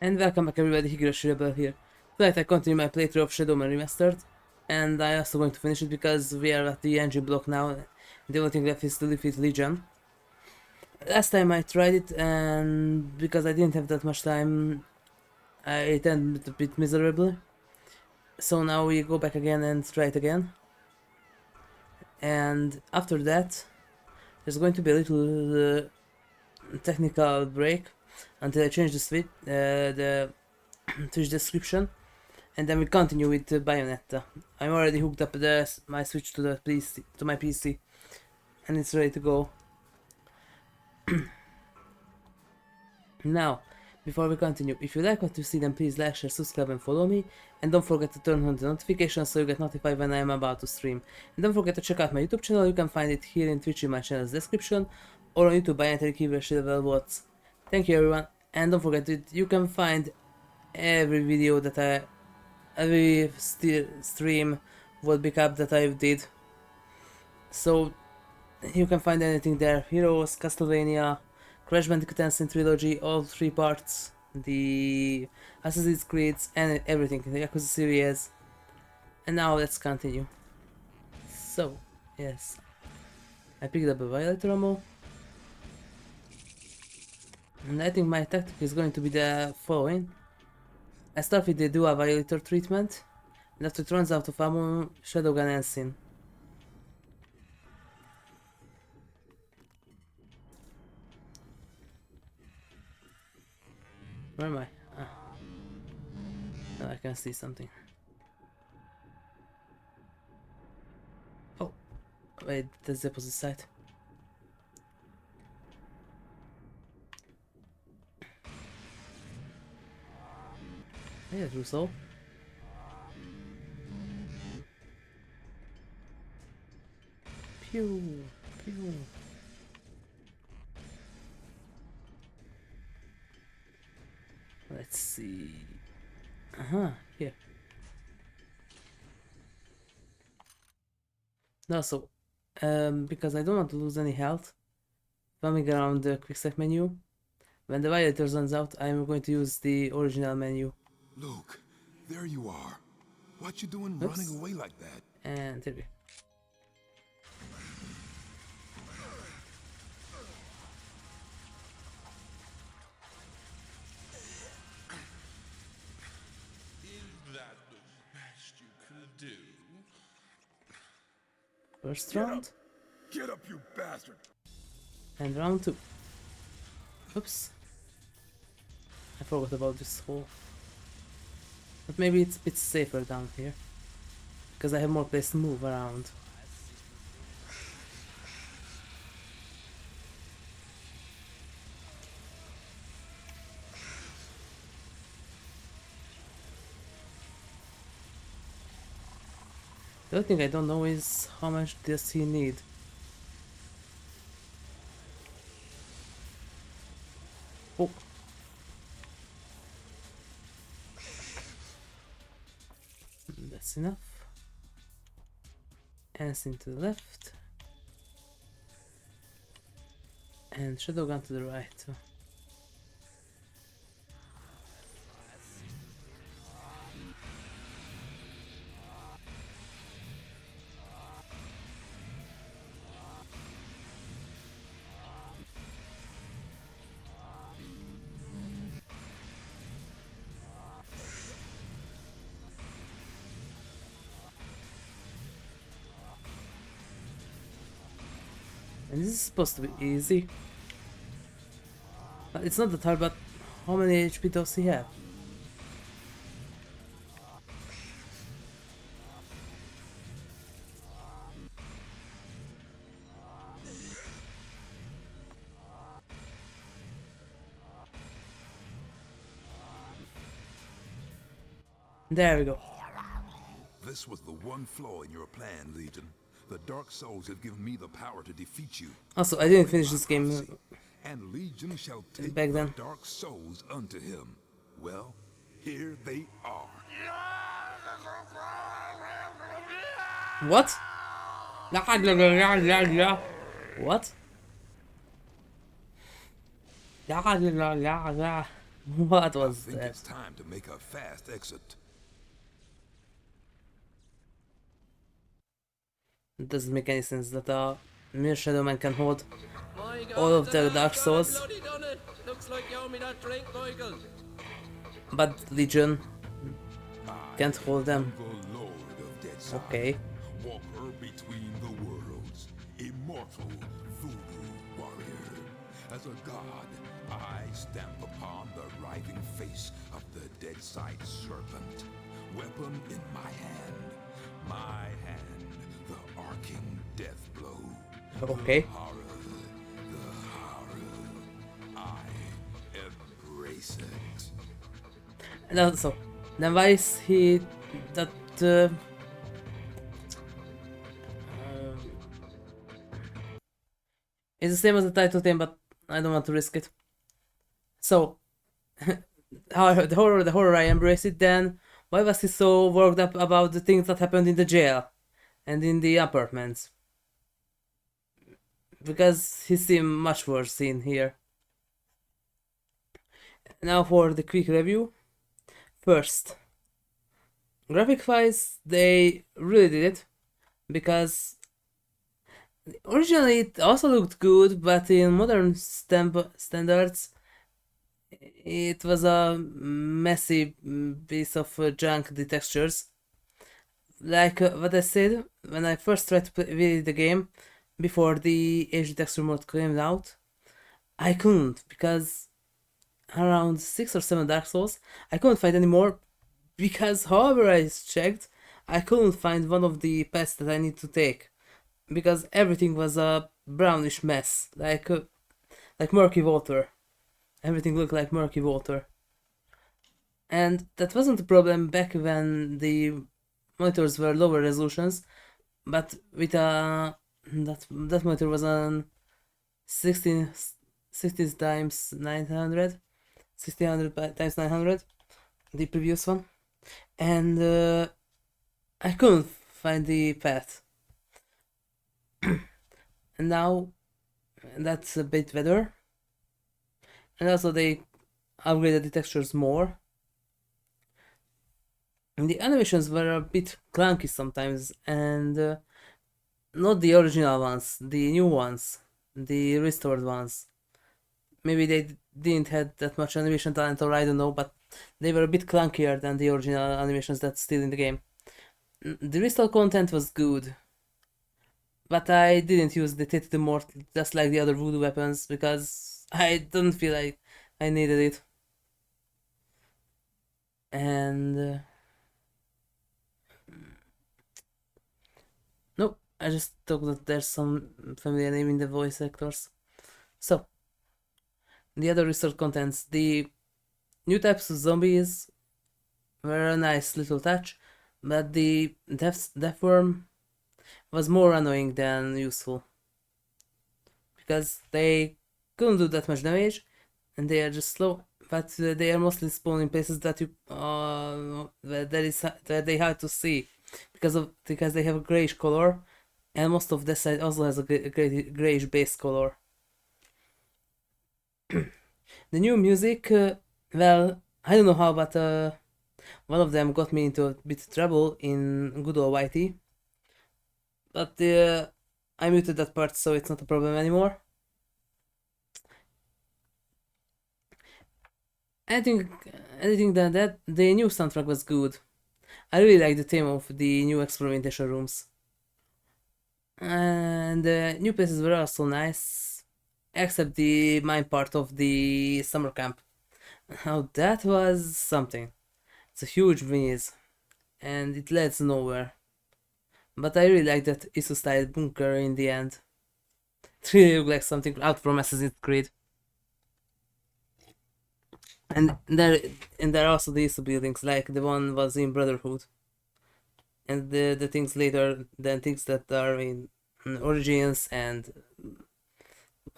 And welcome back everybody, Higiroshi Rebel here. Tonight I continue my playthrough of Man Remastered, and I also going to finish it because we are at the engine block now. The only thing left is to defeat Legion. Last time I tried it, and because I didn't have that much time, it ended a bit miserably. So now we go back again and try it again. And after that, there's going to be a little technical break until I change the Twitch description, and then we continue with Bayonetta. I'm already hooked up my Switch to my PC, and it's ready to go. Now, before we continue, if you like what you see, then please like, share, subscribe and follow me, and don't forget to turn on the notifications so you get notified when I am about to stream. And don't forget to check out my YouTube channel. You can find it here in Twitch in my channel's description, or on YouTube by entering Higiroshi Level Watts. Thank you everyone, and don't forget that you can find every video that every stream would pick up that I did. So you can find anything there: Heroes, Castlevania, Crash Bandicoot Insane Trilogy, all 3 parts, the Assassin's Creed, and everything, the Yakuza series. And now let's continue. So, yes, I picked up a Violator ammo. And I think my tactic is going to be the following. I start with the dual Violator treatment, and after it runs out of ammo, Shadowgun Ensign. Where am I? Ah. Now I can see something. Oh, wait, that's the opposite side. Yeah, Russo. Pew, pew. Let's see. Here. No, so, because I don't want to lose any health, coming around the quick select menu, when the Violator runs out, I'm going to use the original menu. Luke, there you are. What you doing running away like that? And here we go. Is that the best you could do? First round. Get up, you bastard! And round 2. Oops. I forgot about this hole. But maybe it's a bit safer down here, because I have more place to move around. The only thing I don't know is how much does he need. Oh. That's enough. Ensign to the left. And Shadowgun to the right. And this is supposed to be easy. It's not that hard, but how many HP does he have? There we go. This was the one flaw in your plan, Legion. The Dark Souls have given me the power to defeat you. Also, I didn't finish this game and Legion shall take back then. The Dark Souls unto him. Well, here they are. What? What? What I was think that? it's time to make a fast exit. It doesn't make any sense that a mere Shadow Man can hold My all God, of the the last Dark God I Souls, bloody done it. Looks like you owe me that drink, Michael. but Legion I can't hold them. am the Lord of Deadside, Okay. walker between the worlds, immortal voodoo warrior. As a god, I stamp upon the writhing face of the Deadside serpent. Weapon in my hand, the arcing death blow. Okay. The horror, I embrace it. And also, then why is he that? Uh, it's the same as the title theme, but I don't want to risk it. So, the horror I embrace it. Then why was he so worked up about the things that happened in the jail and in the apartments? Because he seemed much worse in here. Now for the quick review. First, graphic wise, they really did it because originally it also looked good, but in modern standards, it was a messy piece of junk. The textures, like what I said when I first tried to play the game before the HD texture mode came out, I couldn't because around 6 or 7 Dark Souls I couldn't find any more because however I checked, I couldn't find one of the paths that I need to take because everything was a brownish mess, like murky water. Everything looked like murky water, and that wasn't a problem back when the monitors were lower resolutions. But with that monitor was on 16 16 times 900, 1600 times 900, the previous one, and I couldn't find the path. And now that's a bit better. And also they upgraded the textures more. And the animations were a bit clunky sometimes, and not the original ones, the new ones, the restored ones. Maybe they didn't have that much animation talent, or I don't know, but they were a bit clunkier than the original animations that's still in the game. The restored content was good, but I didn't use the pt Mortal just like the other voodoo weapons because I didn't feel like I needed it. And nope, I just thought that there's some familiar name in the voice actors. So, the other restored contents, the new types of zombies were a nice little touch, but the death worm was more annoying than useful because they couldn't do that much damage and they are just slow. But they are mostly spawned in places that you that they hard to see because they have a grayish color, and most of this side also has a grayish base color. The new music, well, I don't know how, but one of them got me into a bit of trouble in good old YT. But I muted that part, so it's not a problem anymore. Anything, anything than that, the new soundtrack was good. I really like the theme of the new experimentation rooms. And the new places were also nice, except the main part of the summer camp. Now that was something. It's a huge maze, and it leads nowhere. But I really like that ISO style bunker in the end. It really looked like something out from Assassin's Creed. And there are also the ISO buildings, like the one was in Brotherhood. And the things later than things that are in Origins and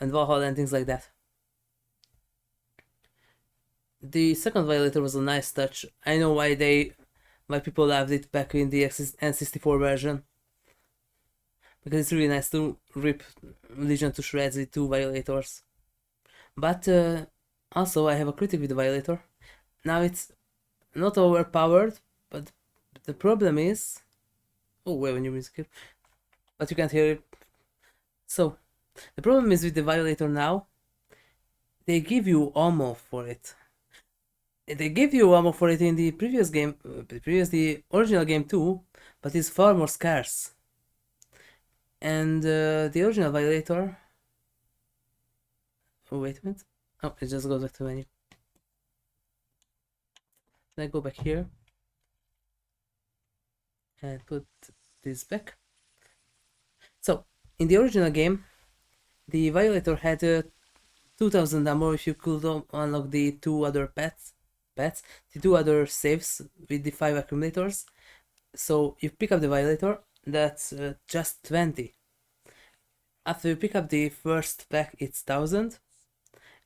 Valhalla and things like that. The second Violator was a nice touch. I know why people loved it back in the N64 version. Because it's really nice to rip Legion to shreds with 2 Violators. But Also, I have a critic with the Violator. Now it's not overpowered, but the problem is... Oh, we have a new music here. But you can't hear it. So, the problem is with the Violator now, they give you ammo for it. They gave you ammo for it in the previous game, the original game too, but it's far more scarce. And the original Violator... Oh, wait a minute. Oh, it just goes back to menu. Then I go back here and put this back. So, in the original game, the Violator had 2000 ammo if you could unlock the two other the two other saves with the 5 accumulators. So you pick up the Violator, that's just 20. After you pick up the first pack, it's 1000,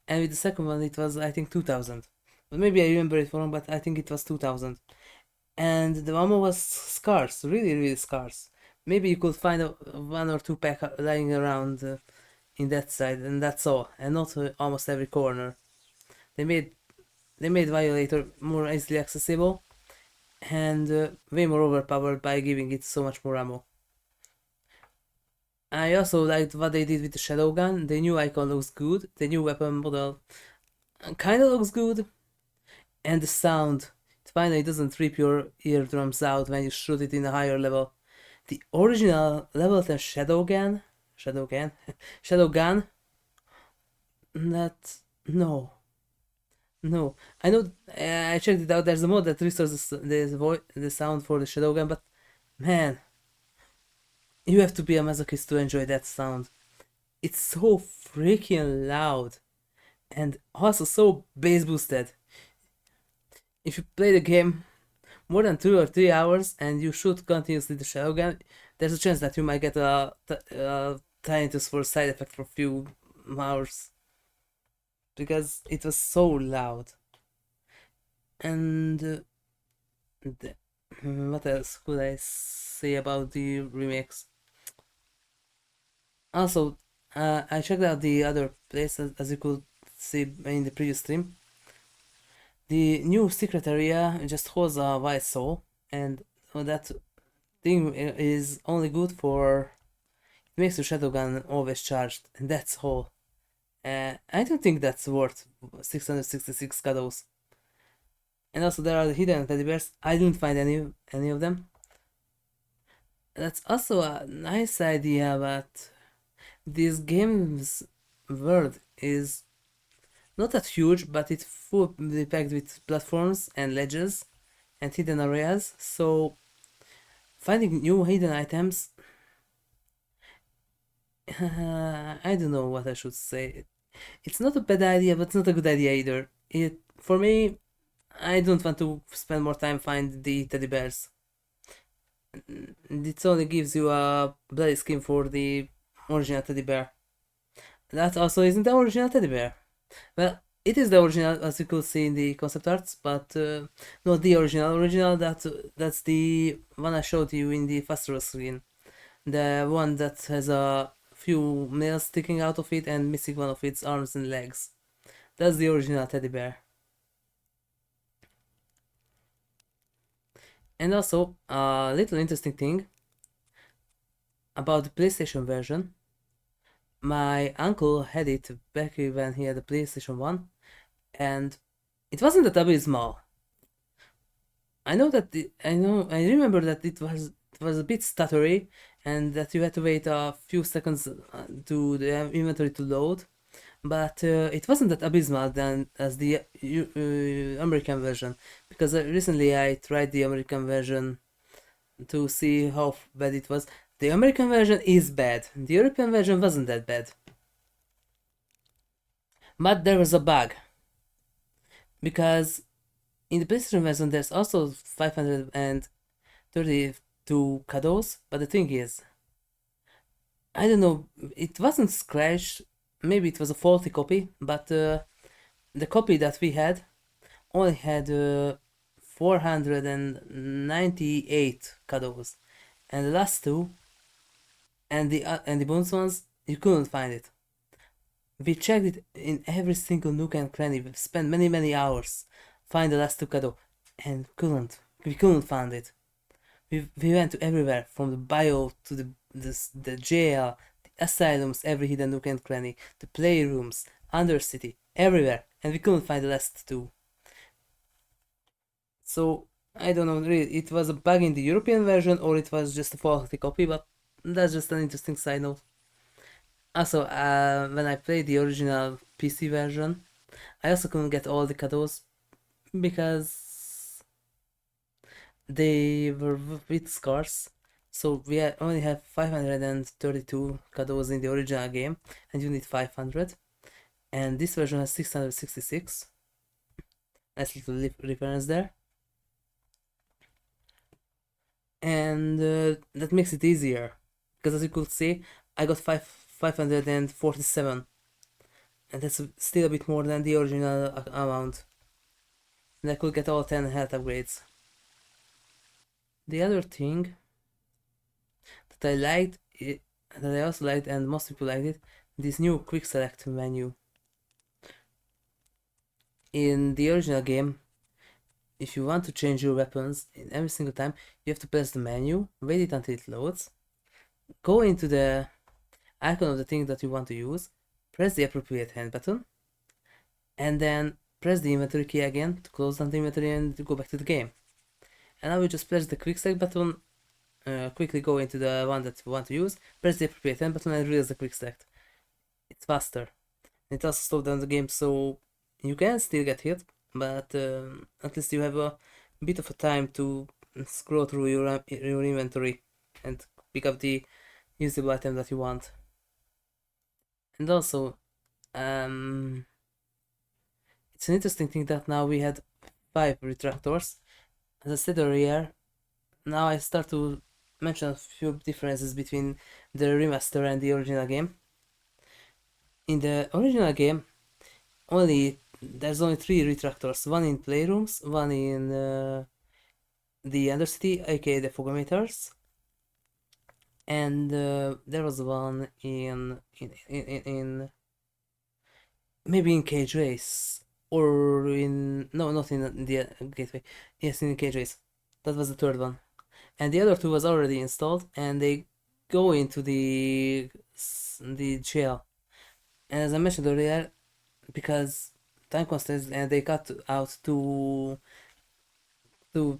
and with the second one, it was I think 2000. But maybe I remember it wrong, but I think it was 2000. And the ammo was scarce, really scarce. Maybe you could find one or two pack lying around in that side, and that's all, and not almost every corner. They made Violator more easily accessible and way more overpowered by giving it so much more ammo. I also liked what they did with the shadow gun. The new icon looks good, the new weapon model kinda looks good, and the sound, it finally doesn't rip your eardrums out when you shoot it in a higher level. The original level 10 shadow gun, that, no. No, I know. I checked it out. There's a mod that restores the sound for the shadow gun, but man, you have to be a masochist to enjoy that sound. It's so freaking loud, and also so bass boosted. If you play the game more than 2 or 3 hours and you shoot continuously the shadow gun, there's a chance that you might get a tinnitus for side effect for a few hours because it was so loud. And what else could I say about the remakes? Also, I checked out the other place as you could see in the previous stream. The new secret area just holds a white soul, and that thing is only good for... It makes your shadow gun always charged, and that's all. I don't think that's worth 666 shadows. And also there are the hidden teddy bears. I didn't find any of them. That's also a nice idea, but this game's world is not that huge, but it's fully packed with platforms and ledges and hidden areas. So finding new hidden items, I don't know what I should say. It's not a bad idea, but it's not a good idea either. For me, I don't want to spend more time finding the teddy bears. It only gives you a bloody skin for the original teddy bear. That also isn't the original teddy bear. Well, it is the original, as you could see in the concept arts, but not the original. That's the one I showed you in the faster screen. The one that has a few nails sticking out of it and missing one of its arms and legs. That's the original teddy bear. And also, a little interesting thing about the PlayStation version. My uncle had it back when he had the PlayStation 1, and it wasn't that abysmal. I remember that it was a bit stuttery, and that you had to wait a few seconds to the inventory to load, but it wasn't that abysmal than as the American version, because recently I tried the American version to see how bad it was. The American version is bad, the European version wasn't that bad. But there was a bug, because in the PlayStation version there's also 532 cadeaux, but the thing is, I don't know, it wasn't scratched, maybe it was a faulty copy, but the copy that we had only had 498 cadeaux, and the last two and the bonus ones, you couldn't find it. We checked it in every single nook and cranny. We spent many hours find the last Tukado and we couldn't find it. We went to everywhere from the bio to the jail, the asylums, every hidden nook and cranny, the playrooms, Undercity, everywhere, and we couldn't find the last two. So I don't know really it was a bug in the European version or it was just a faulty copy, but that's just an interesting side note. Also, when I played the original PC version, I also couldn't get all the cadeaux because they were with scarce. So only have 532 cadeaux in the original game, and you need 500. And this version has 666. Nice little reference there. And that makes it easier because as you could see, I got 547, and that's still a bit more than the original amount. And I could get all 10 health upgrades. The other thing that I liked, that I also liked, and most people liked it, this new quick select menu. In the original game, if you want to change your weapons in every single time, you have to press the menu, wait it until it loads, go into the icon of the thing that you want to use, press the appropriate hand button, and then press the inventory key again to close down the inventory and to go back to the game. And now we just press the quick select button, quickly go into the one that you want to use, press the appropriate hand button and release the quick select. It's faster. It also slows down the game, so you can still get hit, but at least you have a bit of a time to scroll through your inventory and pick up the usable item that you want. And also, it's an interesting thing that now we had 5 retractors. As I said earlier, now I start to mention a few differences between the remaster and the original game. In the original game, there's only 3 retractors, one in playrooms, one in the Undercity, aka the Fogometers, and there was one in maybe in Cage Race or in not in the Gateway. Yes, in Cage Race. That was the third one, and the other 2 was already installed, and they go into the jail. And as I mentioned earlier, because time constraints, and they cut out two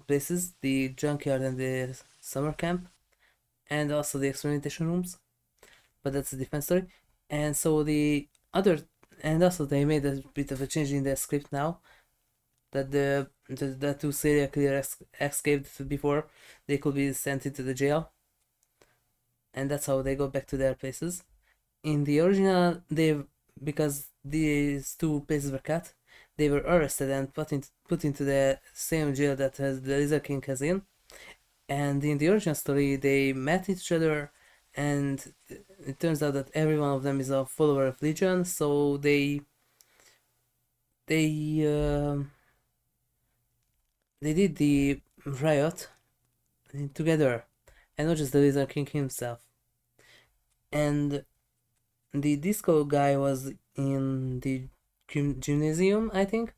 places, the junkyard and the summer camp, and also the experimentation rooms, but that's a different story. And so and also they made a bit of a change in the script now, that the 2 serial killers escaped before they could be sent into the jail, and that's how they go back to their places. In the original, because these 2 places were cut, they were arrested and put into the same jail that the Lizard King has in. And in the original story, they met each other, and it turns out that every one of them is a follower of Legion, so they did the riot together, and not just the Lizard King himself. And the disco guy was in the gymnasium, I think.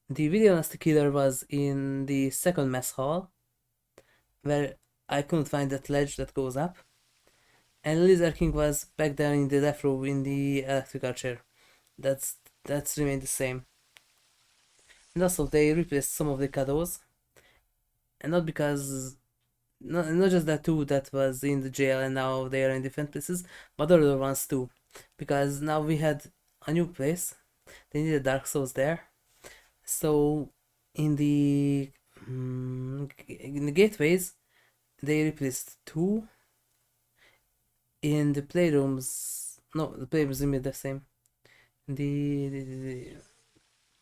The video nasty killer was in the second mess hall, where I couldn't find that ledge that goes up. And Lizard King was back there in the left row in the electrical chair. That's remained the same. And also they replaced some of the cadeaux, and not because not just that 2 that was in the jail and now they are in different places, but other ones too, because now we had a new place. They needed Dark Souls there, so in the gateways they replaced 2. In the playrooms, no, the playrooms remained the same.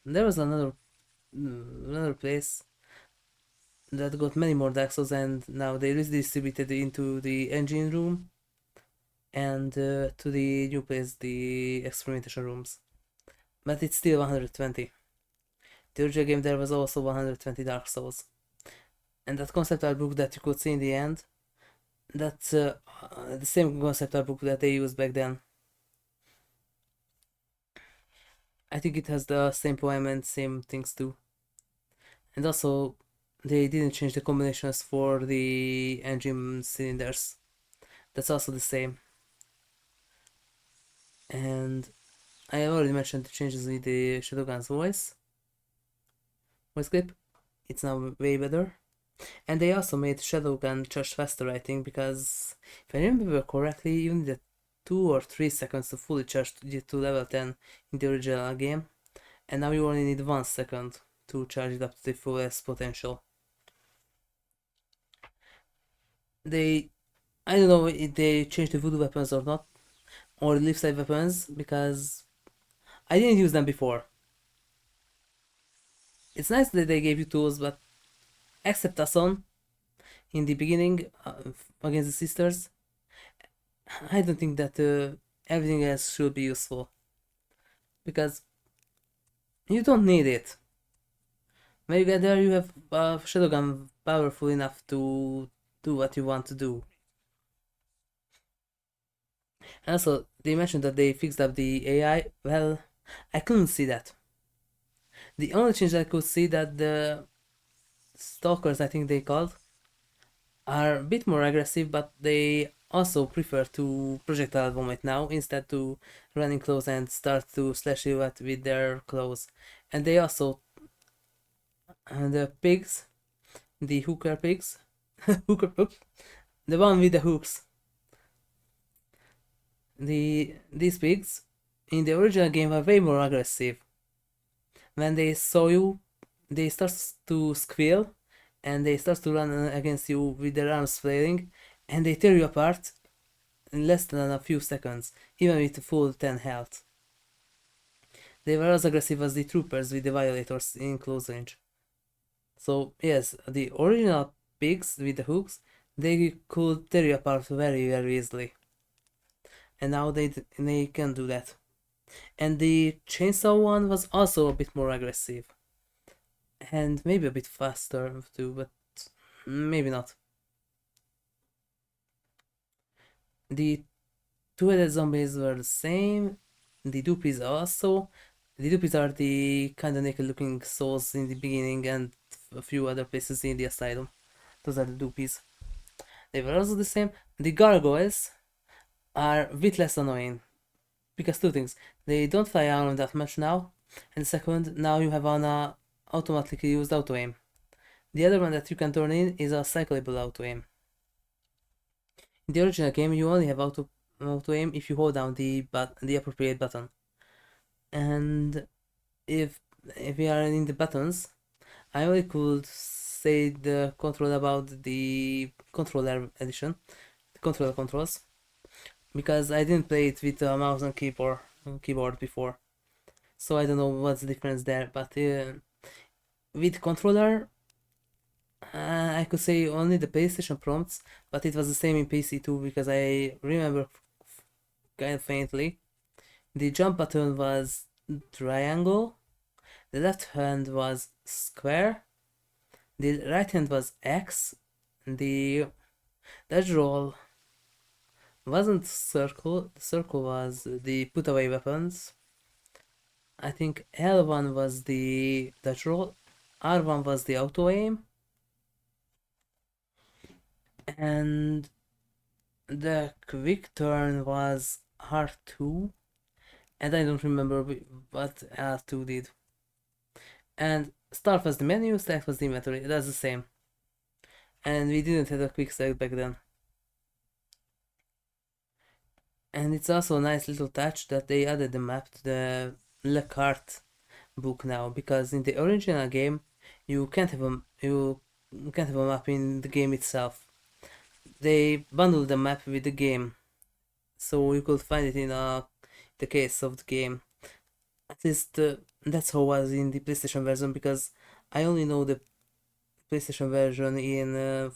There was another place that got many more Dark Souls, and now they redistributed into the engine room and to the new place, the experimentation rooms. But it's still 120. The original game there was also 120 Dark Souls. And that concept art book that you could see in the end, that's the same concept art book that they used back then. I think it has the same poem and same things too. And also, they didn't change the combinations for the engine cylinders. That's also the same. And I already mentioned the changes with the Shadowgun's voice clip. It's now way better. And they also made Shadowgun charge faster, I think, because if I remember correctly, you needed 2 or 3 seconds to fully charge to get to level 10 in the original game, and now you only need 1 second to charge it up to the fullest potential. I don't know if they changed the voodoo weapons or not, or the leaf side weapons, because I didn't use them before. It's nice that they gave you tools, but except Ason in the beginning against the sisters, I don't think that everything else should be useful, because you don't need it. When you get there, you have Shadowgun powerful enough to do what you want to do. And also, they mentioned that they fixed up the AI. Well, I couldn't see that. The only change I could see that the stalkers, I think they called, are a bit more aggressive, but they also prefer to projectile vomit now instead to running close and start to slash you at with their claws. And they also the pigs, the hooker pigs, the one with the hooks. These pigs in the original game were way more aggressive. When they saw you, they start to squeal and they start to run against you with their arms flailing, and they tear you apart in less than a few seconds, even with full 10 health. They were as aggressive as the troopers with the violators in close range. So yes, the original pigs with the hooks, they could tear you apart very very easily. And now they can do that. And the chainsaw one was also a bit more aggressive. And maybe a bit faster too, but maybe not. The two-headed zombies were the same. The doopies also. The doopies are the kind of naked looking souls in the beginning and a few other places in the asylum. Those are the doopies. They were also the same. The gargoyles are a bit less annoying. Because two things. They don't fly around that much now. And second, now you have an automatically used auto aim. The other one that you can turn in is a cyclable auto aim. In the original game, you only have auto aim if you hold down the appropriate button. And if we are in the buttons, I only could say the control about the controller edition, the controller controls, because I didn't play it with a mouse and keyboard before, so I don't know what's the difference there. But with controller, I could say only the PlayStation prompts, but it was the same in PC too, because I remember kind of faintly. The jump button was triangle, the left hand was square, the right hand was X, the dodge roll wasn't circle, the circle was the put away weapons. I think L1 was the dodge roll, R1 was the auto aim, and the quick turn was R2, and I don't remember what R2 did. And start was the menu, select was the inventory, that's the same. And we didn't have a quick select back then. And it's also a nice little touch that they added the map to the Le Carte book now, because in the original game you can't have a map in the game itself. They bundled the map with the game, so you could find it in the case of the game. At least that's how it was in the PlayStation version, because I only know the PlayStation version in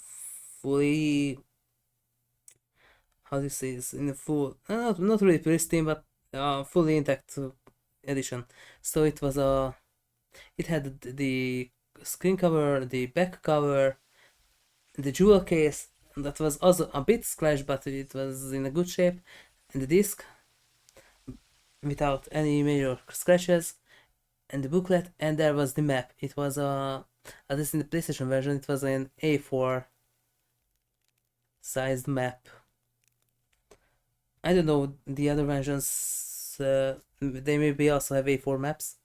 fully, how do you say this, in a full, not really pristine, but fully intact edition. So it had the screen cover, the back cover, the jewel case that was also a bit scratched, but it was in a good shape, and the disc without any major scratches, and the booklet, and there was the map. It was at least in the PlayStation version, it was an A4 sized map. I don't know the other versions. They maybe also have A4 maps,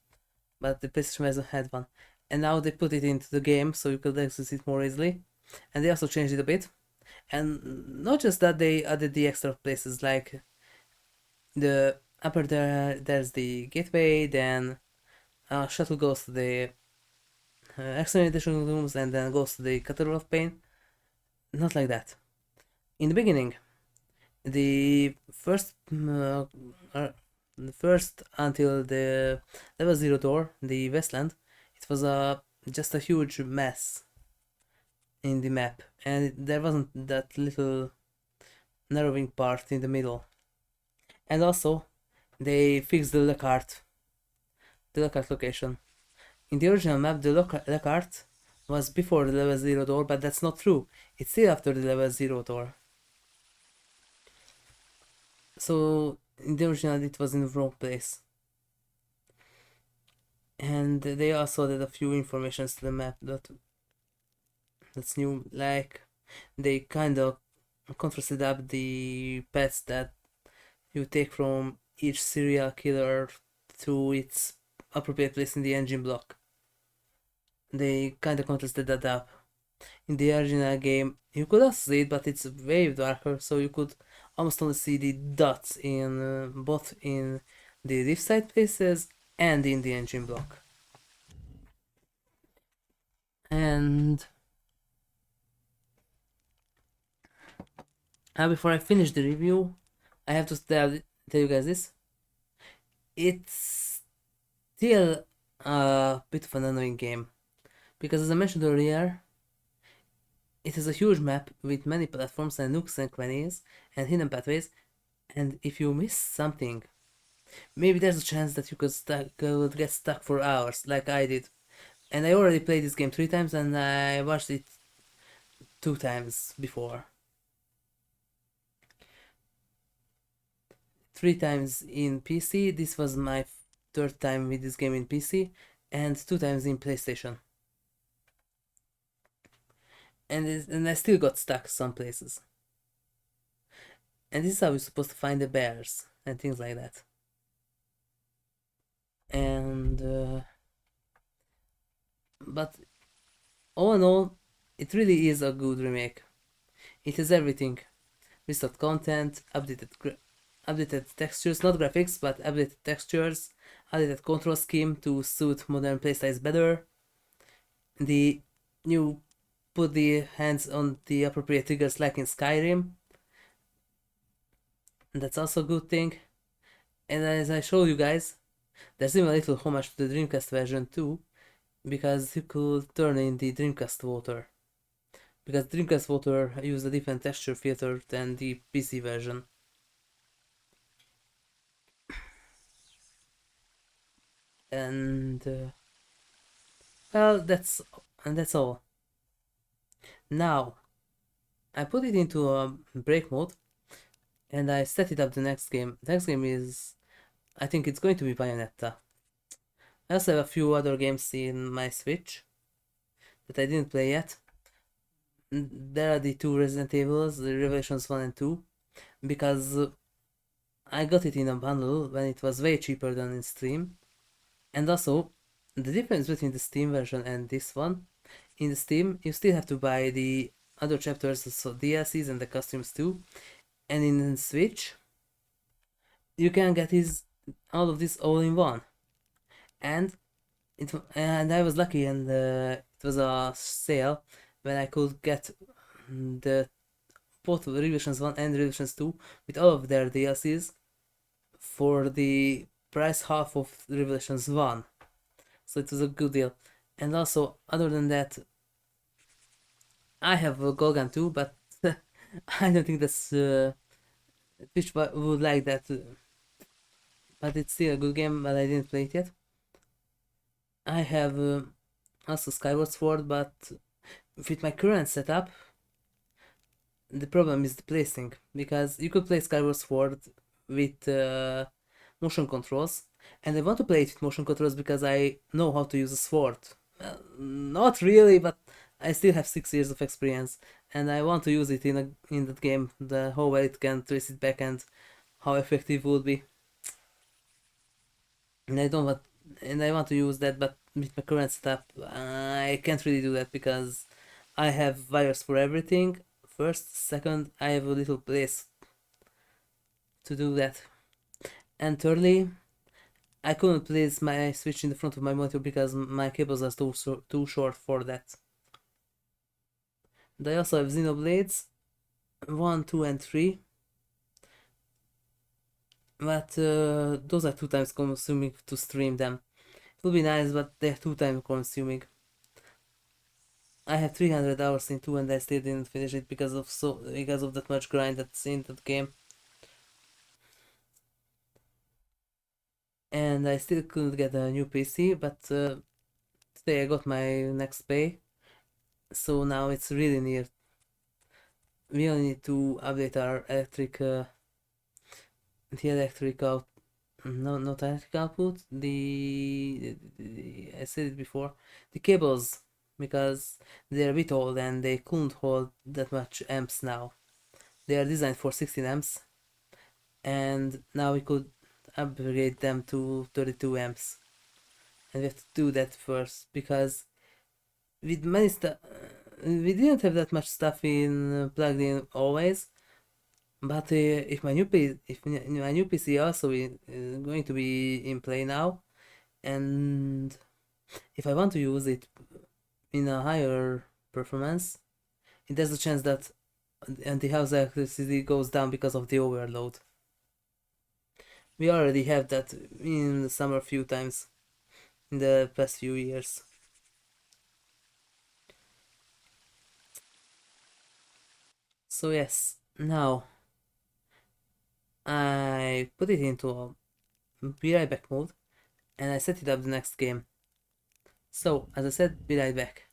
but the PlayStation version had one. And now they put it into the game so you could access it more easily. And they also changed it a bit. And not just that, they added the extra places like the upper there's the gateway, then shuttle goes to the extermination rooms and then goes to the Cathedral of Pain. Not like that. In the beginning, the first the first until the level 0 door, the Westland, it was just a huge mess in the map, and there wasn't that little narrowing part in the middle. And also, they fixed the Lockhart location. In the original map, the Lockhart was before the level 0 door, but that's not true. It's still after the level 0 door. So, in the original, it was in the wrong place. And they also added a few informations to the map that's new, like they kind of contrasted up the pets that you take from each serial killer to its appropriate place in the engine block. They kind of contrasted that up. In the original game, you could also see it, but it's way darker, so you could almost only see the dots in both in the left side places and in the engine block. And before I finish the review, I have to tell you guys this. It's still a bit of an annoying game because, as I mentioned earlier, it is a huge map with many platforms and nooks and crannies and hidden pathways, and if you miss something, maybe there's a chance that you could get stuck for hours like I did. And I already played this game 3 times and I watched it 2 times before. 3 times in PC, this was my 3rd time with this game in PC, and 2 times in PlayStation. And I still got stuck some places. And this is how you're supposed to find the bears and things like that. And but all in all, it really is a good remake. It has everything: restored content, updated textures, not graphics, but updated textures, updated control scheme to suit modern playstyles better. You put the hands on the appropriate triggers like in Skyrim. And that's also a good thing. And as I showed you guys, there's even a little homage to the Dreamcast version too, because you could turn in the Dreamcast water. Because Dreamcast water used a different texture filter than the PC version. And well, that's all. Now, I put it into a break mode, and I set it up the next game. The next game is, I think it's going to be Bayonetta. I also have a few other games in my Switch that I didn't play yet. There are the 2 Resident Evils, the Revelations 1 and 2, because I got it in a bundle when it was way cheaper than in Steam. And also, the difference between the Steam version and this one, in the Steam you still have to buy the other chapters, so DLCs and the costumes too, and in the Switch you can get all of this all in one. And I was lucky, and it was a sale when I could get the both Revelations 1 and Revelations 2 with all of their DLCs for the price half of Revelations 1. So it was a good deal. And also, other than that, I have a Golgan too, but I don't think that's Twitch would like that. But it's still a good game, but I didn't play it yet. I have also Skyward Sword, but with my current setup, the problem is the placing, because you could play Skyward Sword with motion controls, And I want to play it with motion controls because I know how to use a sword. Well, not really, but I still have 6 years of experience, and I want to use it in that game. The how well it can trace it back and how effective it would be. And I don't want, and I want to use that, but with my current setup, I can't really do that because I have wires for everything. First, second, I have a little place to do that, and thirdly, I couldn't place my switch in the front of my monitor because my cables are too short for that. And I also have Xenoblades 1, 2, and 3, but those are 2 times consuming to stream them. It would be nice, but they're 2 times consuming. I have 300 hours in 2 and I still didn't finish it because of that much grind that's in that game. And I still couldn't get a new PC, but today I got my next pay, so now it's really near. We only need to update our the electric out, no, not electric output, I said it before, the cables, because they're a bit old and they couldn't hold that much amps now. They are designed for 16 amps, and now we could upgrade them to 32 amps. And we have to do that first because with many stuff, we didn't have that much stuff in plugged in always. But if my new PC also is going to be in play now, and if I want to use it in a higher performance, there's a chance that the house electricity goes down because of the overload. We already have that in the summer a few times in the past few years. So yes, now I put it into a be right back mode and I set it up the next game. So as I said, be right back.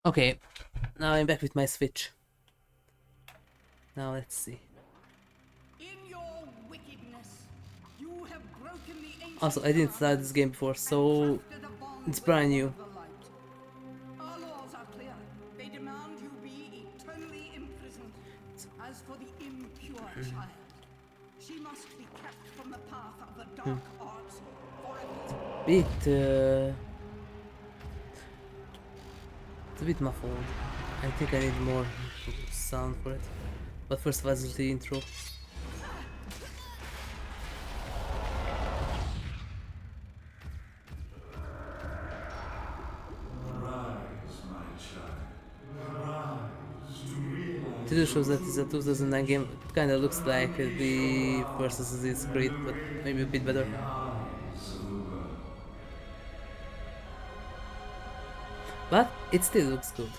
Okay, now I'm back with my Switch. Now let's see. In your wickedness, you have broken the ancient Also, I didn't start this game before, so it's brand new. Our laws are clear. They demand you be eternally imprisoned. As for the impure child, she must be kept from the path of the dark arts forever. It's a bit muffled. I think I need more sound for it. But first of all, let's do the intro. It just shows that it's a 2009 game. It kinda looks like the first Assassin's Creed, but maybe a bit better. But it still looks good.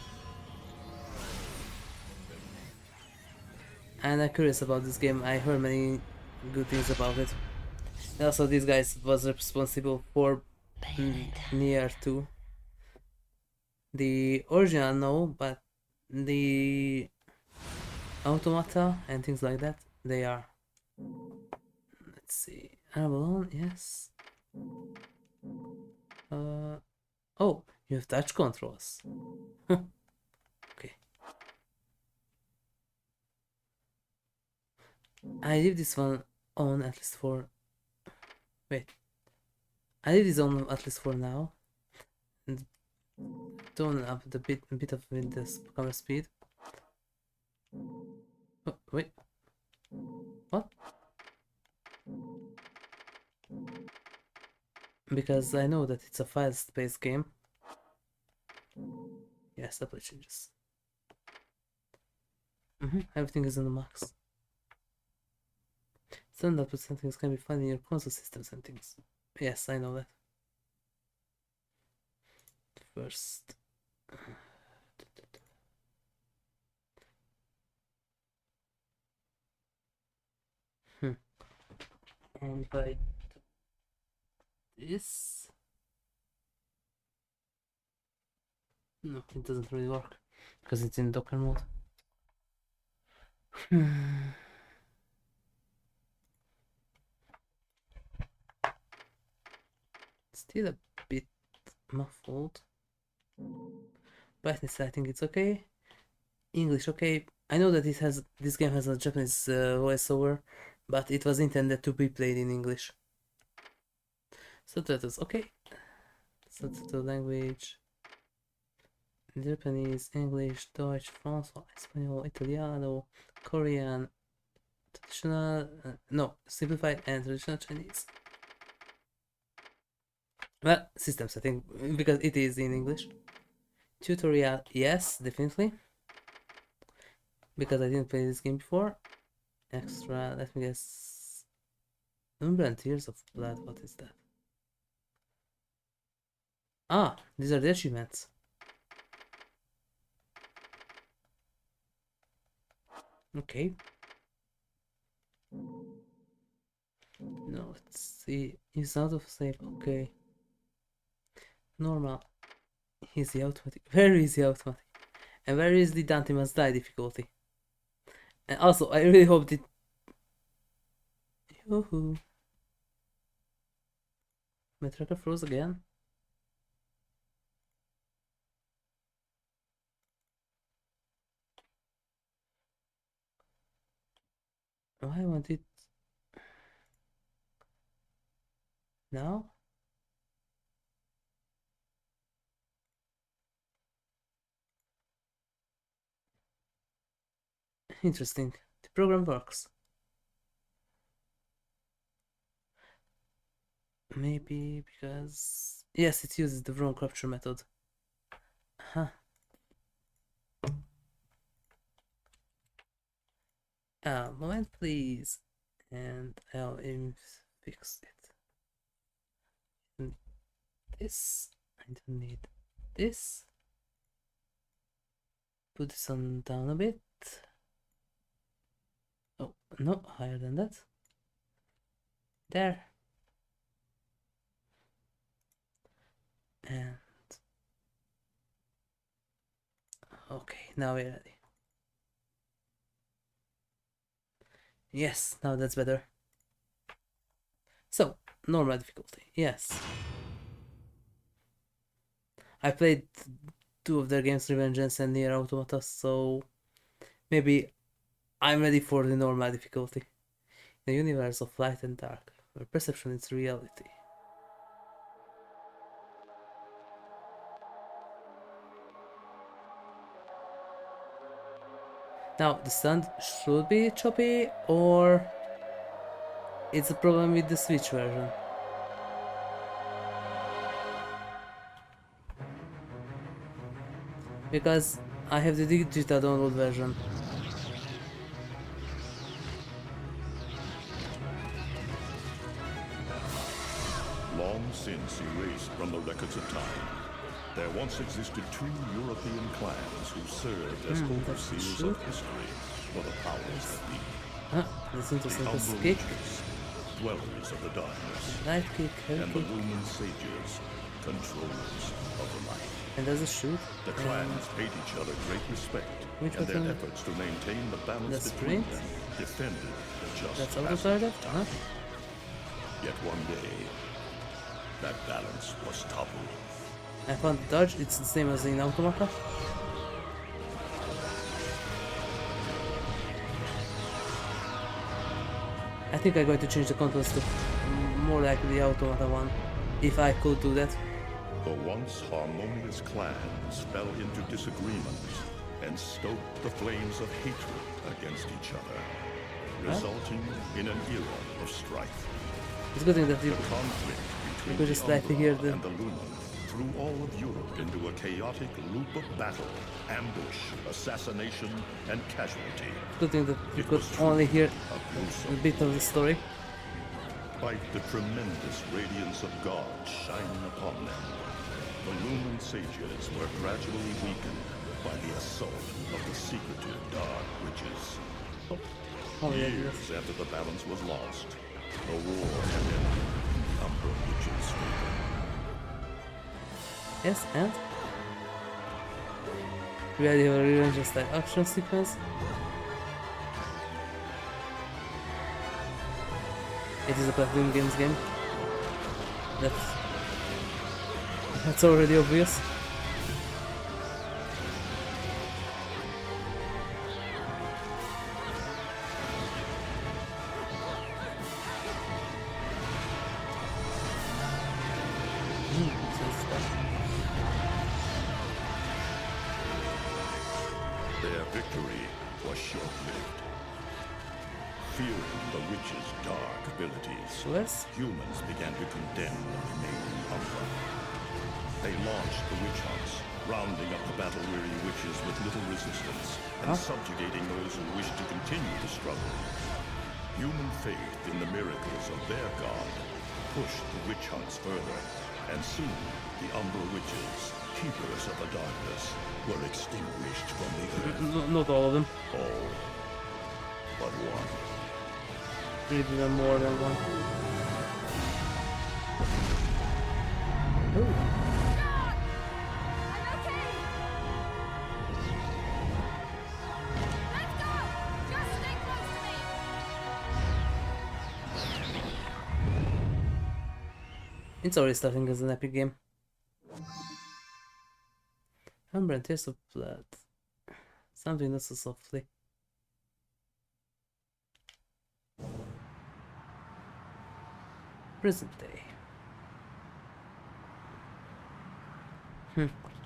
And I'm curious about this game. I heard many good things about it. And also, this guy was responsible for Nier 2. The original, no, but the Automata and things like that, they are. Let's see. Alone, yes. Oh, you have touch controls. Okay. I leave this one on at least for. Wait. I leave this on at least for now. And tone up the bit of with this camera speed. Oh, wait. What? Because I know that it's a fast-paced game. Yes, that changes. Everything is on the max. Standard settings can be found in your console system settings. Yes, I know that. First. And if I do this. No, it doesn't really work because it's in Docker mode. Still a bit muffled. Brightness, I think it's okay. English, okay. I know that this game has a Japanese voiceover, but it was intended to be played in English. Subtitles, okay. Subtitle language: Japanese, English, Deutsch, French, Espanol, Italiano, Korean, traditional, no, simplified and traditional Chinese. Well, system setting, because it is in English. Tutorial, yes, definitely. Because I didn't play this game before. Extra, let me guess. Umber and Tears of Blood, what is that? Ah, these are the achievements. Okay. No, let's see. Use out of save, okay. Normal. Easy automatic. Very easy automatic. And where is the Dante must die difficulty? And also, I really hope that. Yoo-hoo. My tracker froze again. Why I want it now? Interesting. The program works. Maybe because. Yes, it uses the wrong capture method. Huh. Moment, please. And I'll fix it. And this. I don't need this. Put this on down a bit. Oh, no, higher than that. There. And now we're ready. Yes, now that's better. So, normal difficulty, yes. I played 2 of their games, Revengeance and Nier Automata, so maybe I'm ready for the normal difficulty. The universe of light and dark, where perception is reality. Now, the sound should be choppy, or it's a problem with the Switch version. Because I have the digital download version. Long since erased from the records of time, there once existed 2 European clans who served as overseers of history for the powers that be. Listen to The some Umber kick, Witches, dwellers of the darkness, light kick, heavy and the kick, Lumen Sages, controllers of the light. and there's a shoot. The clans paid each other great respect, Which and their button? efforts to maintain the balance The between sprint? them defended the just That's passage auto-target? of time. Yet one day, that balance was toppled. I found dodge, it's the same as in Automata. I think I'm going to change the controls to more like the Automata one, if I could do that. The once harmonious clans fell into disagreements and stoked the flames of hatred against each other, resulting in an era of strife. It's good thing that The you conflict between could the just like to hear Umbra the and the Lumen threw all of Europe into a chaotic loop of battle, ambush, assassination, and casualty. good thing that you It could was truly only hear a a gruesome bit of the story. Despite the tremendous radiance of God shining upon them, the Lumen Sages were gradually weakened by the assault of the secretive Dark Witches. Oh yeah, Years after the balance was lost, a war had ended in the Umbra Witches' favor. yes, and we already have a revenge style action sequence. It is a Platinum Games game. That's already obvious. Their victory was short-lived. Fearing the witches' dark abilities, Yes. humans began to condemn the remaining Umbra. They launched the witch hunts, rounding up the battle-weary witches with little resistance, and subjugating those who wished to continue the struggle. Human faith in the miracles of their god pushed the witch hunts further, and soon the Umbra witches, keepers of the darkness, were extinguished from the earth. Not all of them. All but one. Maybe even more than one. Ooh. I'm okay! Let's go! Just stay close to me! It's already starting as an epic game. Umber and Tears of Blood. Something not so softly. Present day.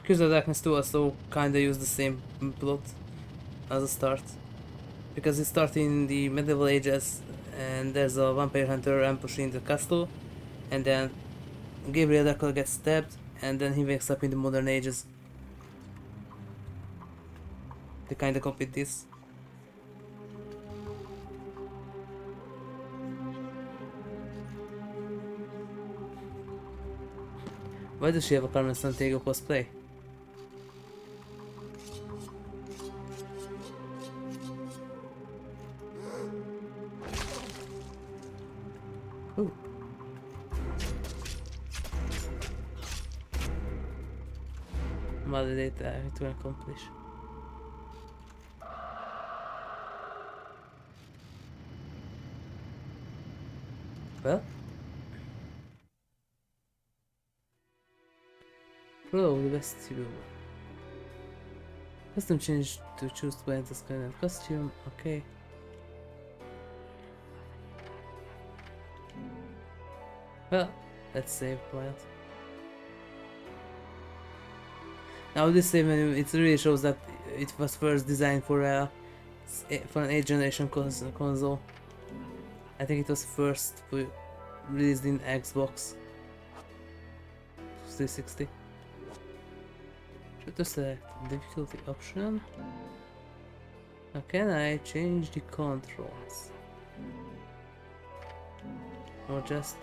Curse of Darkness 2 also kinda use the same plot as a start. Because it starts in the medieval ages and there's a vampire hunter ambushing the castle, and then Gabriel Dracula gets stabbed and then he wakes up in the modern ages. They kinda copied this. Why does she have a Carmen Sandiego cosplay? Ooh. Validate to accomplish. Well, follow the vestibule. Custom change to choose to enter this kind of costume. Okay. Well, let's save quiet. Now this save menu, it really shows that it was first designed for an 8th generation console. I think it was first released in Xbox 360. Should to select difficulty option. Now can I change the controls? Or just...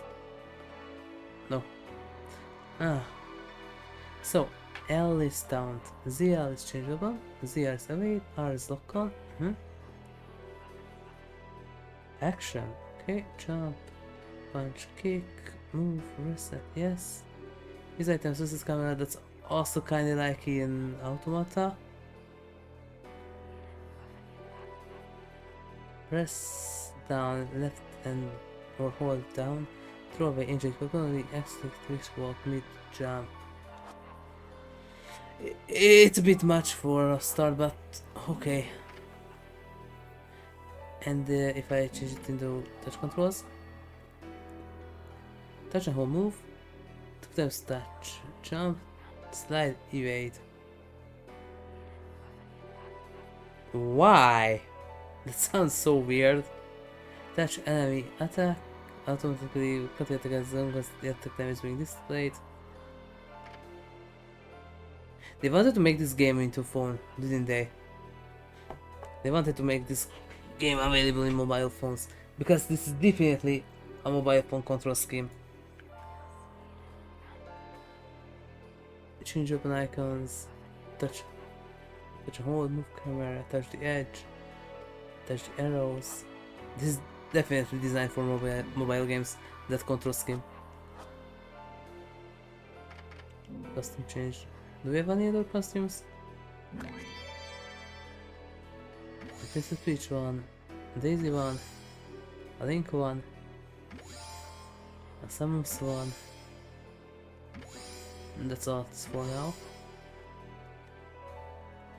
no. Ah. So, L is taunt, ZL is changeable, ZR is evade, R is lock on. Action. Okay, jump, punch, kick, move, reset, yes. Use items, this is camera, that's also kinda like in Automata. Press down left and or hold down. Throw away injured weapon, exit, twist, walk, mid, jump. It's a bit much for a start, but okay. And if I change it into touch controls, touch and hold move, 2 times touch, jump, slide, evade. Why? That sounds so weird. Touch enemy attack, automatically cut against them because the attack time is being displayed. They wanted to make this game into phone, didn't they? They wanted to make this game available in mobile phones, because this is definitely a mobile phone control scheme. Change open icons, touch and hold, move camera, touch the edge, touch the arrows. This is definitely designed for mobile games, that control scheme. Custom change. Do we have any other costumes? This is Peach one, a Daisy one, a Link one, a Samus one. And that's all it's for now.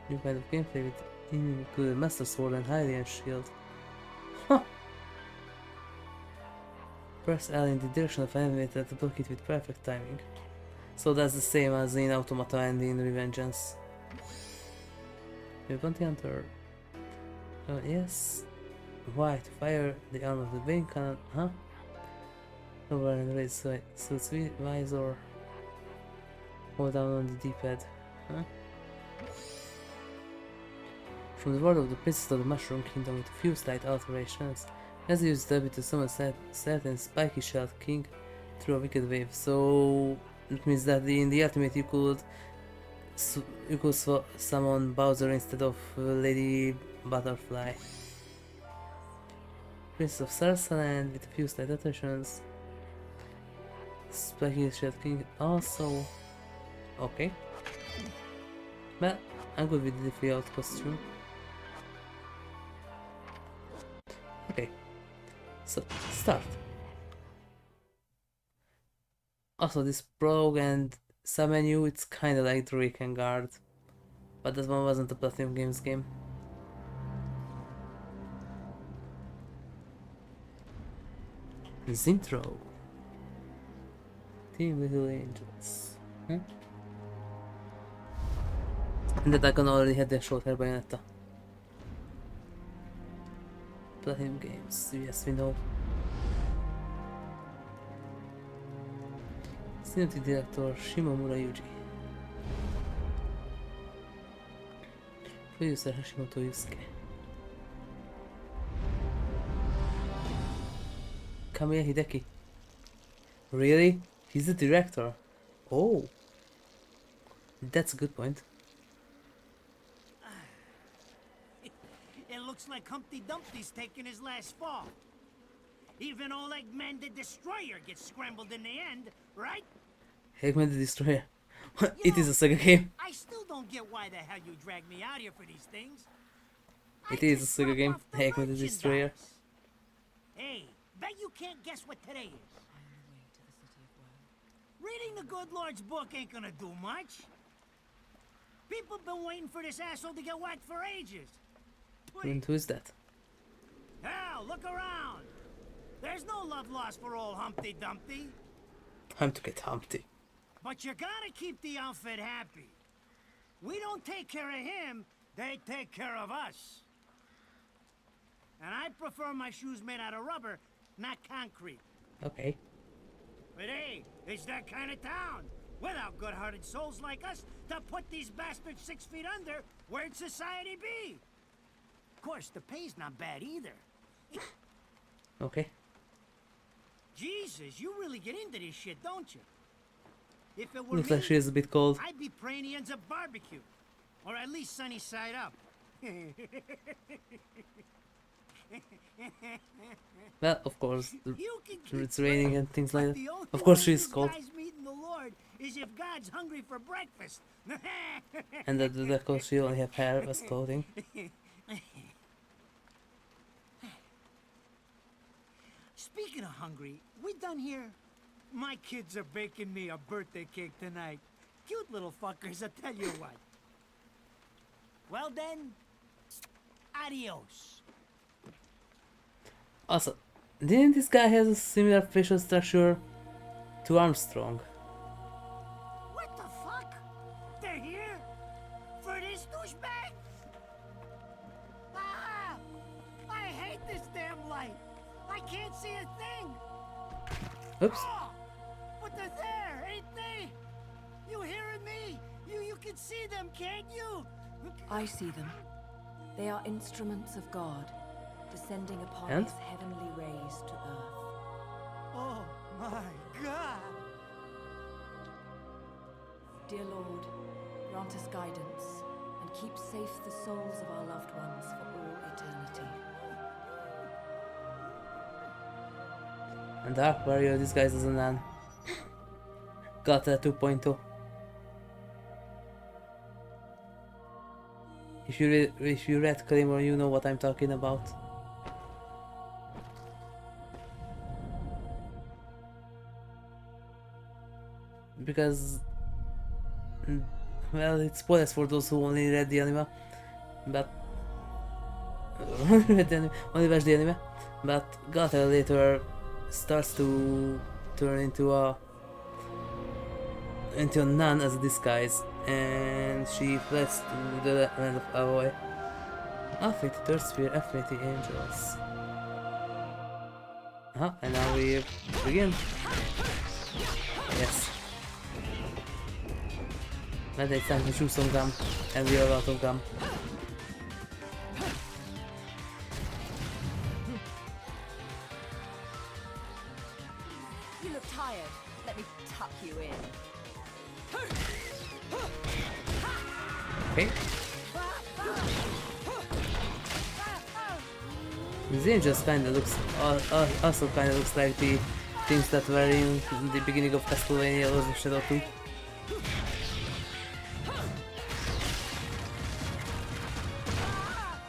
New kind of gameplay with included Master Sword and Hylian Shield. Huh! Press L in the direction of enemy to block it with perfect timing. So that's the same as in Automata and in Revengeance. Bounty Hunter. Yes. Why? To fire the arm of the vein cannon, huh? Over and raise suit's visor. Hold down on the D-pad, huh? From the world of the Princess of the Mushroom Kingdom with a few slight alterations. As he used W to summon certain spiky shelled king through a wicked wave. So it means that in the ultimate you could summon Bowser instead of Lady Butterfly. Princess of Sarsaland with a few slight alterations. Spiky shelled king also. Okay. Well, I'm good with the default costume. Okay. So, start. Also, this prologue and submenu, it's kinda like Drake and Guard. But that one wasn't a Platinum Games game. Zintro. Team Little Angels. And that icon already had their short hair Bayonetta. Platinum Games, yes we know. Cinematic Director Shimomura Yuji. Producer Hashimoto Yusuke. Kamiya Hideki. Really? He's the director? Oh. That's a good point. It looks like Humpty Dumpty's taking his last fall. Even old Eggman the Destroyer gets scrambled in the end, right? Eggman the Destroyer. It is a Sega game. I still don't get why the hell you drag me out here for these things. It is a Sega game. Eggman the Destroyer. Hey, Bet you can't guess what today is. Reading the good Lord's book ain't gonna do much. People been waiting for this asshole to get whacked for ages. And who is that? Hell, look around. There's no love lost for old Humpty Dumpty. Time to get Humpty. But you gotta keep the outfit happy. We don't take care of him, they take care of us. And I prefer my shoes made out of rubber, not concrete. Okay. But hey, it's that kind of town. Without good-hearted souls like us to put these bastards 6 feet under, where'd society be? Of course, the pay's not bad either. Okay. Jesus, you really get into this shit, don't you? If it were Looks me, like she is a bit cold. I'd be praying he ends up barbecue. Or at least sunny side up. Well, of course, You can keep it's raining praying, and things but like that. the only Of course, way she's these cold. guys meeting the Lord is if God's hungry for breakfast. And that because she only have hair as clothing. Speaking of hungry, we done here? My kids are baking me a birthday cake tonight. Cute little fuckers, I tell you what. Well then, adios. Also, didn't this guy has a similar facial structure to Armstrong? What the fuck? They're here? For this douchebag? Ah! I hate this damn light. I can't see a thing. Oops. Oh, but they're there, ain't they? You hearing me? You can see them, can't you? I see them. They are instruments of God, descending upon And? his heavenly rays to earth. Oh my God! Dear Lord, grant us guidance, and keep safe the souls of our loved ones for all eternity. And Dark Warrior disguised as a nun. Got a 2.0. If you read Claymore, you know what I'm talking about. Because, well, it's spoilers for those who only read the anime, but only watched the anime. But Gata later starts to turn into a nun as a disguise, and she fleds to the land of Aloy. Affect third sphere, affect the angels. And now we begin. Yes. But it's time to chew some gum, and we are out of gum. You look tired. Let me tuck you in. Okay. These angels kinda looks, also kinda looks like the things that were in the beginning of Castlevania Lords of Shadow 2.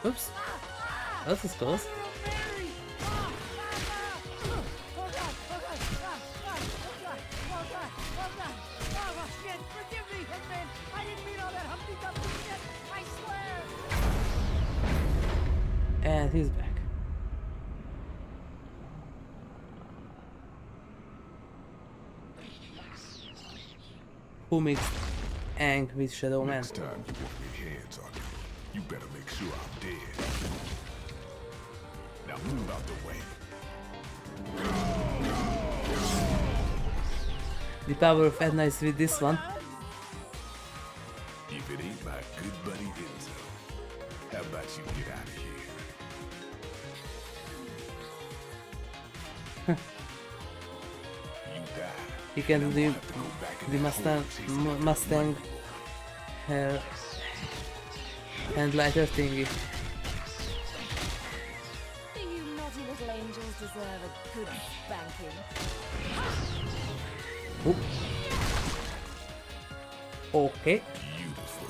Oops. That was close. And he's back. Who mixed Aang with Shadow Man? Next time you get your hands on me, you better make sure I'm dead. Now move out the way. The power of Ed Nice with this one. If it ain't my good buddy Enzo, how about you get out of here? You die. He can do Have to go back in the Mustang hair and lighter thingy. You naughty little angels deserve a good spanking. Oop. Okay. Beautiful.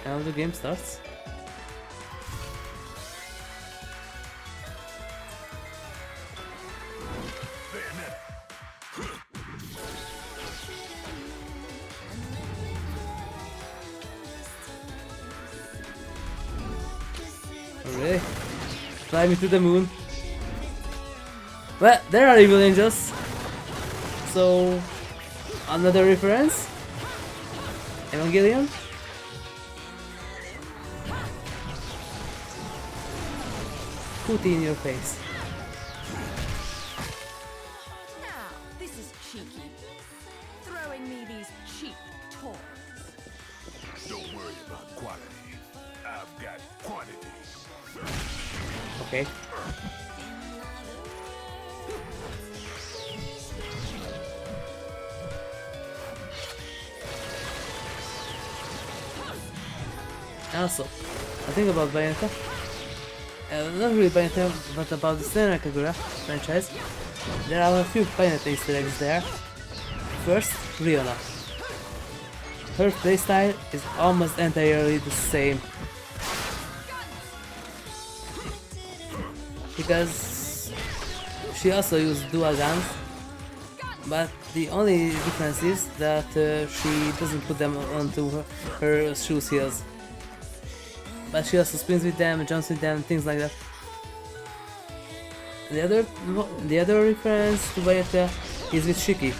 Now the game starts. Oh, really? Fly me to the moon. Well, there are evil angels. So, another reference? Evangelion? Put in your face. Now, this is cheeky. Throwing me these cheap toys. Don't worry about quality. I've got quantity. Okay. Also, I think about Bayonetta. Not really Bayonetta, but about the Senran Kagura franchise. There are a few Bayonetta Easter eggs there. First, Riona. Her playstyle is almost entirely the same. Because she also used dual guns, but the only difference is that she doesn't put them onto her shoes heels. But she also spins with them, jumps with them, things like that. The other reference to Bayonetta is with Shiki.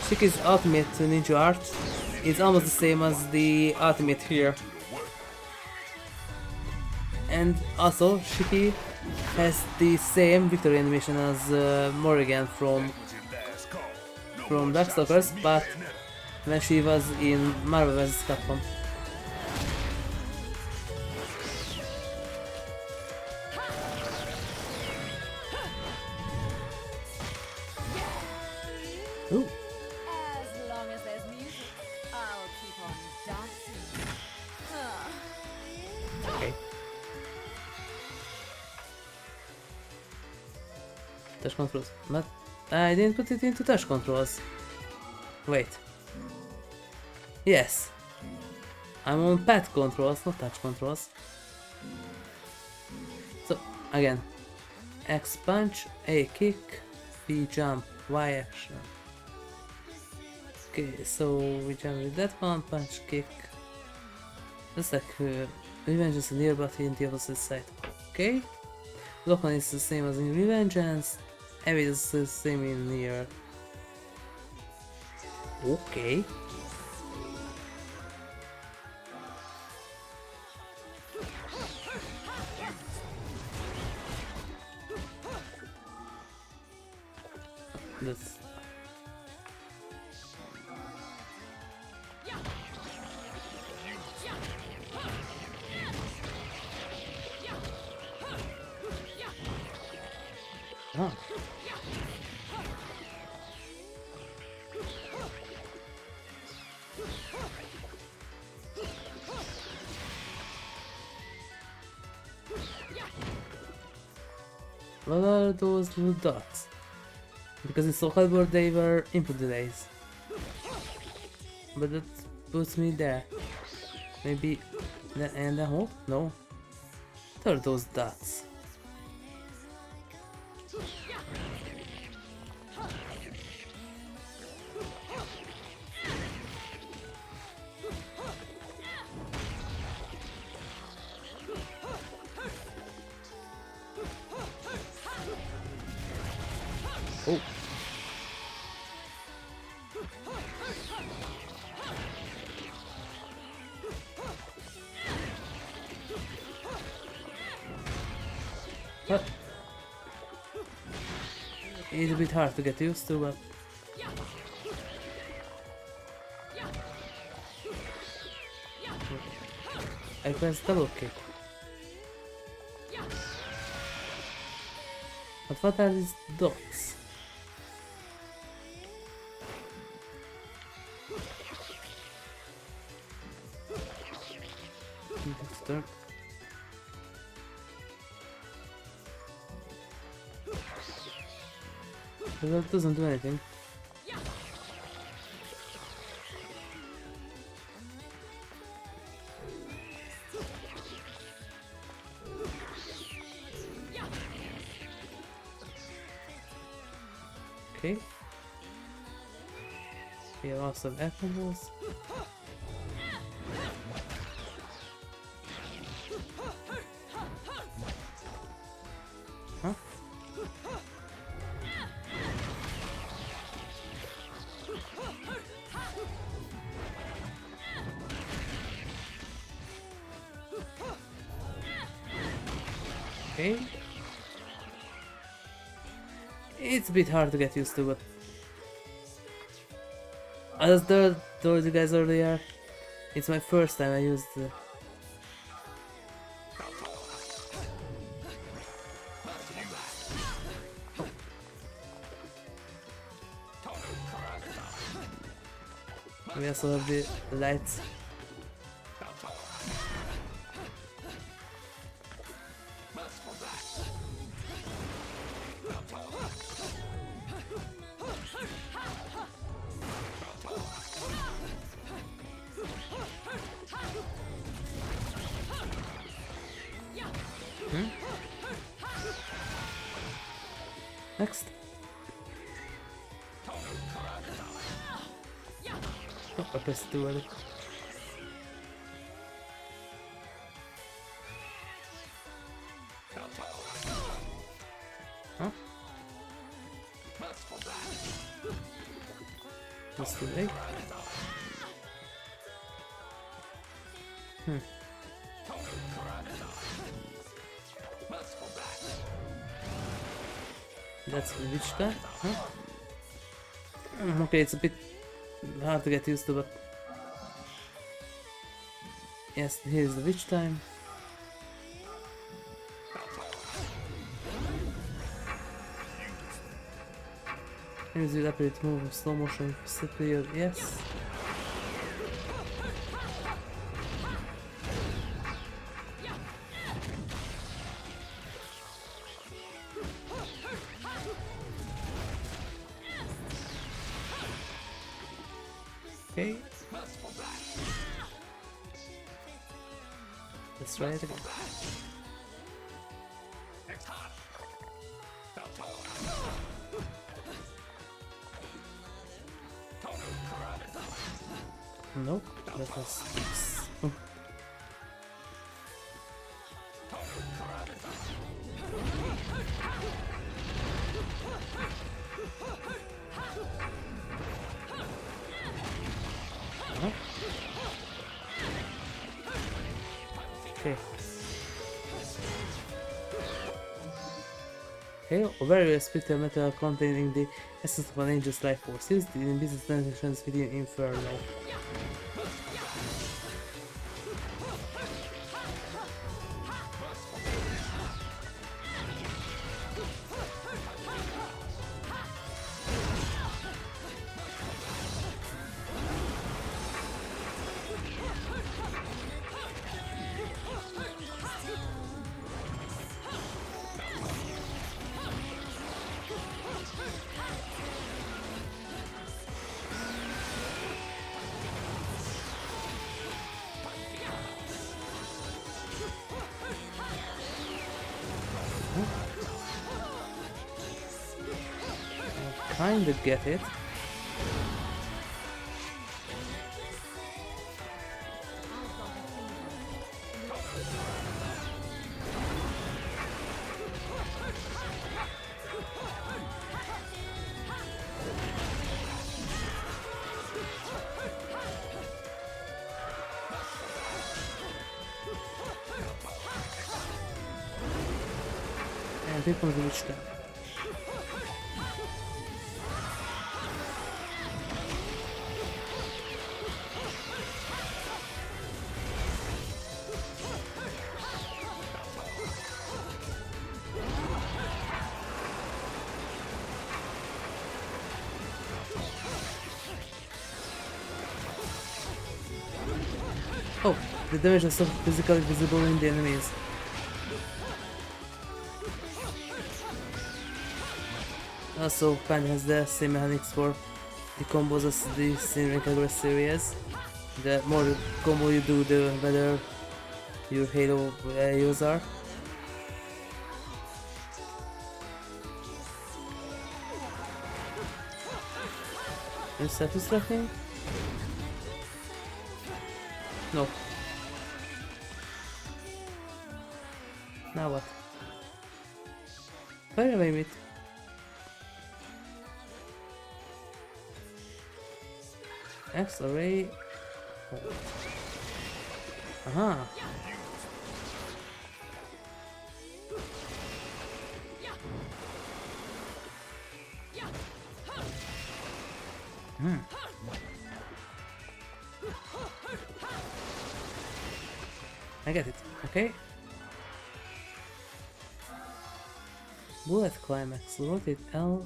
Shiki's ultimate ninja art is almost the same as the ultimate here. And also, Shiki has the same victory animation as Morrigan from Darkstalkers, but when she was in Marvel vs. Capcom. Ooh. As long as there's music, I'll keep on dancing. Okay. Touch controls. But I didn't put it into touch controls. Wait. Yes. I'm on pad controls, not touch controls. So, again. X punch, A kick, B jump, Y action. Okay, so we jump with that one, punch, kick. That's like Revengeance near but in the opposite side. Okay. Lock on is the same as in Revengeance. Heavy is the same in near. Okay. That's oh. What are those little dots? Because in Soul Calibur they were input delays. But that puts me there. Maybe the and the hole? No. What are those dots? Oh. What? It's a bit hard to get used to, but I press double kick. But what are these dots? Next turn. That doesn't do anything. Okay. We have awesome air combos. Huh? Okay. It's a bit hard to get used to, but as I told you guys earlier, it's my first time I used we also have the lights. Next. Oh, I pressed 2 already. Huh? Just too late. That's the witch guy, huh? Okay, it's a bit hard to get used to, but yes, here's the witch time. Here's the ability to move in slow motion for period, yes. Okay. Let's try it again. Nope, that was... Oh. Huh? Okay. Okay, a very spectral metal containing the essence of an angel's life force, used in business transactions within Inferno. Kinda get it. And here comes the witch time. Oh, the damage is so physically visible in the enemies. Also, Pan has the same mechanics for the combos as the Cinematic Aggress series. The more combo you do, the better your Halo heals are. Can you self-destruct him? No. Now what? Fire away with. X array. Aha. I get it. Okay. Bullet climax. Rotate L.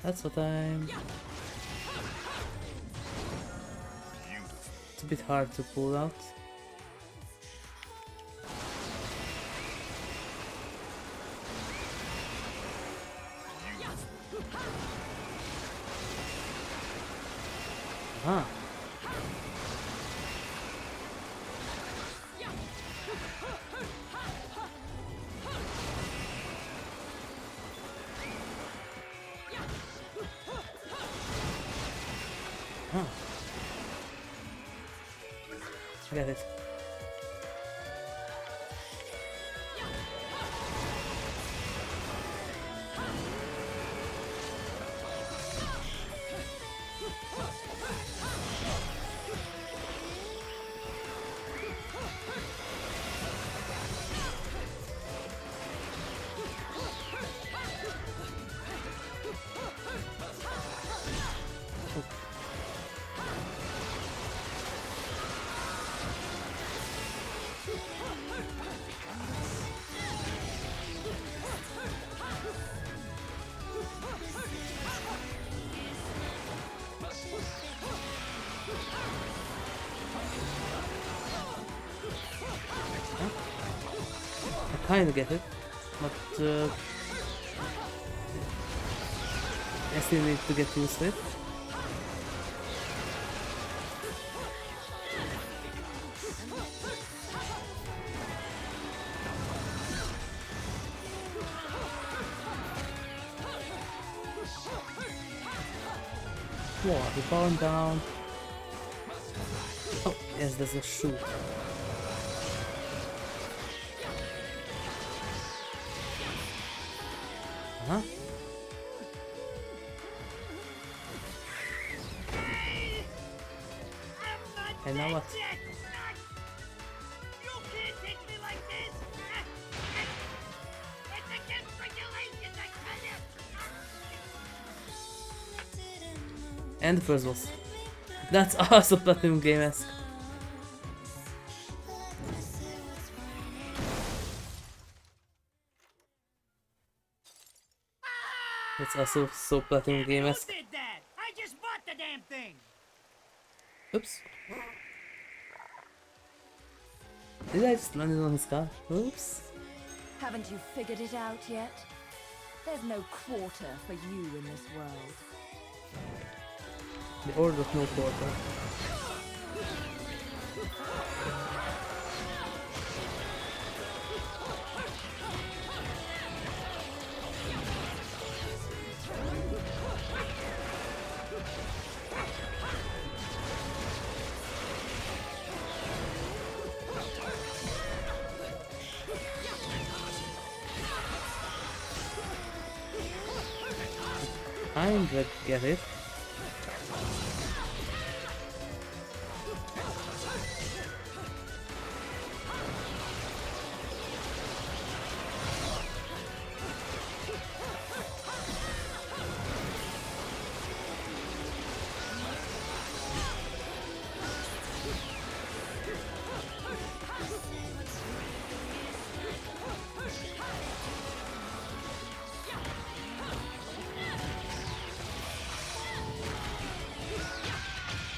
That's what I'm... It's a bit hard to pull out. Huh. Huh. I got it. I kinda get it, but I still need to get used to it. Whoa, the falling down. Oh, yes, there's a shoot. Uh-huh. And now what? You can't take me like this! It's against regulations, I tell you! And the first boss. That's also Platinum Game-esque. It's also so Platinum Game-esque. Who did that? I just bought the damn thing! Oops. Did I just land it on his car? Oops. Haven't you figured it out yet? There's no quarter for you in this world. The order of no quarter. I'm gonna get it.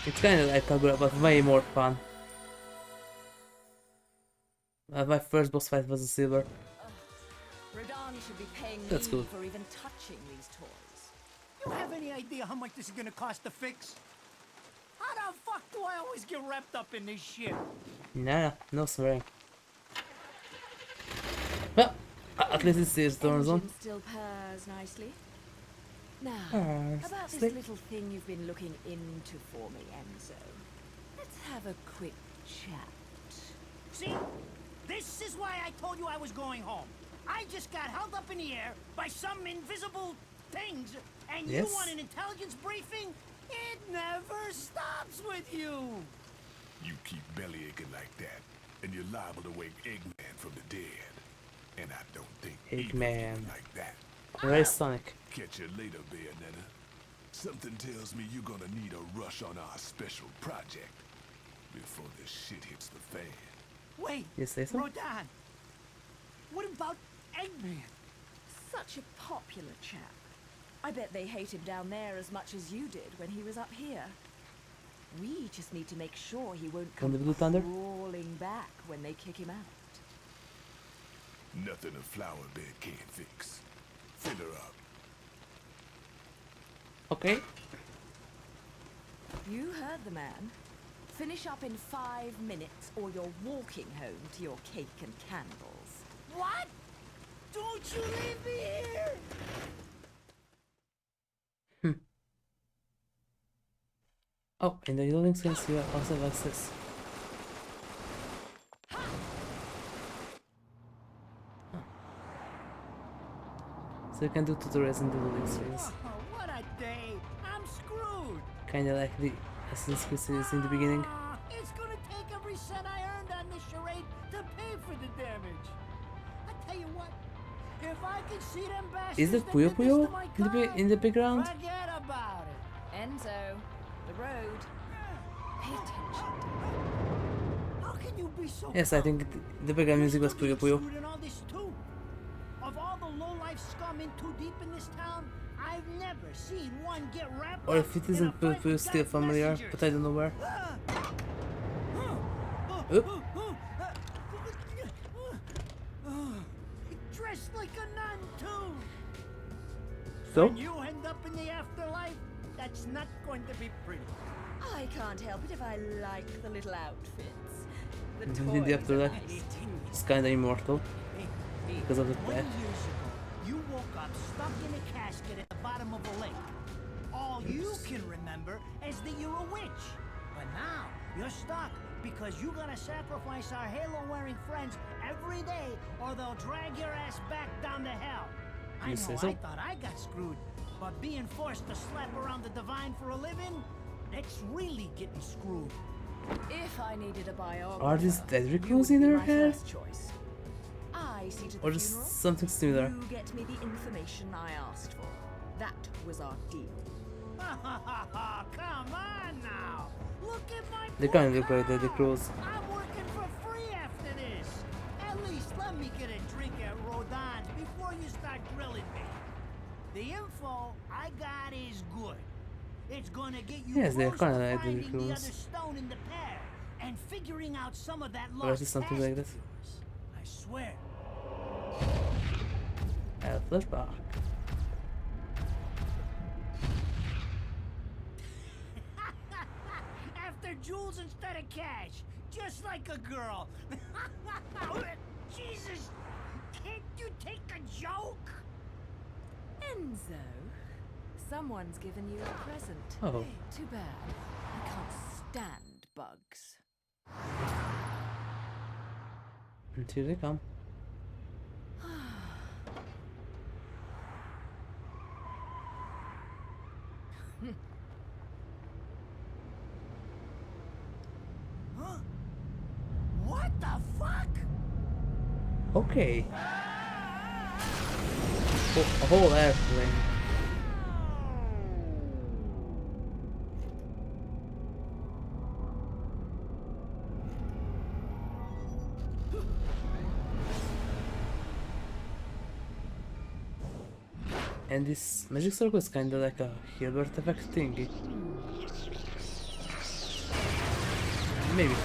It's kinda like Kagura, but way more fun. My first boss fight was a silver. Radon should be paying That's me cool. for even touching these toys. You have any idea how much this is gonna cost to fix? How the fuck do I always get wrapped up in this shit? Nah, no swearing. Well, At least it says doors on. Engine still purrs nicely. Now, Oh, about this slick. little thing you've been looking into for me, Enzo. Let's have a quick chat. See? This is why I told you I was going home. I just got held up in the air by some invisible things, and Yes. you want an intelligence briefing? It never stops with you. You keep belly aching like that, and you're liable to wake Eggman from the dead. And I don't think Eggman. even like that. Where's Sonic? Catch you later, Bayonetta. Something tells me you're gonna need a rush on our special project before this shit hits the fan. Wait, You say so? Rodan. What about Eggman? Such a popular chap. I bet they hate him down there as much as you did when he was up here. We just need to make sure he won't From the come Blue Thunder? crawling back when they kick him out. Nothing a flower bed can't fix. Fill her up. Okay. You heard the man. Finish up in 5 minutes or you're walking home to your cake and candles. What? Don't you leave me here! Oh, in the loading screens you also have access. So you can do tutorials in the loading screens. Oh, what a day! I'm screwed! Kinda like the Assassin's Creed series in the beginning. It's gonna take every cent I earned on this charade to pay for the damage. I tell you what, if I could see them bastards Is that that Puyo did this Puyo to my in the, car, in the background? forget about it. Enzo, the road. Pay attention. How can you be so Yes, I think the background music was Puyo Puyo. screwed in all this too? Of all the low-life scum in too deep in this town, I've never seen one get wrapped Or up if it in a isn't Puyo fight Puyo, with still God's familiar, messengers. but I don't know where. Oop. Dressed like a nun too. So? When you end up in the afterlife, that's not going to be pretty. I can't help it if I like the little outfits. The In toys the are afterlife, nice too. it's kinda immortal. Because of the 20 death. years ago, you woke up stuck in a casket at the bottom of a lake. All you can remember is that you're a witch. But now, you're stuck because you gotta sacrifice our halo-wearing friends every day or they'll drag your ass back down to hell. I You know, say so? I thought I got screwed, but being forced to slap around the divine for a living, that's really getting screwed. If I needed a biographer, Are these dead you recruits would in be her my head? first choice. I see to the Or funeral. just something similar? You get me the information I asked for. That was our deal. Come on now! Look at my They poor kinda look like the car. crows. I'm working for free after this. At least let me get a drink at Rodon's before you start grilling me. The info I got is good. It's gonna get you Yes, they're close to kinda like the finding the crows. other stone in the pair and figuring out some of that Or lost is it something past like of this? yours. I swear. Atlas Park. After jewels instead of cash, just like a girl. Jesus, can't you take a joke? Enzo, someone's given you a present. Oh. Too bad. I can't stand bugs. And here they come. Huh? What the fuck? Okay. A whole airplane. And this magic circle is kinda like a Hilbert effect thingy. Maybe.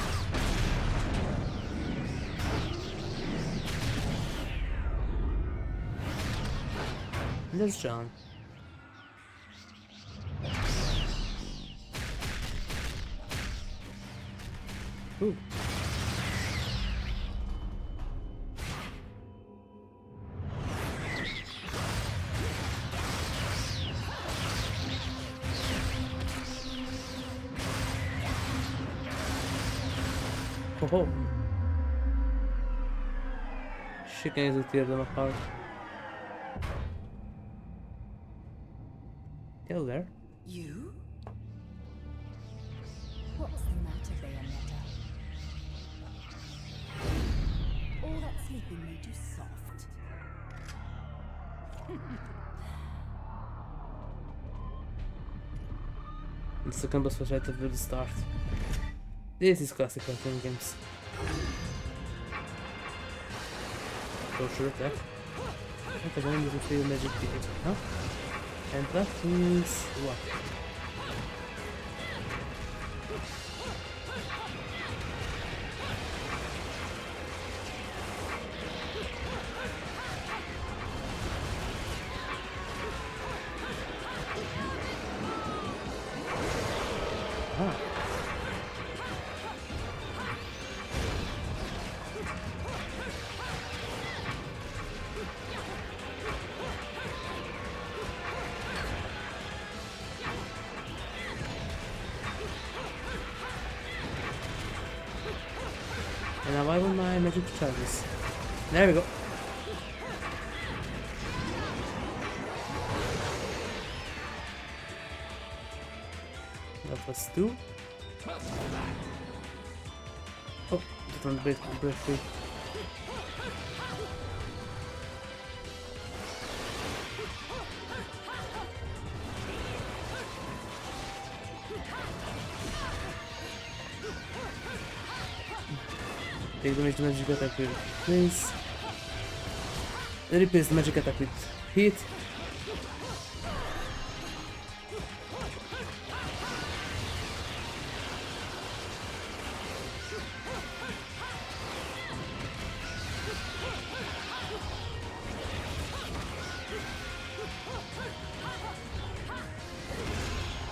And there's John. Ooh. Oh. She can easily tear them apart. Still there? You? What's the matter, Bayonetta? All that sleeping made you soft. The second boss was right at the start. This is classic fighting games. Torture attack. What a game to feel magic ticket, huh? And that is what? Ah. And now I want my magic charges. There we go. That was 2. Oh, that one break free. Take the magic attack with please. Replace the magic attack with heat.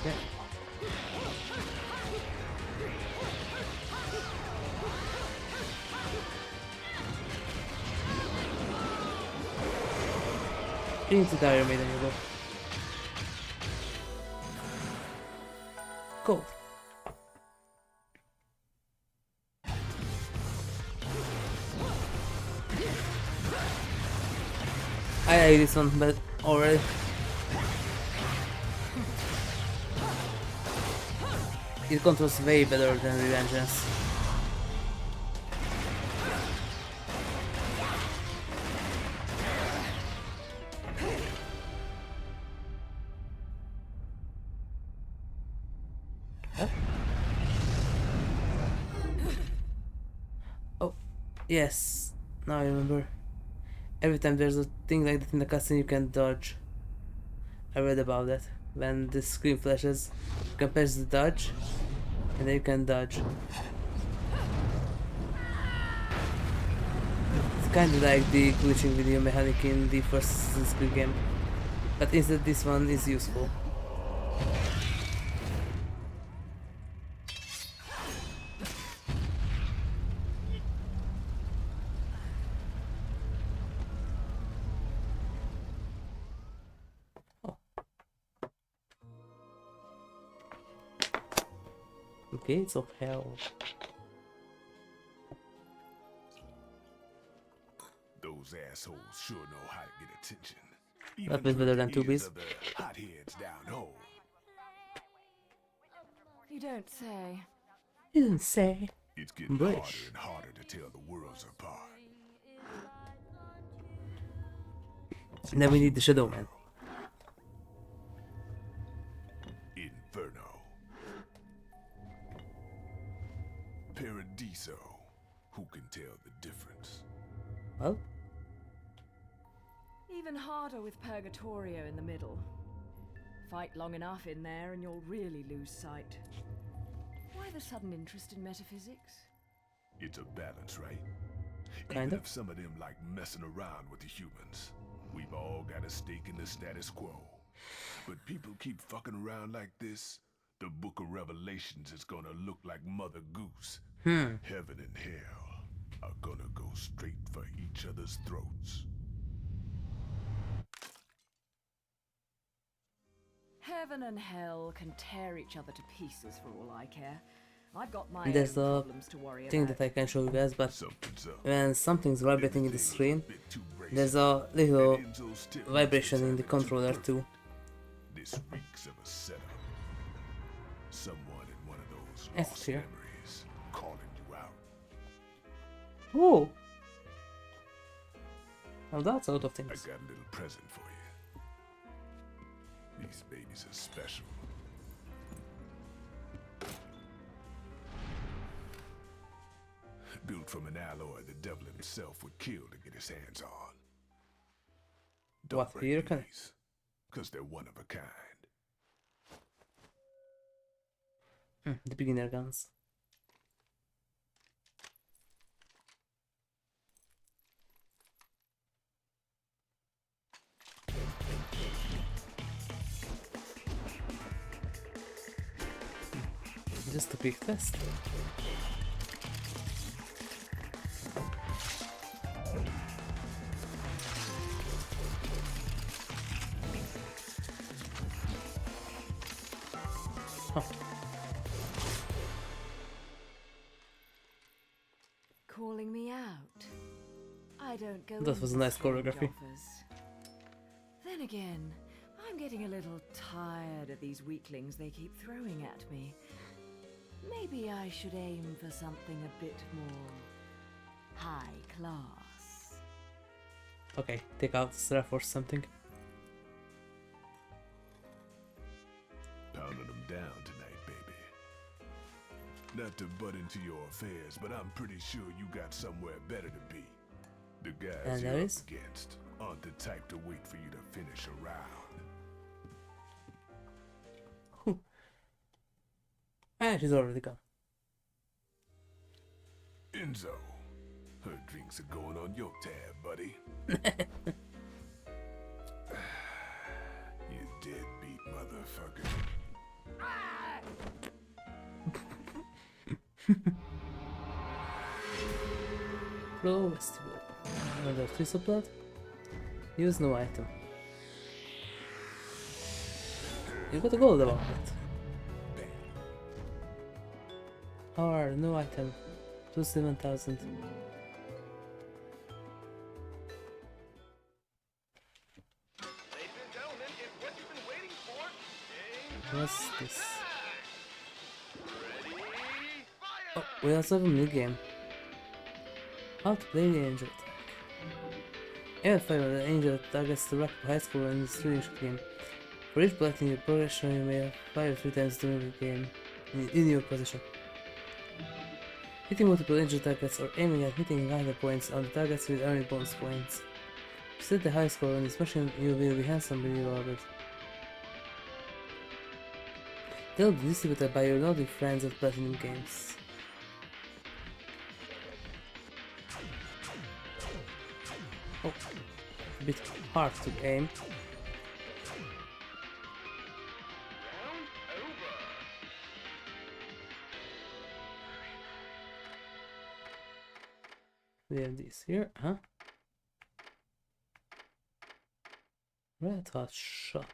Okay. Into the Iron Maiden you go. Cool. I like this one, but already. It controls way better than Revengeance. Huh? Oh, yes. Now I remember. Every time there's a thing like that in the cutscene, you can dodge. I read about that. When the screen flashes, you can press the dodge, and then you can dodge. It's kind of like the glitching video mechanic in the first Assassin's Creed game, but instead this one is useful. Gates of Hell. Those assholes sure know how to get attention. That was better than 2 bees. Hotheads down home. You don't say. You didn't say. It's getting British. harder and harder to tell the worlds apart. And then we need the Shadow Man. Inferno. Paradiso. Who can tell the difference? Well, Even harder with Purgatorio in the middle. Fight long enough in there and you'll really lose sight. Why the sudden interest in metaphysics? It's a balance, right? Kind Even of. if some of them like messing around with the humans. We've all got a stake in the status quo. But people keep fucking around like this, the Book of Revelations is gonna look like Mother Goose. Heaven and hell are gonna go straight for each other's throats. Heaven and hell can tear each other to pieces for all I care. I've got my And there's own a problems to worry thing about. that I can show you guys, but Something's up. when something's vibrating in the Everything's screen, a bit too bracing. there's a little And Enzo's tip vibration was in the having controller perfect. too. This reeks of a setup. Someone in one of those That's lost clear. memories calling you out. Oh! Now that's out of I things. got a little present for you. These babies are special. Built from an alloy the devil himself would kill to get his hands on. Don't What, break here can- these, 'cause they're one of a kind. The beginner guns. Just a quick test. Huh. Calling me out. I don't go. That was a in for nice strange choreography. offers. Then again, I'm getting a little tired of these weaklings they keep throwing at me. Maybe I should aim for something a bit more high class. Okay, take out the strap or something. Pounding them down tonight, baby. Not to butt into your affairs, but I'm pretty sure you got somewhere better to be. The guys And you're there up is? against aren't the type to wait for you to finish a round. Ah, she's already gone. Enzo, her drinks are going on your tab, buddy. You deadbeat motherfucker. Pro vestibule. Another thistle blood. Use no item. You got a gold about it. Hard, no item. 27,000. What's this? Oh, we also have a new game. How to play the angel attack. Aim fire with the angel targets the rock of high score in this really short game. For each bullet in your progression, you may fire 3 times during the game in your position. Hitting multiple angel targets or aiming at hitting higher points on the targets will earn bonus points. If you set the high score on this machine, you will be handsomely rewarded. They'll be distributed by your naughty friends at Platinum Games. Oh, a bit hard to aim. We have this here, huh? Red hot shot.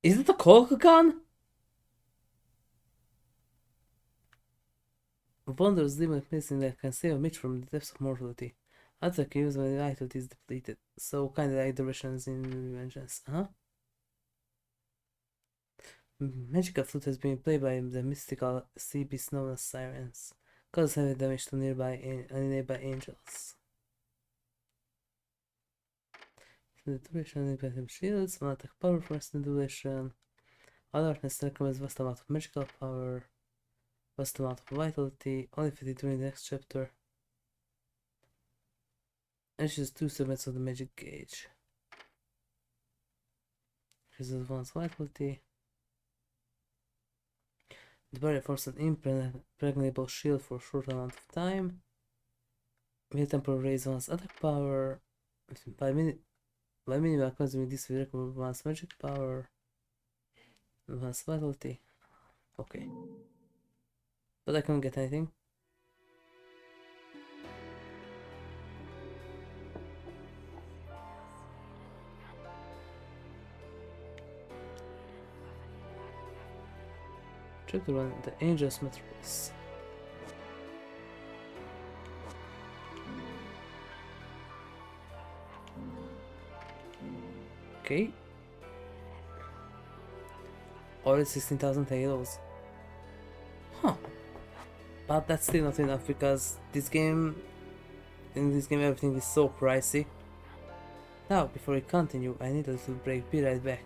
Is it a Colt gun? A wondrous demon medicine that can save a mage from the depths of mortality. Attack used when the vitality is depleted. So kinda like the Russians in Vengeance, huh? Magical flute has been played by the mystical sea beasts known as sirens. Causes heavy damage to nearby angels. The duration independent shields, one attack power for instant duration. Alertness recommends vast amount of magical power, vast amount of vitality, only fitted during the next chapter. And she's 2 segments of the magic gauge. She's advanced vitality. The barrier forces an impregnable shield for a short amount of time. Will temporarily raise one's attack power. By minimal consuming this will recover one's magic power. Advanced vitality. Okay. But I can't get anything. Chapter 1, The Angel's Metropolis. Okay. Already 16,000 halos. Huh. But that's still not enough because in this game everything is so pricey. Now, before we continue, I need a little break. Be right back.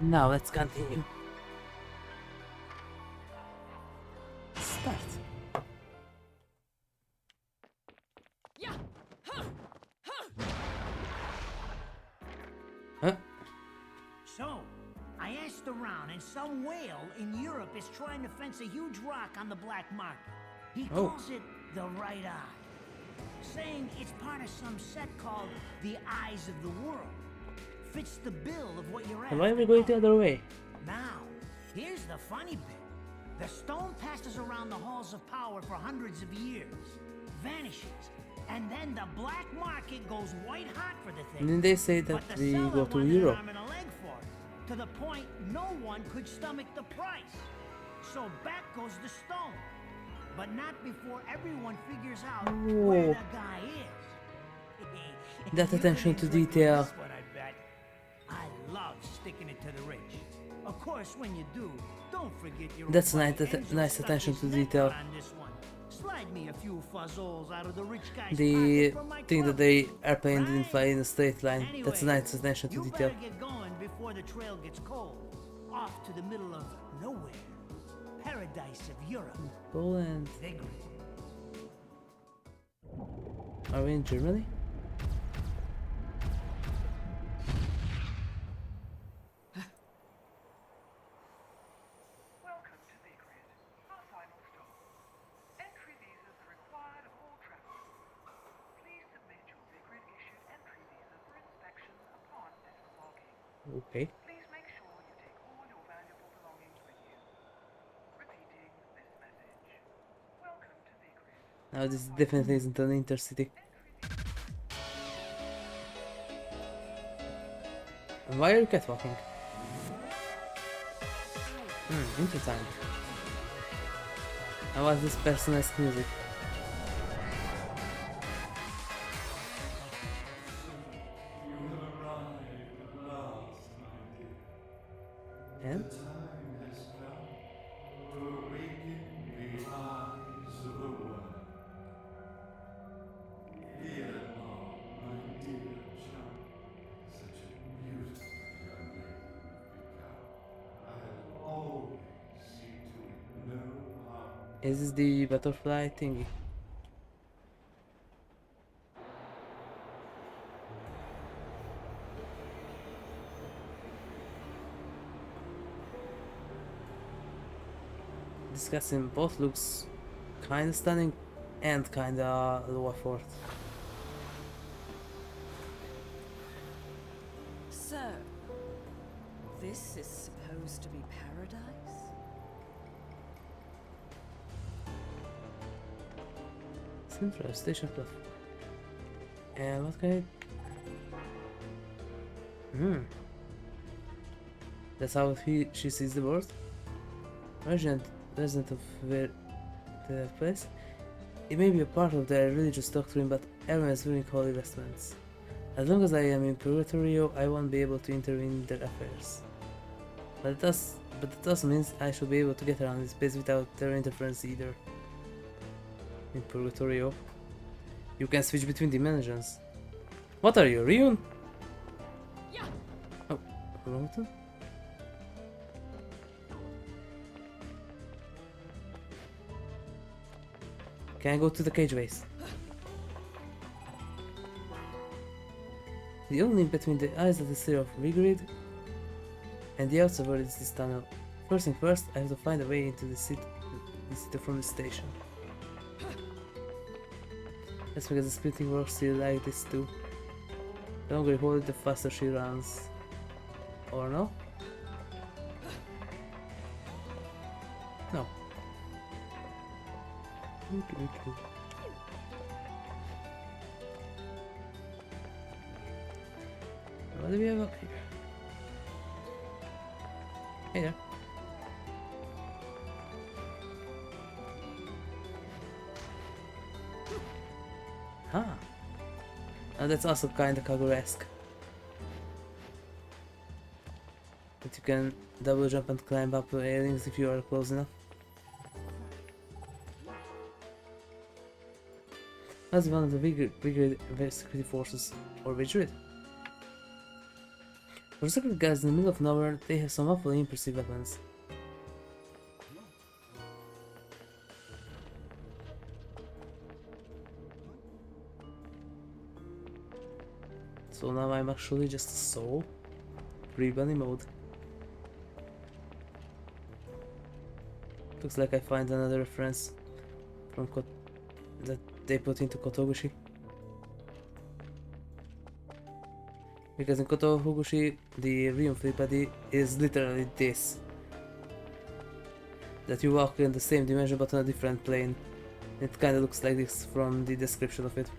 Now let's continue. Start. Huh? So, I asked around, and some whale in Europe is trying to fence a huge rock on the black market. He calls it the right eye, saying it's part of some set called the Eyes of the World. Fits the bill of what you're after. Why are we going the other way? Now, here's the funny bit. The stone passes around the halls of power for hundreds of years, vanishes, and then the black market goes white hot for the thing. And then they say that but the we seller go to wanted Europe. an arm and a leg for it, to the point no one could stomach the price. So back goes the stone. But not before everyone figures out where the guy is. That attention to detail. I love sticking it to the rich. Of course, when you do, don't forget your That's nice attention to detail. Slide me a few fuzzoles out of the rich guy's The pocket from my thing that club. the airplane didn't fly in a straight line. That's a Anyway, nice attention to you detail. better get going before the trail gets cold. Off to the middle of nowhere. Paradise of Europe. Poland. Vigrid. Are we in Germany? Welcome to Vigrid, our final stop. Entry visas are required of all travelers. Please submit your Vigrid-issued entry visa for inspection upon disembarking. Okay. Please make sure you take all your valuable belongings with you. Repeating this message. Welcome to Vigrid. Now this definitely isn't an intercity. And why are you catwalking? Interesting. I want this personalized music. And? Is this the butterfly thingy? This castle both looks kinda stunning and kinda low effort. So, this is supposed to be paradise? Central station platform. And what kind? That's how she sees the world. Resident of where the place. It may be a part of their religious doctrine, but everyone is wearing holy vestments. As long as I am in Purgatorio, I won't be able to intervene in their affairs. But it also means I should be able to get around this place without their interference either. In Purgatorio, you can switch between dimensions. What are you, Ryun? Yeah. Oh, wrong button? Can I go to the cageways? The only link between the eyes of the city of Vigrid and the outside world is this tunnel. First thing first, I have to find a way into the city from the station. That's because the splitting works still like this too. The longer you hold it, the faster she runs. Or no? No. What do we have up here? Hey there. Ah. Now that's also kinda Kagura-esque. But you can double jump and climb up railings if you are close enough. That's one of the Vigrid security forces, or Vigrid. For secret guards in the middle of nowhere, they have some awfully impressive weapons. So now I'm actually just a soul. Pre-bunny mode. Looks like I find another reference from that they put into Kotobushi. Because in Kotobushi, the Ryun flip body is literally this. That you walk in the same dimension but on a different plane. It kinda looks like this from the description of it.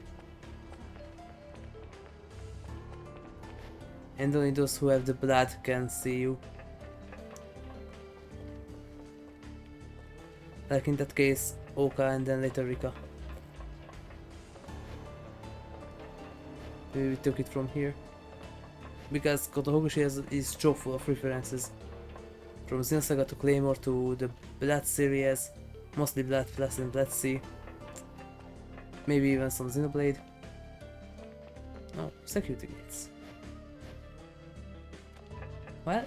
And only those who have the blood can see you. Like in that case, Oka and then later Rika. We took it from here. Because Kotobushi is chock full of references. From Xenosaga to Claymore to the Blood series, mostly Blood Plus and Blood Sea, Maybe even some Xenoblade. Oh, security gates. Well,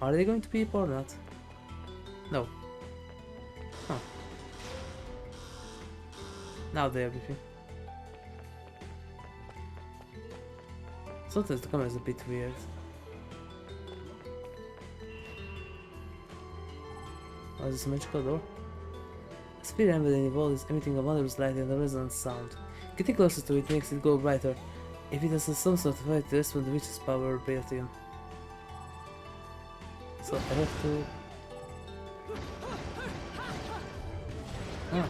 are they going to beep or not? No. Huh. Now they are beeping. Sometimes the camera is a bit weird. Oh, is this a magical door? A sphere embedded in the wall is emitting a wondrous light and a resonant sound. Getting closer to it makes it go brighter. If it has some sort of way to respond to the witch's power built in. So I have to... Ah.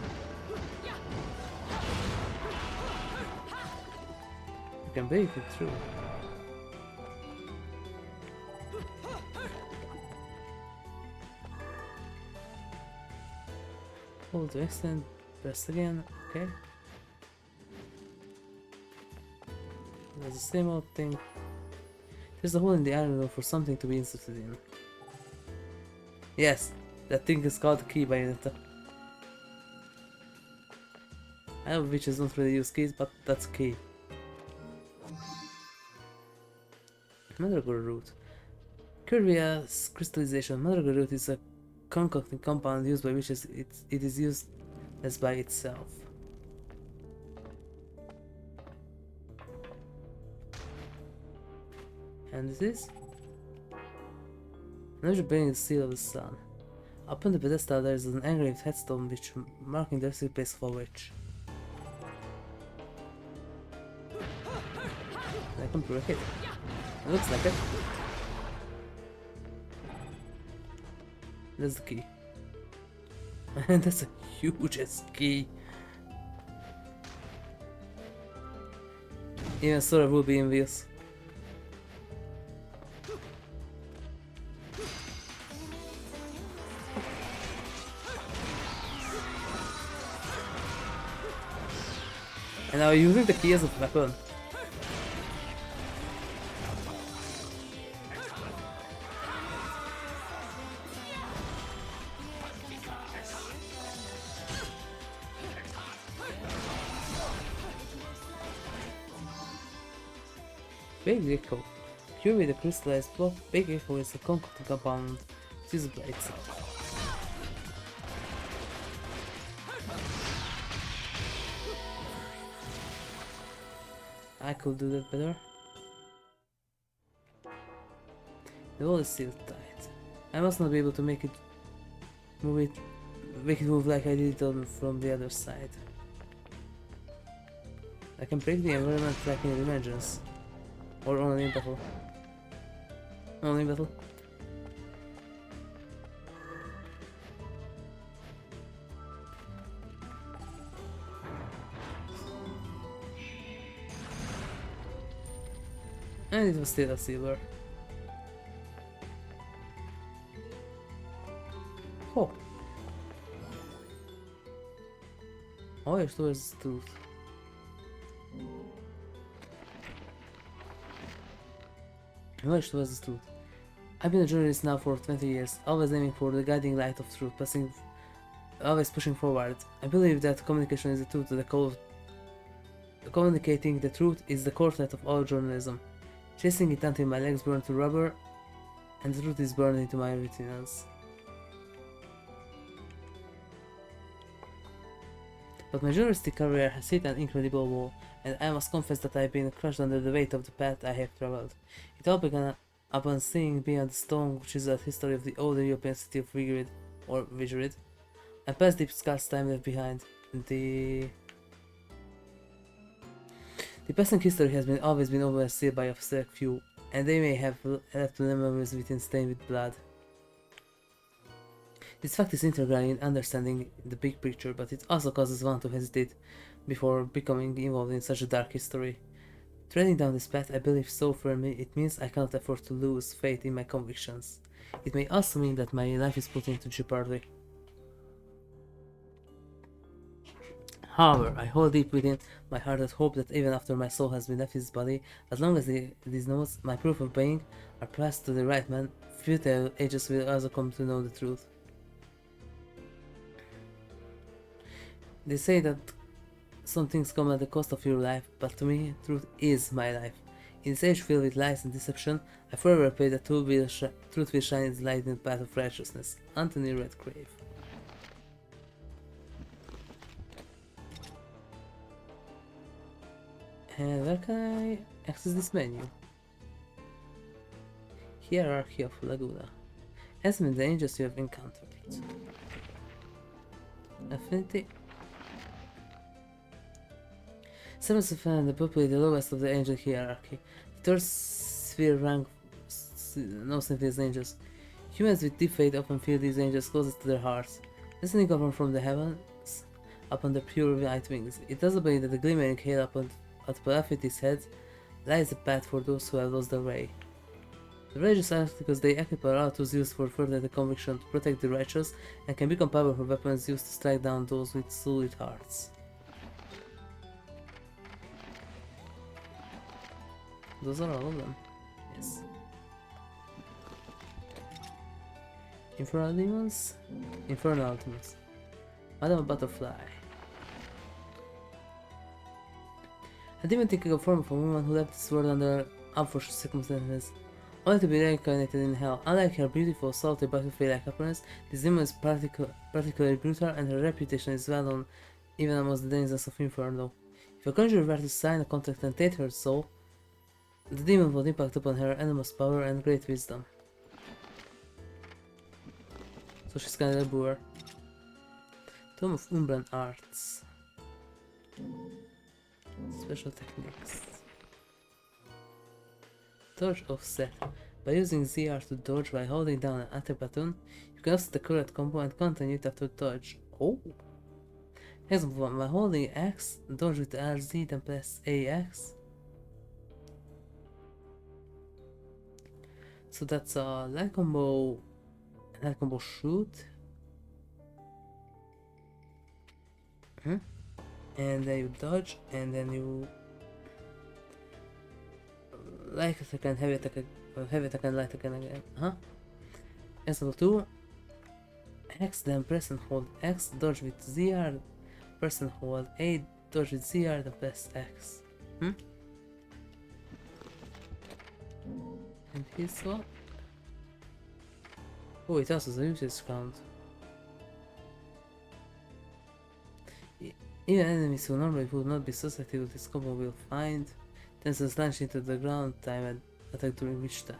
You can break it through. Hold to extend, press again, okay. There's the same old thing. There's a hole in the iron door for something to be inserted in. Yes, that thing is called key Bayonetta. I know witches don't really use keys, but that's key. Mandragora root. Cured via crystallization, Mandragora root is a concocting compound used by witches. It is used as by itself. And this is another bearing the seal of the sun. Upon the pedestal there is an engraved headstone which marking the resting place of a witch. I can break it. It looks like it. That's the key. And that's a huge ass key. Even Sora will be envious. And now using the key as a weapon. Big Echo. Here with the crystallized block, Big Echo is a concocting compound used by itself. I could do that better. The wall is still tight. I must not be able to make it move like I did it from the other side. I can break the environment like in Dimensions. Or only in battle. Only in battle. And it was still a silver. Oh. Oh, yes, towards the truth. Voyage towards the truth. I've been a journalist now for 20 years, always aiming for the guiding light of truth, always pushing forward. I believe that communication is the truth to the core. Communicating the truth is the core thread of all journalism. Chasing it until my legs burn to rubber, and the truth is burned into my retinas. But my journalistic career has hit an incredible wall, and I must confess that I've been crushed under the weight of the path I have traveled. It all began upon seeing Beyond the Stone, which is a history of the older European city of Vigrid, or Vigrid, and past deep scars time left behind. The passing history has always been overseen by a select few, and they may have left the memories within stained with blood. This fact is integral in understanding the big picture, but it also causes one to hesitate before becoming involved in such a dark history. Treading down this path I believe so firmly, it means I cannot afford to lose faith in my convictions. It may also mean that my life is put into jeopardy. However, I hold deep within my heart that hope that even after my soul has been left his body, as long as these notes, my proof of being, are passed to the right man, future ages will also come to know the truth. They say that some things come at the cost of your life, but to me, truth is my life. In this age filled with lies and deception, I forever pray that truth will shine its light in the path of righteousness. Anthony Redgrave. And where can I access this menu? Hierarchy of Laguna. Examine the angels you have encountered. Affinity. Seventh offend the populate the lowest of the angel hierarchy. The third sphere rank no simply as angels. Humans with deep faith often feel these angels closest to their hearts. Listening upon from the heavens, upon their pure white wings, it does believe that the glimmering hail upon at Palafiti's head lies a path for those who have lost their way. The religious act because they equip our tools used for further the conviction to protect the righteous and can become powerful weapons used to strike down those with solid hearts. Those are all of them. Yes. Infernal demons? Infernal ultimates. Madame Butterfly. A demon taking a form of a woman who left this world under unfortunate circumstances, only to be reincarnated in hell. Unlike her beautiful, salty, butterfly-like appearance, this demon is particularly brutal and her reputation is well known even amongst the denizens of Inferno. If a conjurer were to sign a contract and take her soul, the demon would impact upon her enormous power and great wisdom. So she's kind of a brewer. Tome of Umbran Arts. Special techniques. Dodge offset. By using ZR to dodge while holding down an attack button, you can offset the correct combo and continue it after dodge. Oh! Example 1. While holding X, dodge with RZ, then press AX. So that's a light combo shoot. And then you dodge, and then you light attack and heavy attack and light attack again. Example 2. X, then press and hold X, dodge with ZR, press and hold A, dodge with ZR, then press X. And his what? Oh, it also has a usage count. Even enemies who normally would not be susceptible to this combo will find themselves launched into the ground time and attack during which time.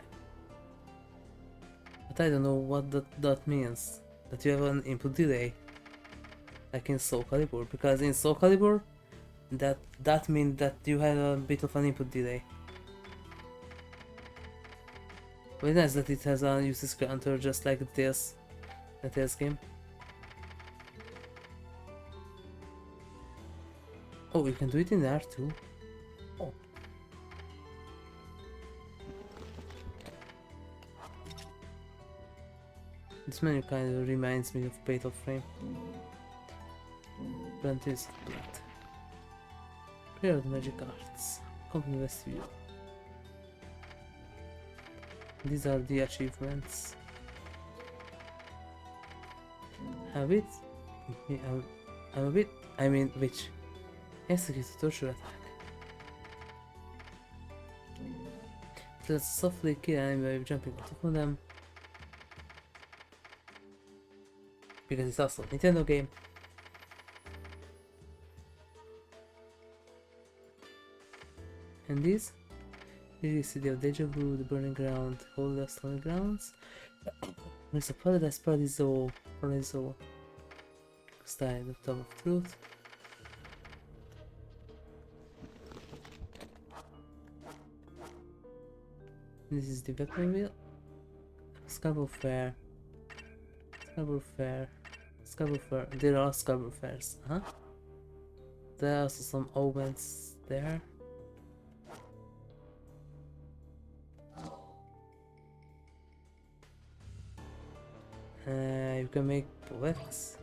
But I don't know what that means. That you have an input delay. Like in Soul Calibur. Because in Soul Calibur, that means that you have a bit of an input delay. But nice that it has a usage counter just like the Tales game. Oh, you can do it in there too. Oh. This menu kind of reminds me of Fatal Frame. Plantains of Blood. Prayer of the Magic Arts. Company Westview. These are the achievements. Habit? I'm a bit. I mean, which? Execute a torture attack. Let's softly kill an enemy by jumping on top of them. Because it's also a Nintendo game. And this? The City of Deja Vu, the Burning Ground, Holy Lost Holy Grounds. There's a Paradise Paradiso. Style, the Top of Truth. This is the weapon wheel. Scarborough Fair. There are Scarborough Fairs, There are also some omens there. You can make bullets.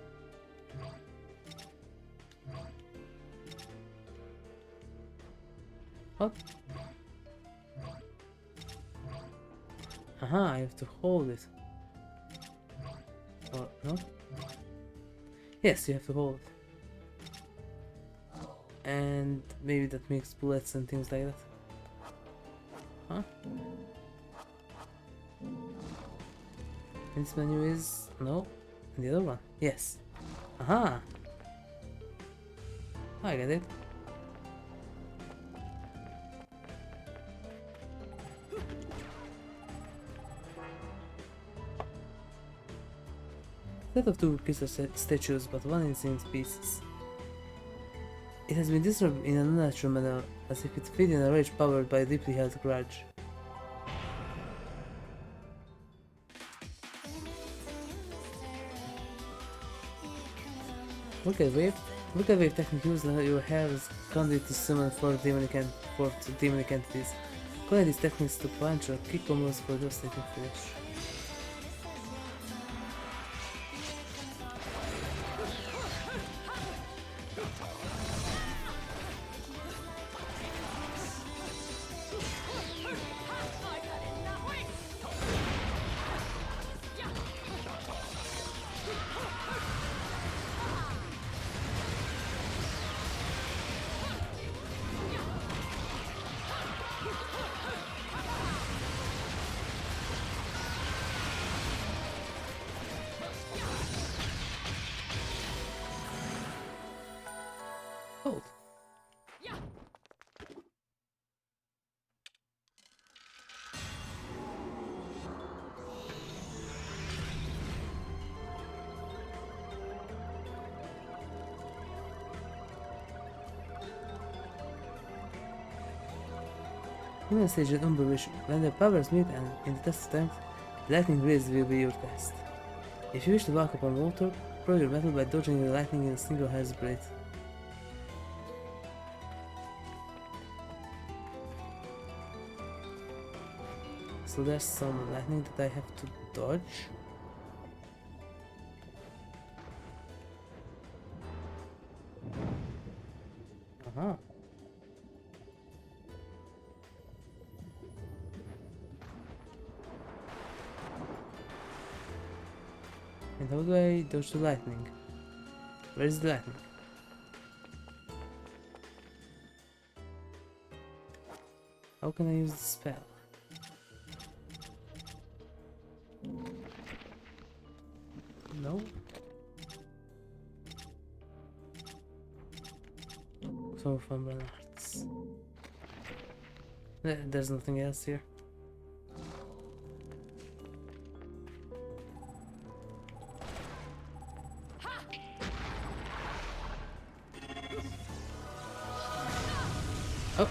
What? I have to hold it. Or no? Yes, you have to hold it. And maybe that makes bullets and things like that. Huh? This menu is... no. And the other one? Yes. Aha! I get it. Set of two crystal statues, but one is in pieces. It has been disturbed in an unnatural manner, as if it fit in a rage powered by a deeply held grudge. Look at wave technique use your hair as conduit to summon four demonic entities. Connect these techniques to punch or kick combos for devastating finish. Hold. In a stage at Umber, when the powers meet and in the test of time, lightning rays will be your test. If you wish to walk upon water, throw your metal by dodging the lightning in a single hair's breadth. So there's some lightning that I have to dodge. Uh-huh. And how do I dodge the lightning? Where is the lightning? How can I use the spell? No? So from Bernards. There's nothing else here. Oh!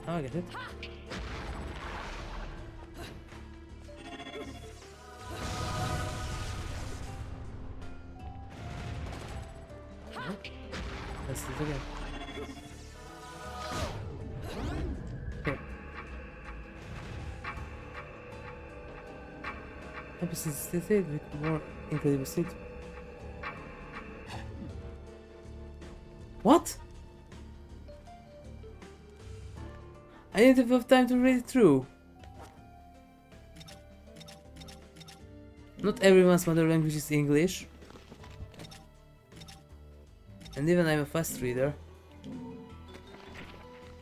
Oh, I get it. Let's do it again. Okay. Episodes stated with more incredible state. What? I didn't have time to read it through. Not everyone's mother language is English. And even I'm a fast reader.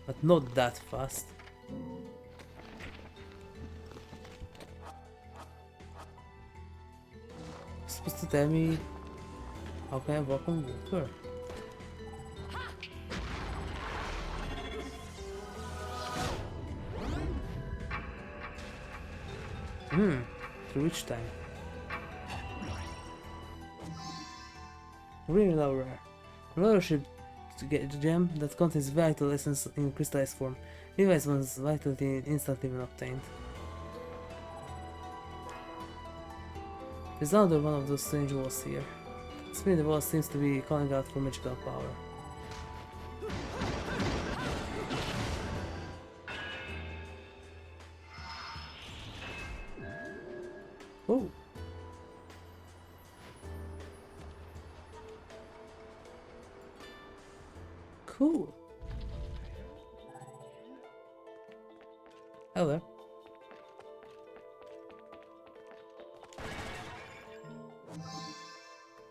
But not that fast. Supposed to tell me how can I walk on water? Through which time? Real Aura. Rulership gem that contains vital essence in crystallized form. Revives one's vitality instantly when obtained. There's another one of those strange walls here. Spinning the wall seems to be calling out for magical power. Oh! Cool! Hello.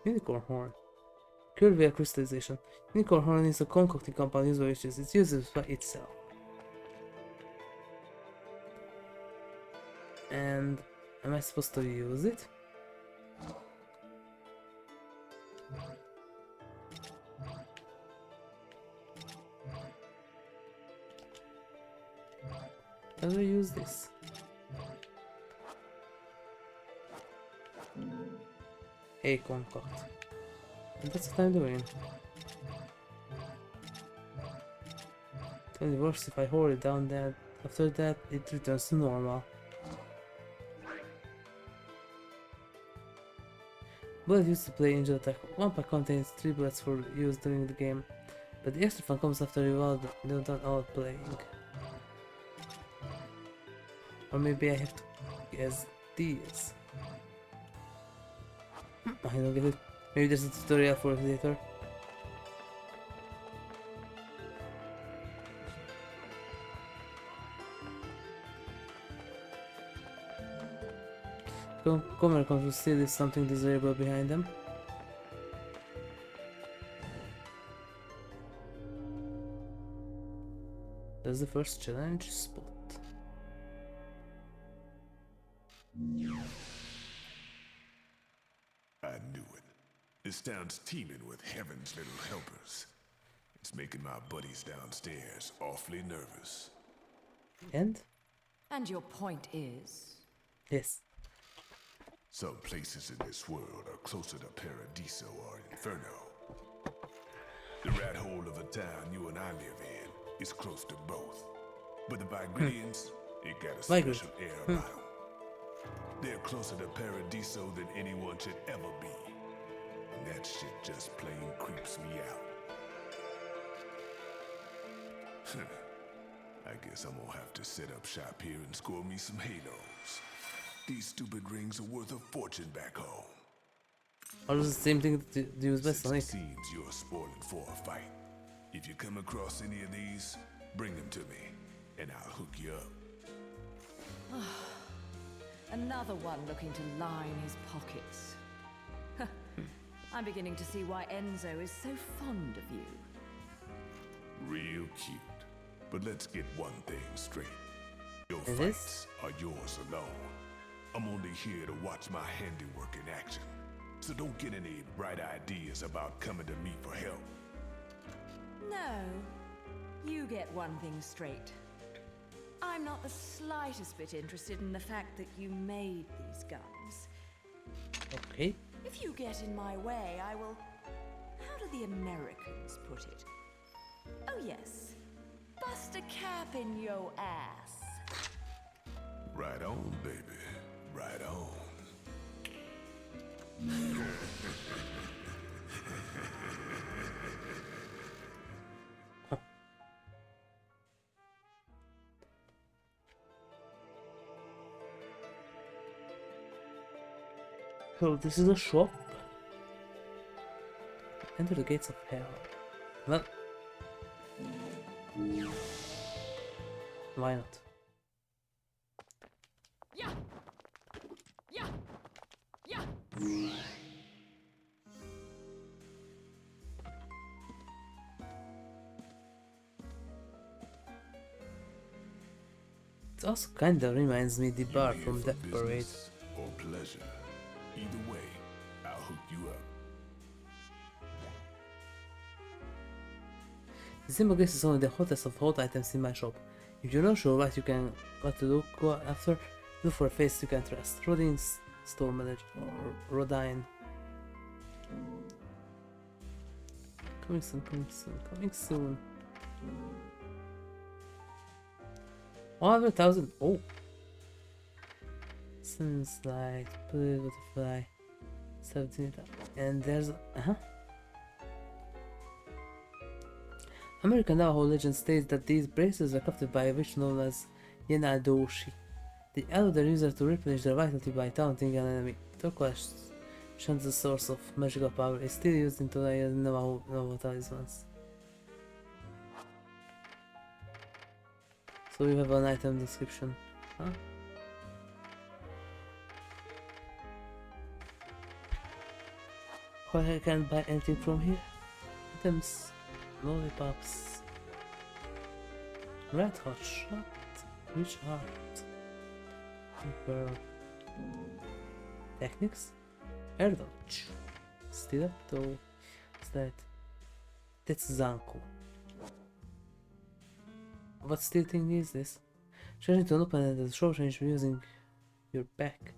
Unicorn horn. Curvier crystallization. Unicorn horn is a concocting compound used by witches. It's used by itself. And am I supposed to use it? How do I use this? Hey, concoct. And that's what I'm doing. It's only worse if I hold it down there. After that, it returns to normal. Bullet used to play Angel Attack. One pack contains 3 bullets for use during the game, but the extra fun comes after you've done all playing. Or maybe I have to guess these. I don't get it. Maybe there's a tutorial for it later. Comer comes to see there's something desirable behind them. That's the first challenge spot. I knew it. This town's teeming with heaven's little helpers. It's making my buddies downstairs awfully nervous. And? And your point is? Yes. Some places in this world are closer to Paradiso or Inferno. The rat hole of a town you and I live in is close to both. But the Vigridians, it got a special air about them. They're closer to Paradiso than anyone should ever be. And that shit just plain creeps me out. I guess I'm gonna have to set up shop here and score me some halos. These stupid rings are worth a fortune back home. Or is it the same thing to use by Sonic? It seems you're spoiling for a fight. If you come across any of these, bring them to me, and I'll hook you up. Another one looking to line his pockets. I'm beginning to see why Enzo is so fond of you. Real cute. But let's get one thing straight. Your fights are yours alone. I'm only here to watch my handiwork in action. So don't get any bright ideas about coming to me for help. No. You get one thing straight. I'm not the slightest bit interested in the fact that you made these guns. Okay. If you get in my way, I will... How do the Americans put it? Oh yes. Bust a cap in yo ass. Right on, baby. Right on. So this is a shop. Enter the gates of hell. Well, why not? Yeah. Yeah. Yeah. It also kinda reminds me the bar from Death Parade. Or pleasure. Either way, I'll hook you up. The symbol case is only the hottest of hot items in my shop. If you're not sure what to look after, look for a face you can trust. Rodin's store manager or Rodine. Coming soon, coming soon, coming soon. 100,000. Oh. Sunlight, blue butterfly, 17,000. And there's American Navajo legend states that these bracelets are crafted by a witch known as Yenadoshi. They allow their user to replenish their vitality by taunting an enemy. Turquoise shines the source of magical power is still used in today as Navajo talismans. So we have an item description. Huh? I can't buy anything from here. Items, lollipops, red hot shot, rich art, pearl, techniques, air dodge, stiletto, slide. That's Zanko. What steel thing is this? Changing to an open-ended short range using your back.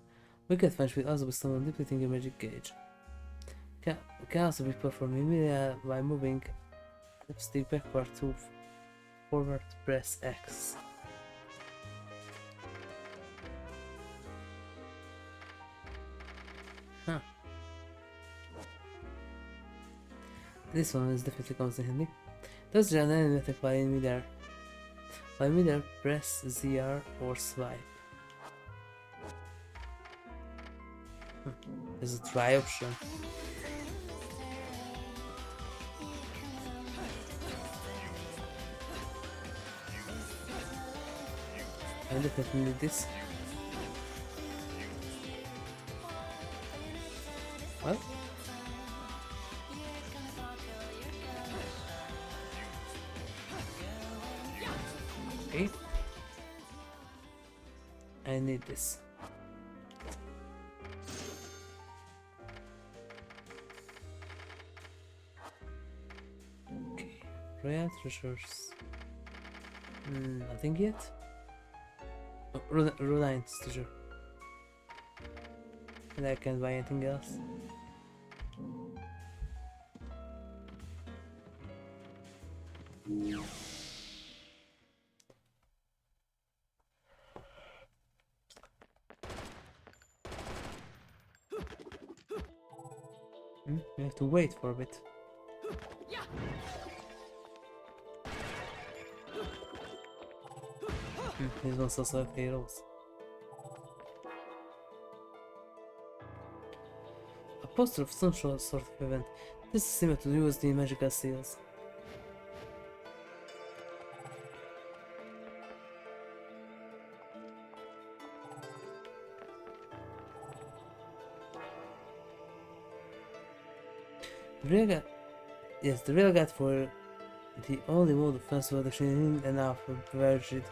Wicked punch will also be someone depleting your magic gauge. Can also be performed immediately by moving left stick backward to forward press X. Huh. This one is definitely comes in handy. Does an enemy attack by midair? By midair, press ZR or swipe. There's a try option. I definitely need this. Well. Okay. I need this. Okay. Royal treasures. Nothing yet? Oh, Reliance treasure. And I can't buy anything else. We have to wait for a bit. These ones also have heroes. A poster of some sort of event. This is similar to USD magical seals. The real guide for the only mode of festival that in and out of Virgin.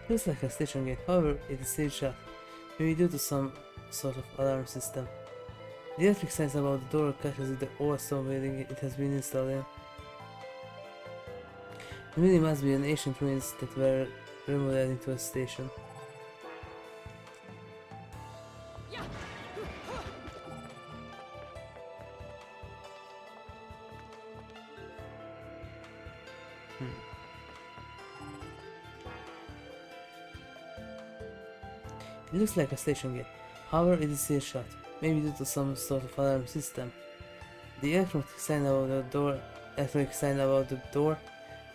Looks like a station gate, however, it is still shut, maybe due to some sort of alarm system. The electric signs about the door catches with the old stone building it has been installed in. The building must be an ancient ruins that were remodeled into a station. It looks like a station gate, however it is still shut, maybe due to some sort of alarm system. The electronic sign about the door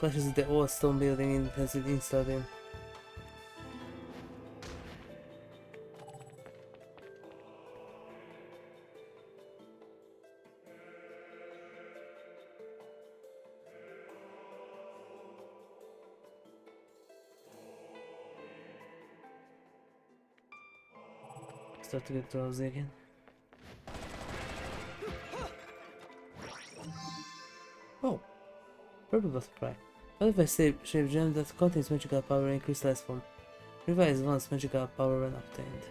clashes with the old stone building it has been installed in. Start to get drowsy again. Oh! Purple butterfly. Butterfly shaped gem that contains magical power in crystallized form. Revise one's magical power when obtained.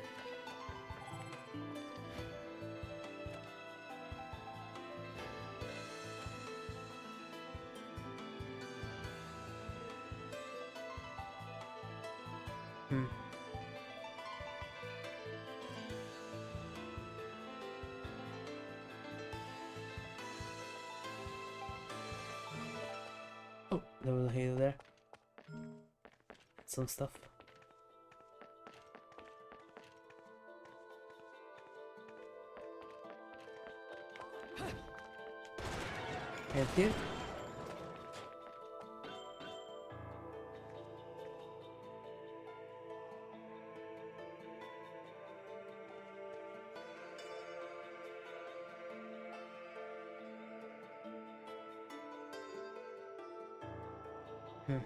Oh, there was a halo there. Some stuff. And here. Hmm.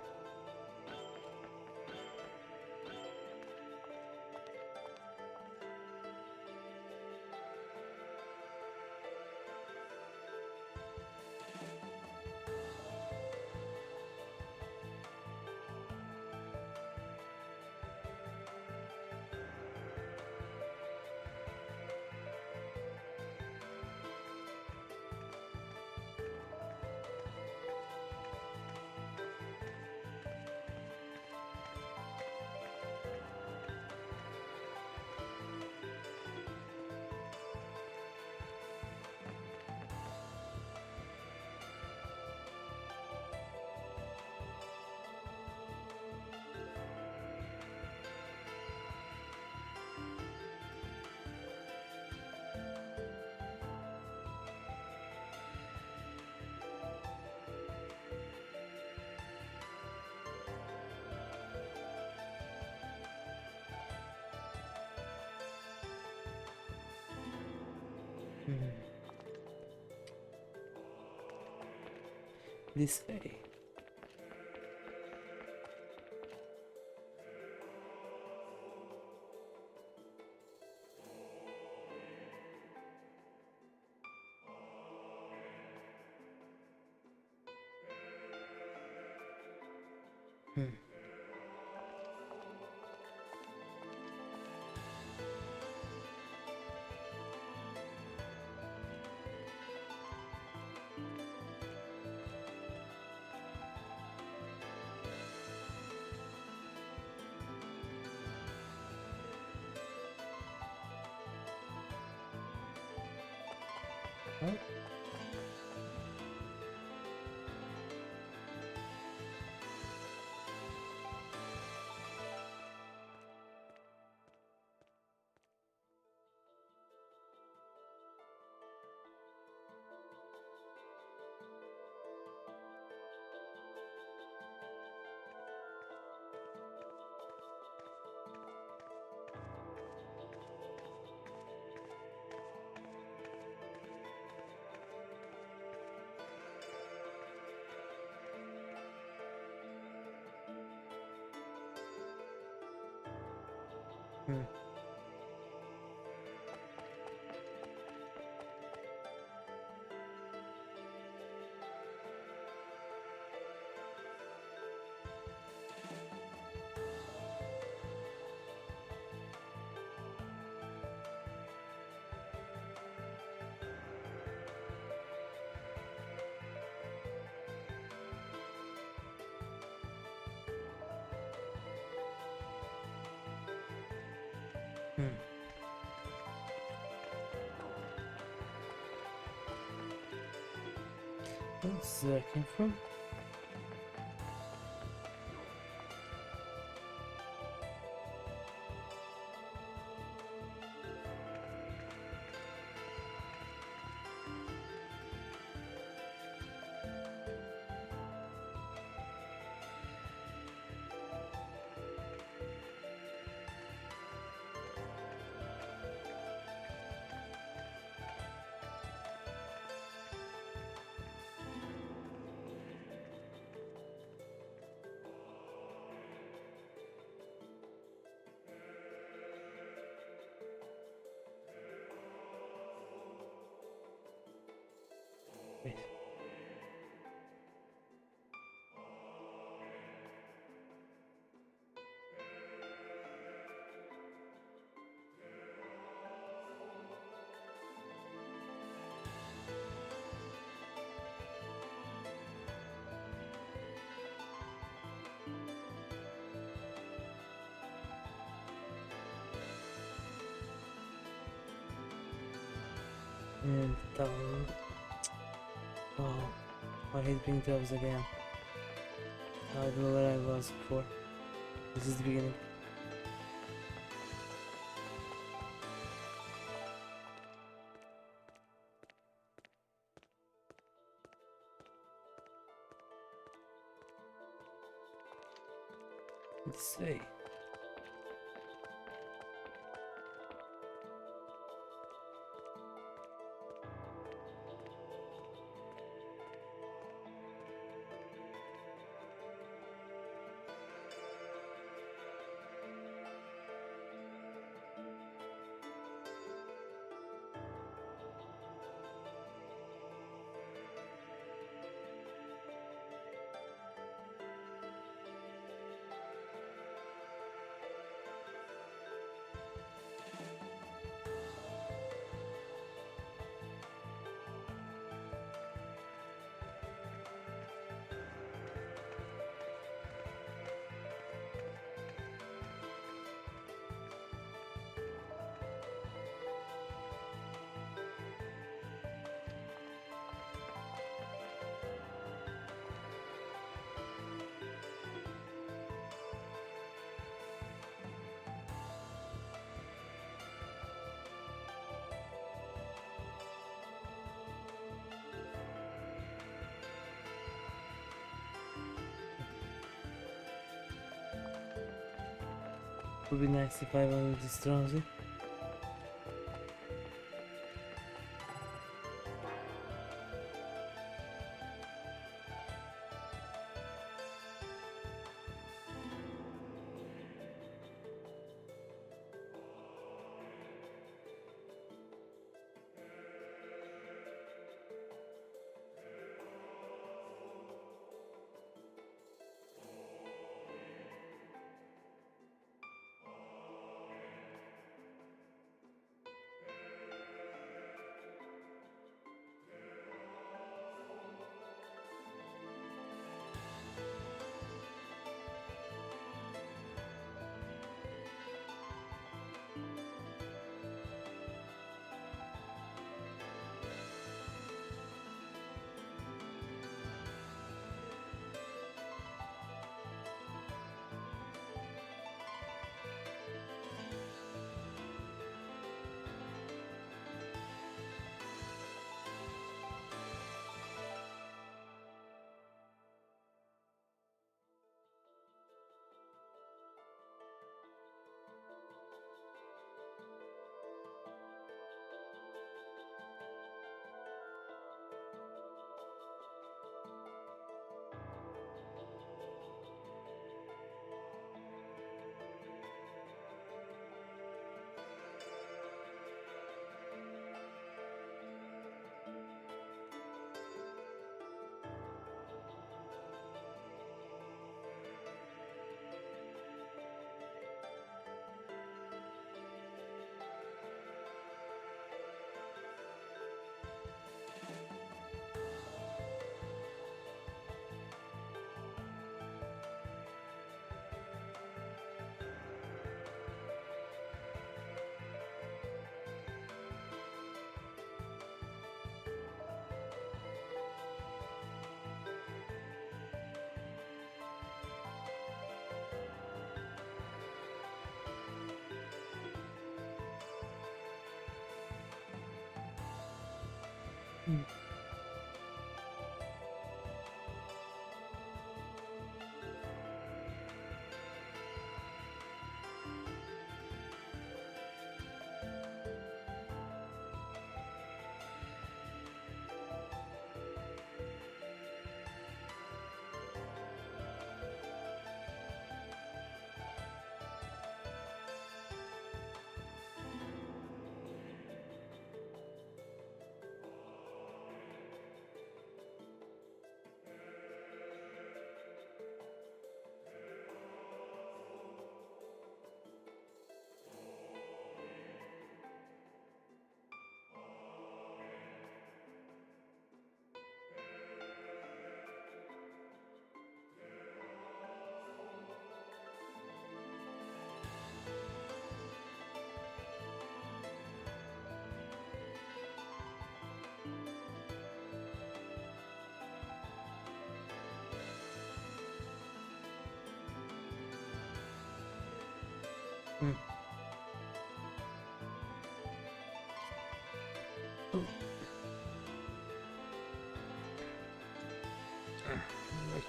This way. Huh? That's where I came from. Wait. And down. Oh, I hate being gloves again. I don't know where I was before. This is the beginning. Let's see. Would be nice if I wanted this drowsy.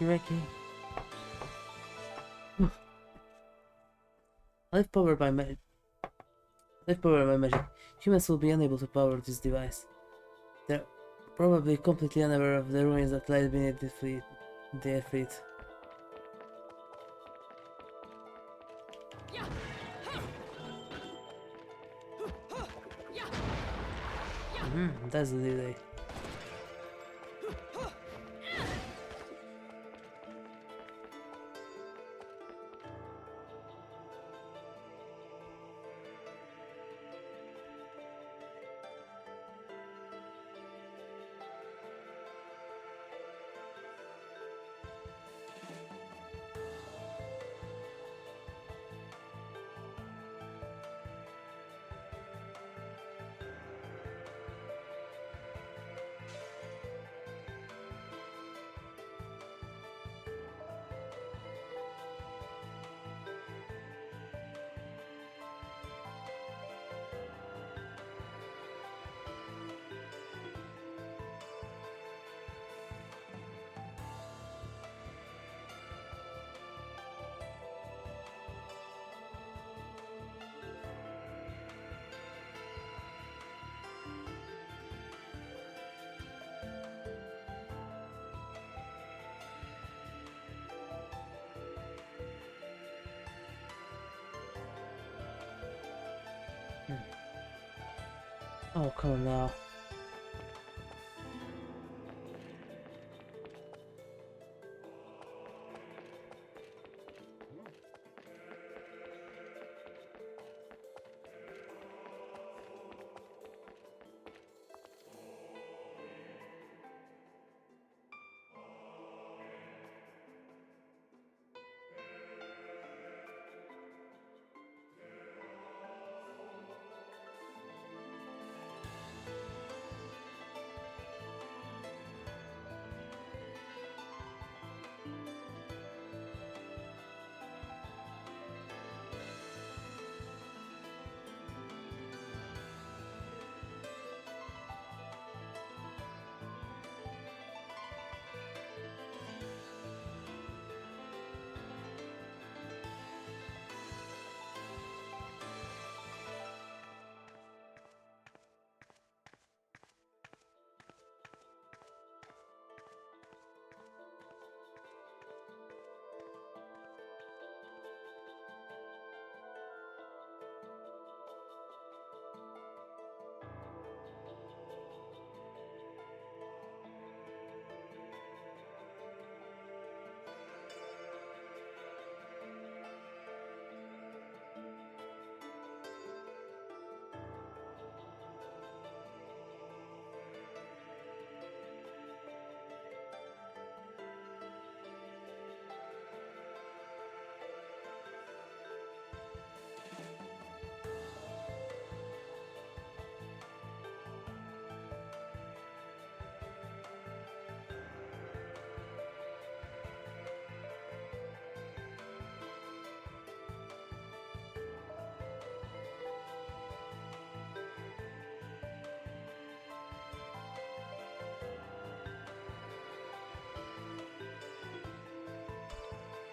Wakey. Life powered by magic. Humans will be unable to power this device. They're probably completely unaware of the ruins that lie beneath their feet. That's the delay. Oh, come on now.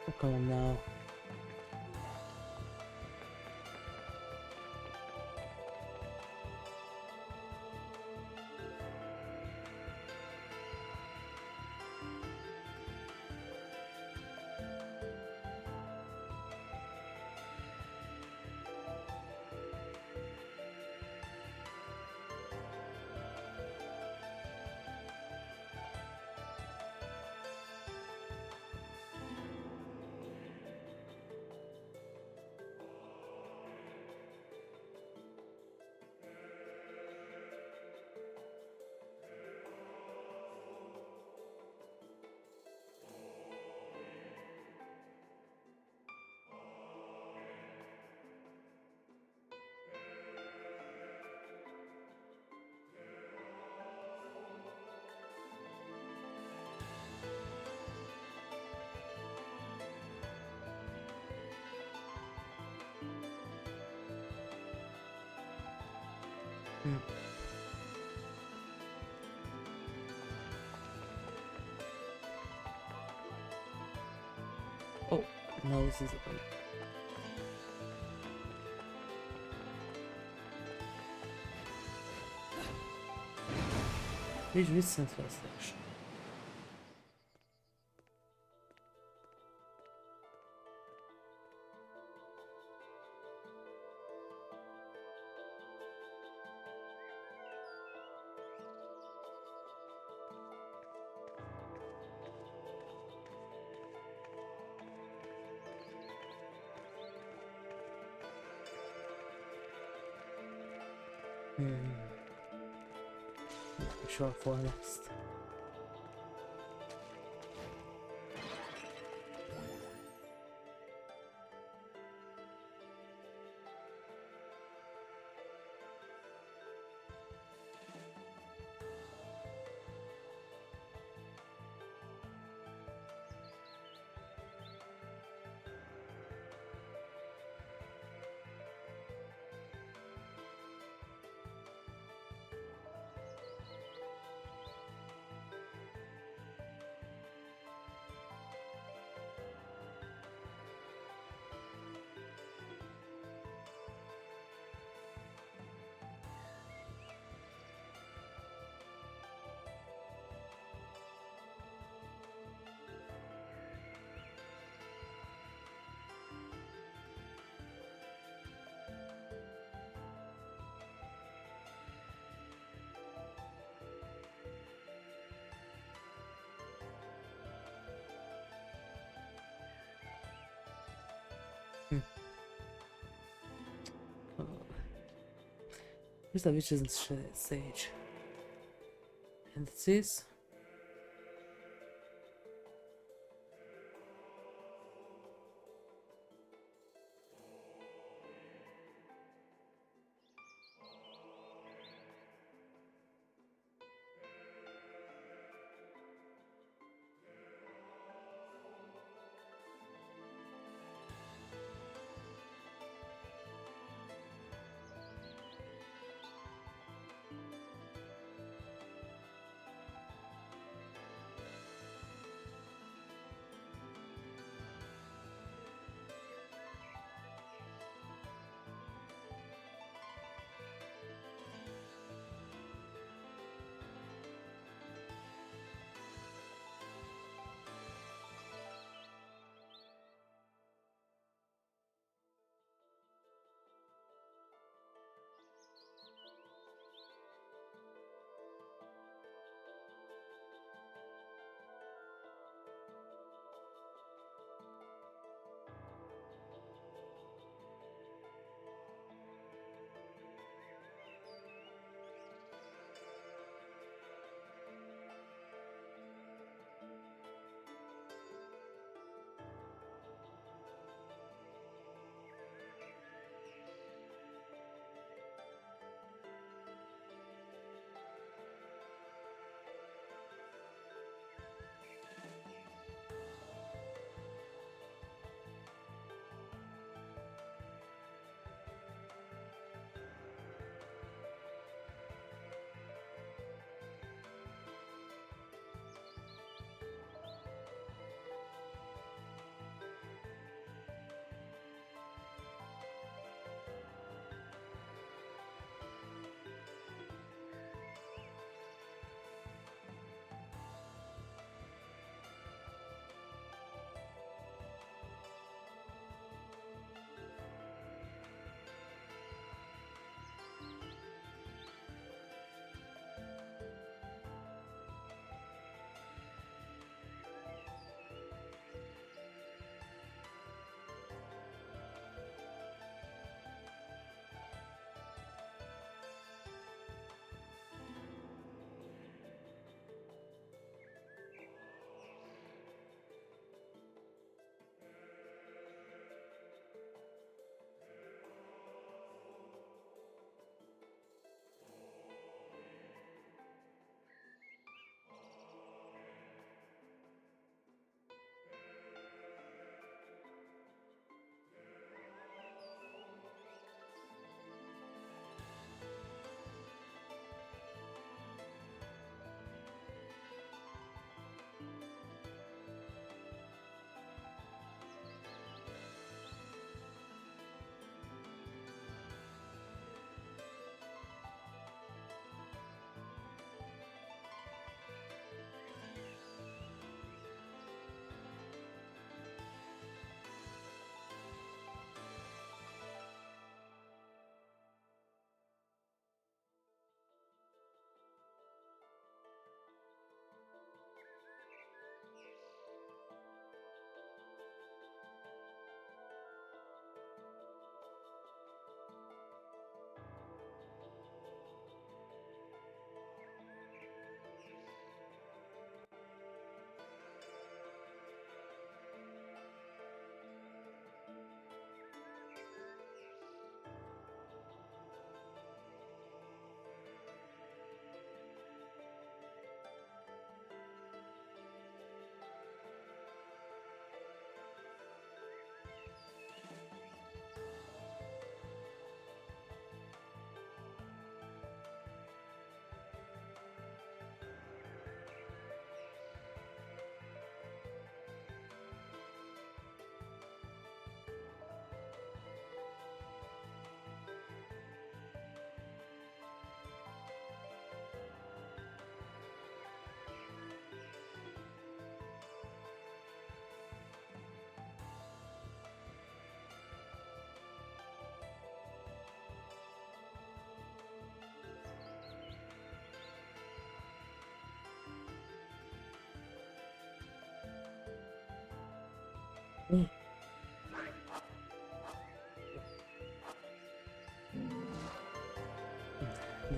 Oh, come on now. Oh, no, this is it. Reach resistance selection. Short for next. Where's the witch's sage? And it's this.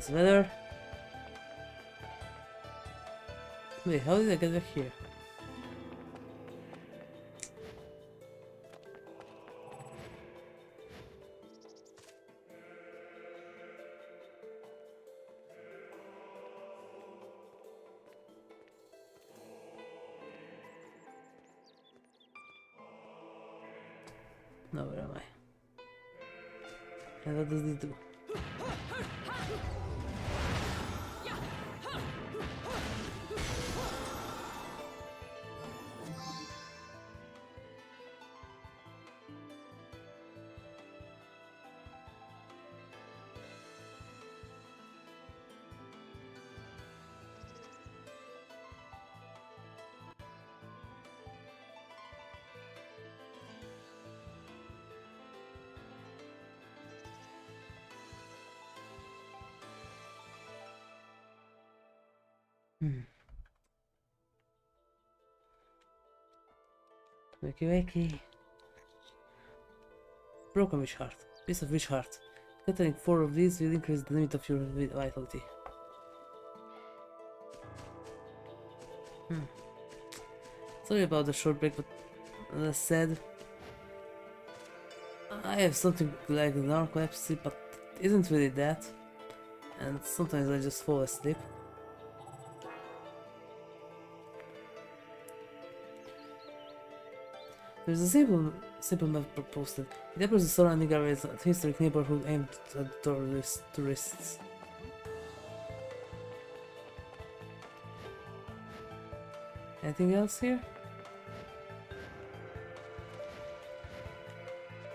This weather. Wait, how did I get back here? Now where am I? And what does this do? Wakey wakey. Broken witch heart. Piece of witch heart. Gathering 4 of these will increase the limit of your vitality. Sorry about the short break, but as I said, I have something like narcolepsy, but it isn't really that. And sometimes I just fall asleep. There's a simple map posted. It appears the surrounding area is a historic neighborhood aimed at tourists. Anything else here?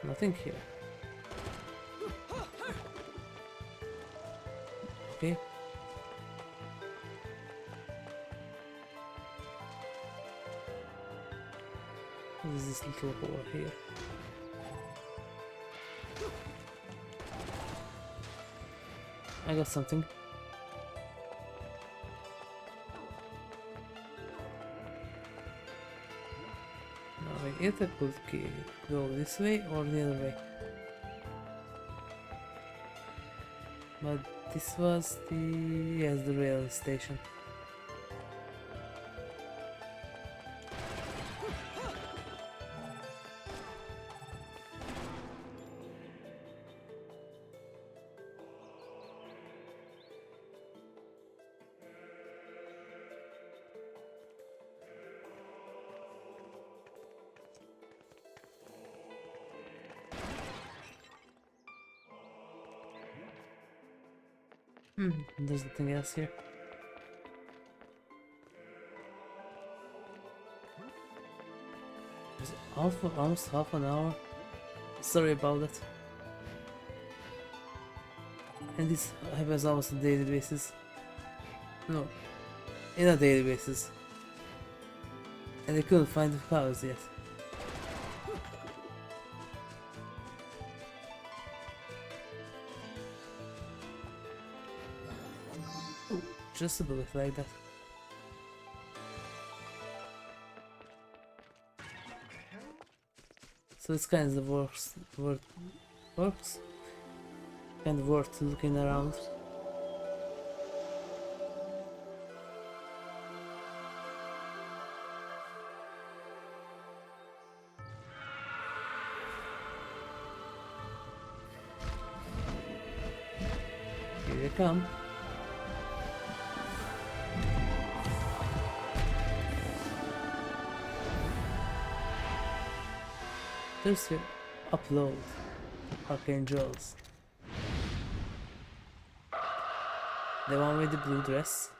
Nothing here. Okay. What is this little hole here? I got something. No, wait, either could go this way or the other way. But this was the... yes, the rail station. There's nothing else here. It's almost half an hour. Sorry about that. And this happens almost on a daily basis. No, in a daily basis. And I couldn't find the cows yet. Just a bullet like that. So it's kind of the works kind of worth looking around. Here they come. There's your upload, Archangels. The one with the blue dress.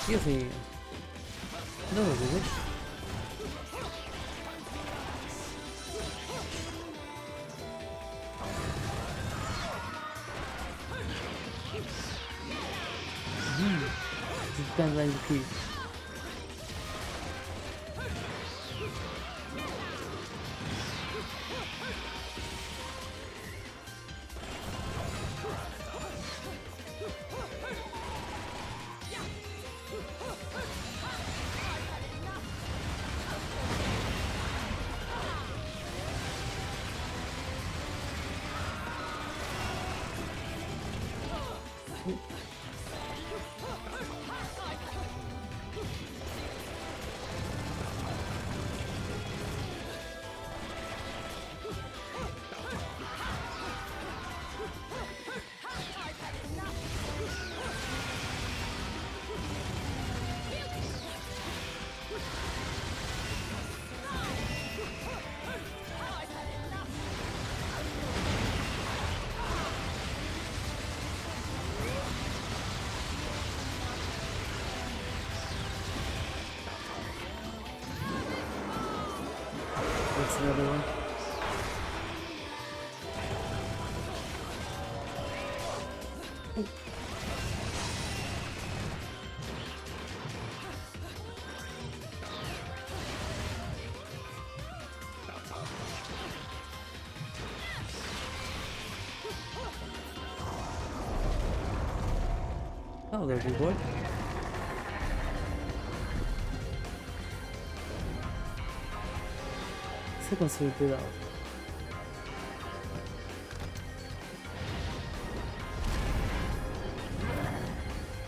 Excuse me. No, is it? can't find the key. That's another one. Oh, there's your boy. Second sweep it out.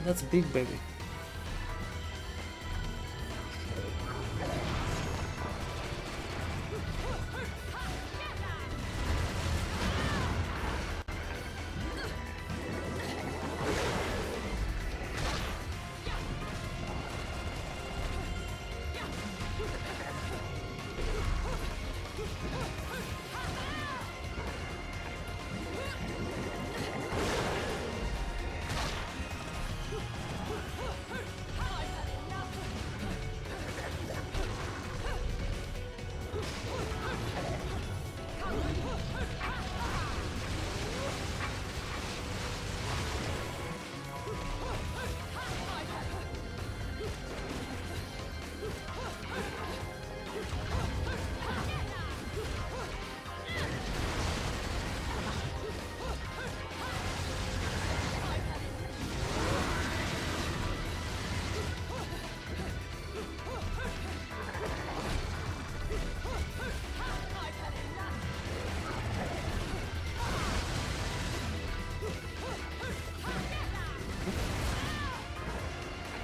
That's a big baby.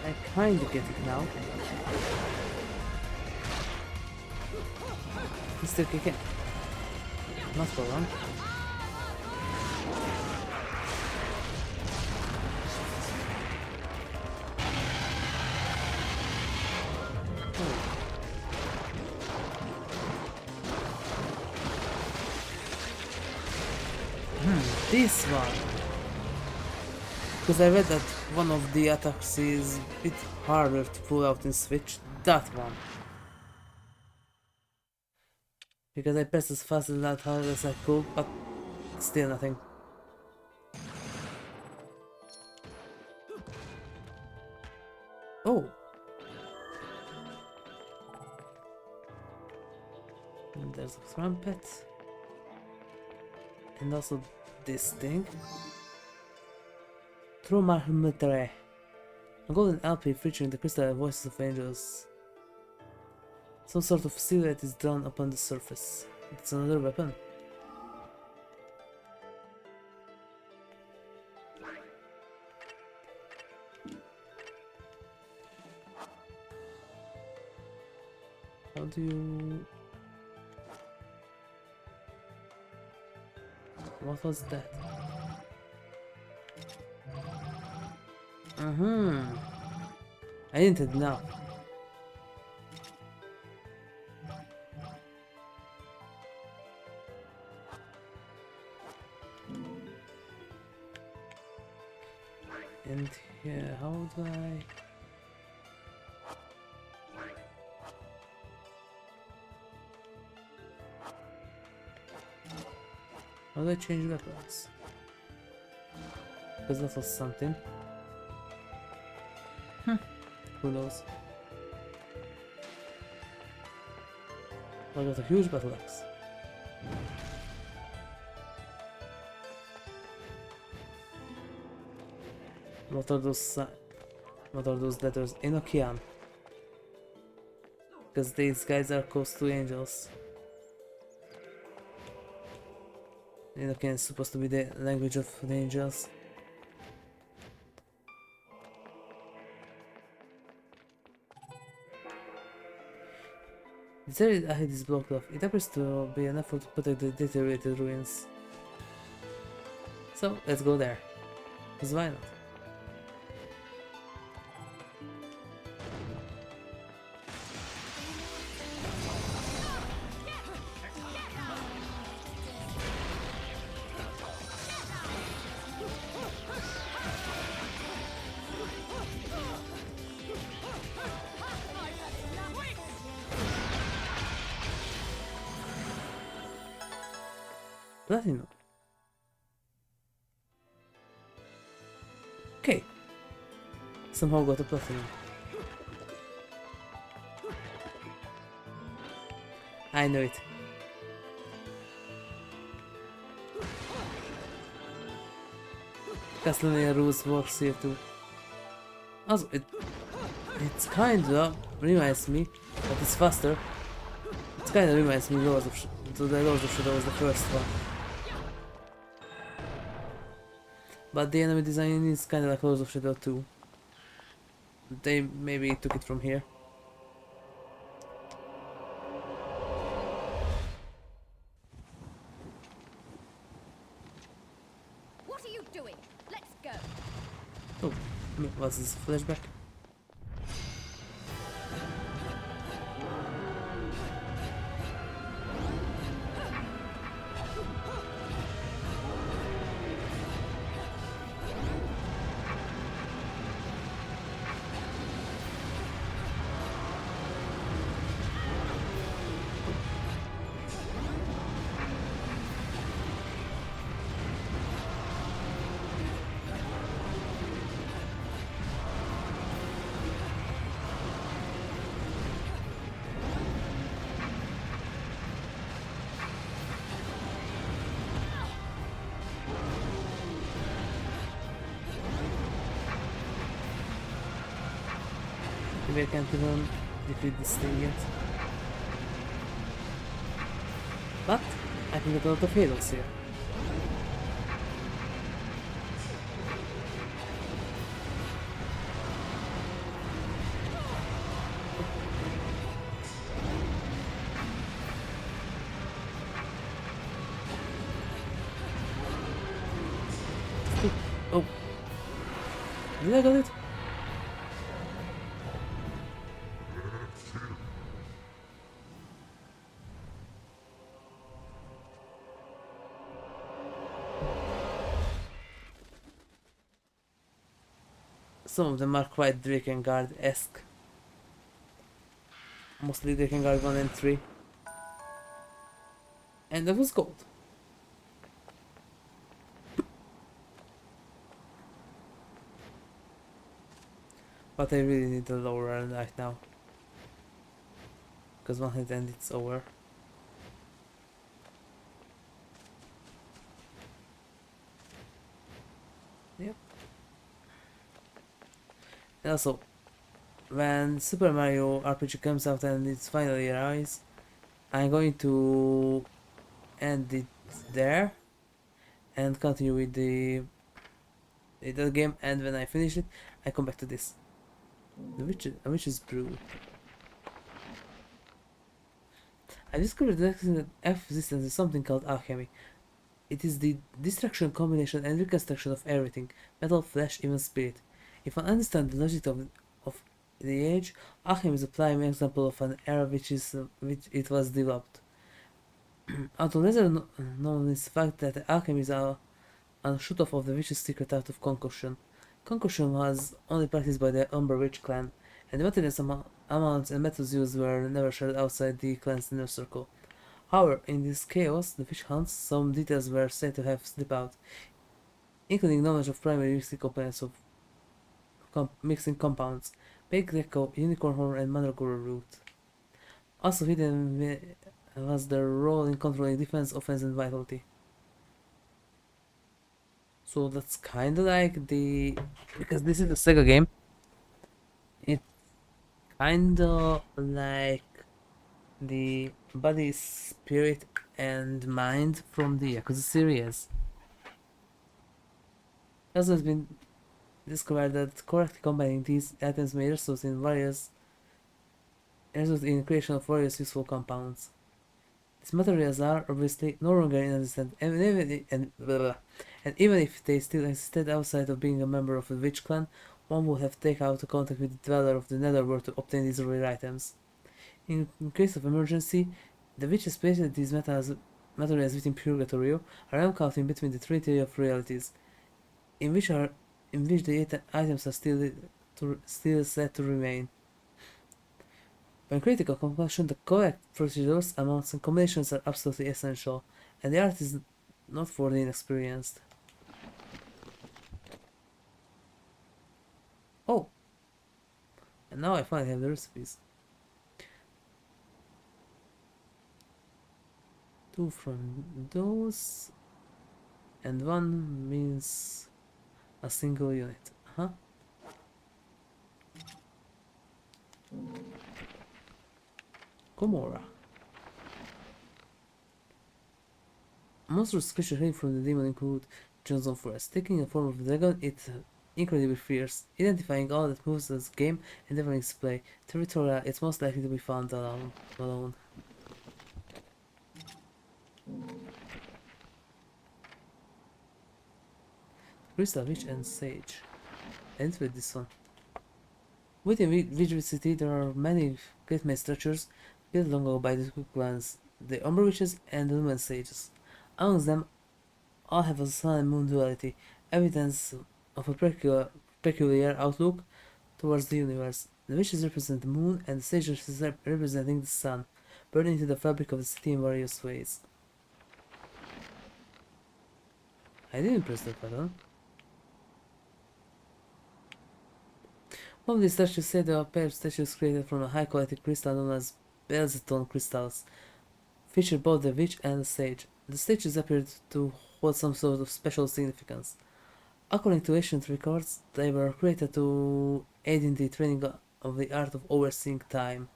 I kinda get it now. He's still kicking. Not for long. This one. Because I read that one of the attacks is a bit harder to pull out in Switch. That one. Because I pressed as fast and that hard as I could, but still nothing. Oh! And there's a trumpet. And also this thing. Traumametre. A golden LP featuring the crystal voices of angels. Some sort of silhouette is drawn upon the surface. It's another weapon. How do you... What was that? I didn't know. And here, how do I... How do I change weapons? Because that was something. Who knows? I got a huge battle axe. What are those letters? Enochian. Because these guys are close to angels. Enochian is supposed to be the language of the angels. Decided I hid this block off. It appears to be an effort to protect the deteriorated ruins. So, let's go there. Because why not? Platinum. Okay. Somehow got a platinum. I know it. Castlevania rules works here too. Also, it's kinda reminds me, but it's faster. It kinda reminds me to the Lords of Shadow was the first one. But the enemy design is kinda like Lords of Shadow 2. They maybe took it from here. What are you doing? Let's go. Oh, what's this flashback? Maybe I can't even defeat this thing yet. But I can get a lot of heals here. Oh. Did I get it? Some of them are quite Drakengard-esque. Mostly Drakengard 1 and 3. And that was gold. But I really need a lower run right now. Because one hit and it's over. Yep. And also, when Super Mario RPG comes out and it's finally arrives, I'm going to end it there and continue with the game, and when I finish it, I come back to this. A witch's brew. I discovered that F resistance is something called alchemy. It is the destruction, combination and reconstruction of everything, metal, flesh, even spirit. If one understands the logic of the age, alchemy is a prime example of an era which it was developed. Although lesser known is the fact that alchemy is a shoot-off of the witch's secret art of concussion. Concussion was only practiced by the Umber Witch clan, and the materials, amounts and methods used were never shared outside the clan's inner circle. However, in this chaos, the witch hunts, some details were said to have slipped out, including knowledge of primary mixing components of mixing compounds, Big Gecko, Unicorn Horn, and Mandragora Root. Also hidden was their role in controlling defense, offense, and vitality. So that's kinda like the... because this is a Sega game. It's kinda like the body, spirit, and mind from the Yakuza series. It also has been discovered that correctly combining these items may result in creation of various useful compounds. These materials are obviously no longer inexistent, and even if they still existed outside of being a member of the Witch clan, one would have to take out contact with the dweller of the Netherworld to obtain these rare items. In case of emergency, the witches placed these materials within Purgatorio, a realm caught in between the Trinity of Realities, in which the items are still said to remain. When critical completion, the correct procedures, amounts, and combinations are absolutely essential, and the art is not for the inexperienced. Oh! And now I finally have the recipes. 2 from those, and 1 means a single unit. Gomorrah. Monstrous creatures hail from the demon include Johnson Forest. Taking the form of a dragon, it's incredibly fierce, identifying all that moves as game and never its play. Territorial, it's most likely to be found alone. Crystal Witch and Sage. Ends with this one. Within Witch City, there are many great structures built long ago by the two clans, the Umber Witches and the Lumen Sages. Amongst them, all have a sun and moon duality, evidence of a peculiar outlook towards the universe. The witches represent the moon, and the sages representing the sun, burned into the fabric of the city in various ways. I didn't press that button. One of these statues said there are pair of statues created from a high-quality crystal known as Belzeton crystals, feature both the witch and the sage. The statues appeared to hold some sort of special significance. According to ancient records, they were created to aid in the training of the art of overseeing time.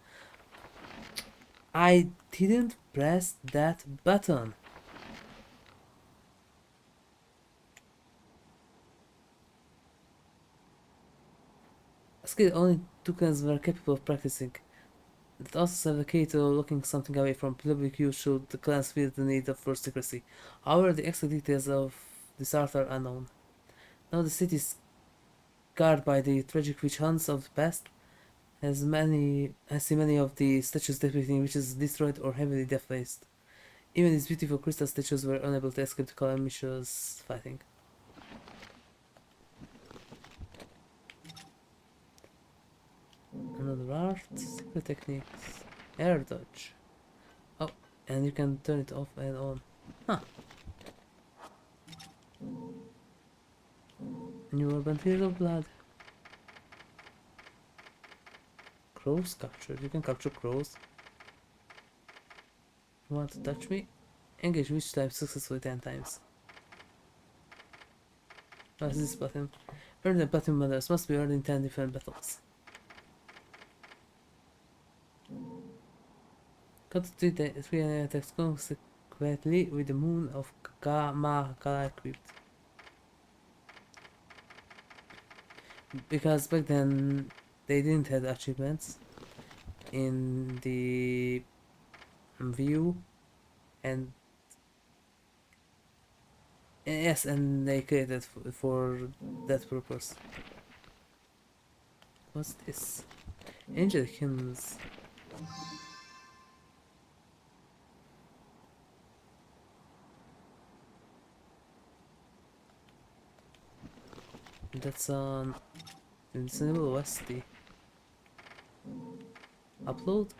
I didn't press that button. A skill only two clans were capable of practicing. That also served the key to locking something away from public use should the clans feel the need for secrecy. However, the exact details of this art are unknown. Now the city is scarred by the tragic witch hunts of the past, has seen many of the statues depicting witches destroyed or heavily defaced. Even these beautiful crystal statues were unable to escape the calamitous fighting. Another art, secret techniques, air dodge. Oh, and you can turn it off and on. Huh. New urban field of blood. Crows captured. You can capture crows. You want to touch me? Engage witch type successfully 10 times. What is this button? Earn the platinum medals must be earned in 10 different battles. Cut to 3 enemy attacks consequently with the moon of Kala equipped. Because back then they didn't have achievements in the view, and yes, and they created for that purpose. What's this? Angel hymns. That's on Invincible Westy. Upload?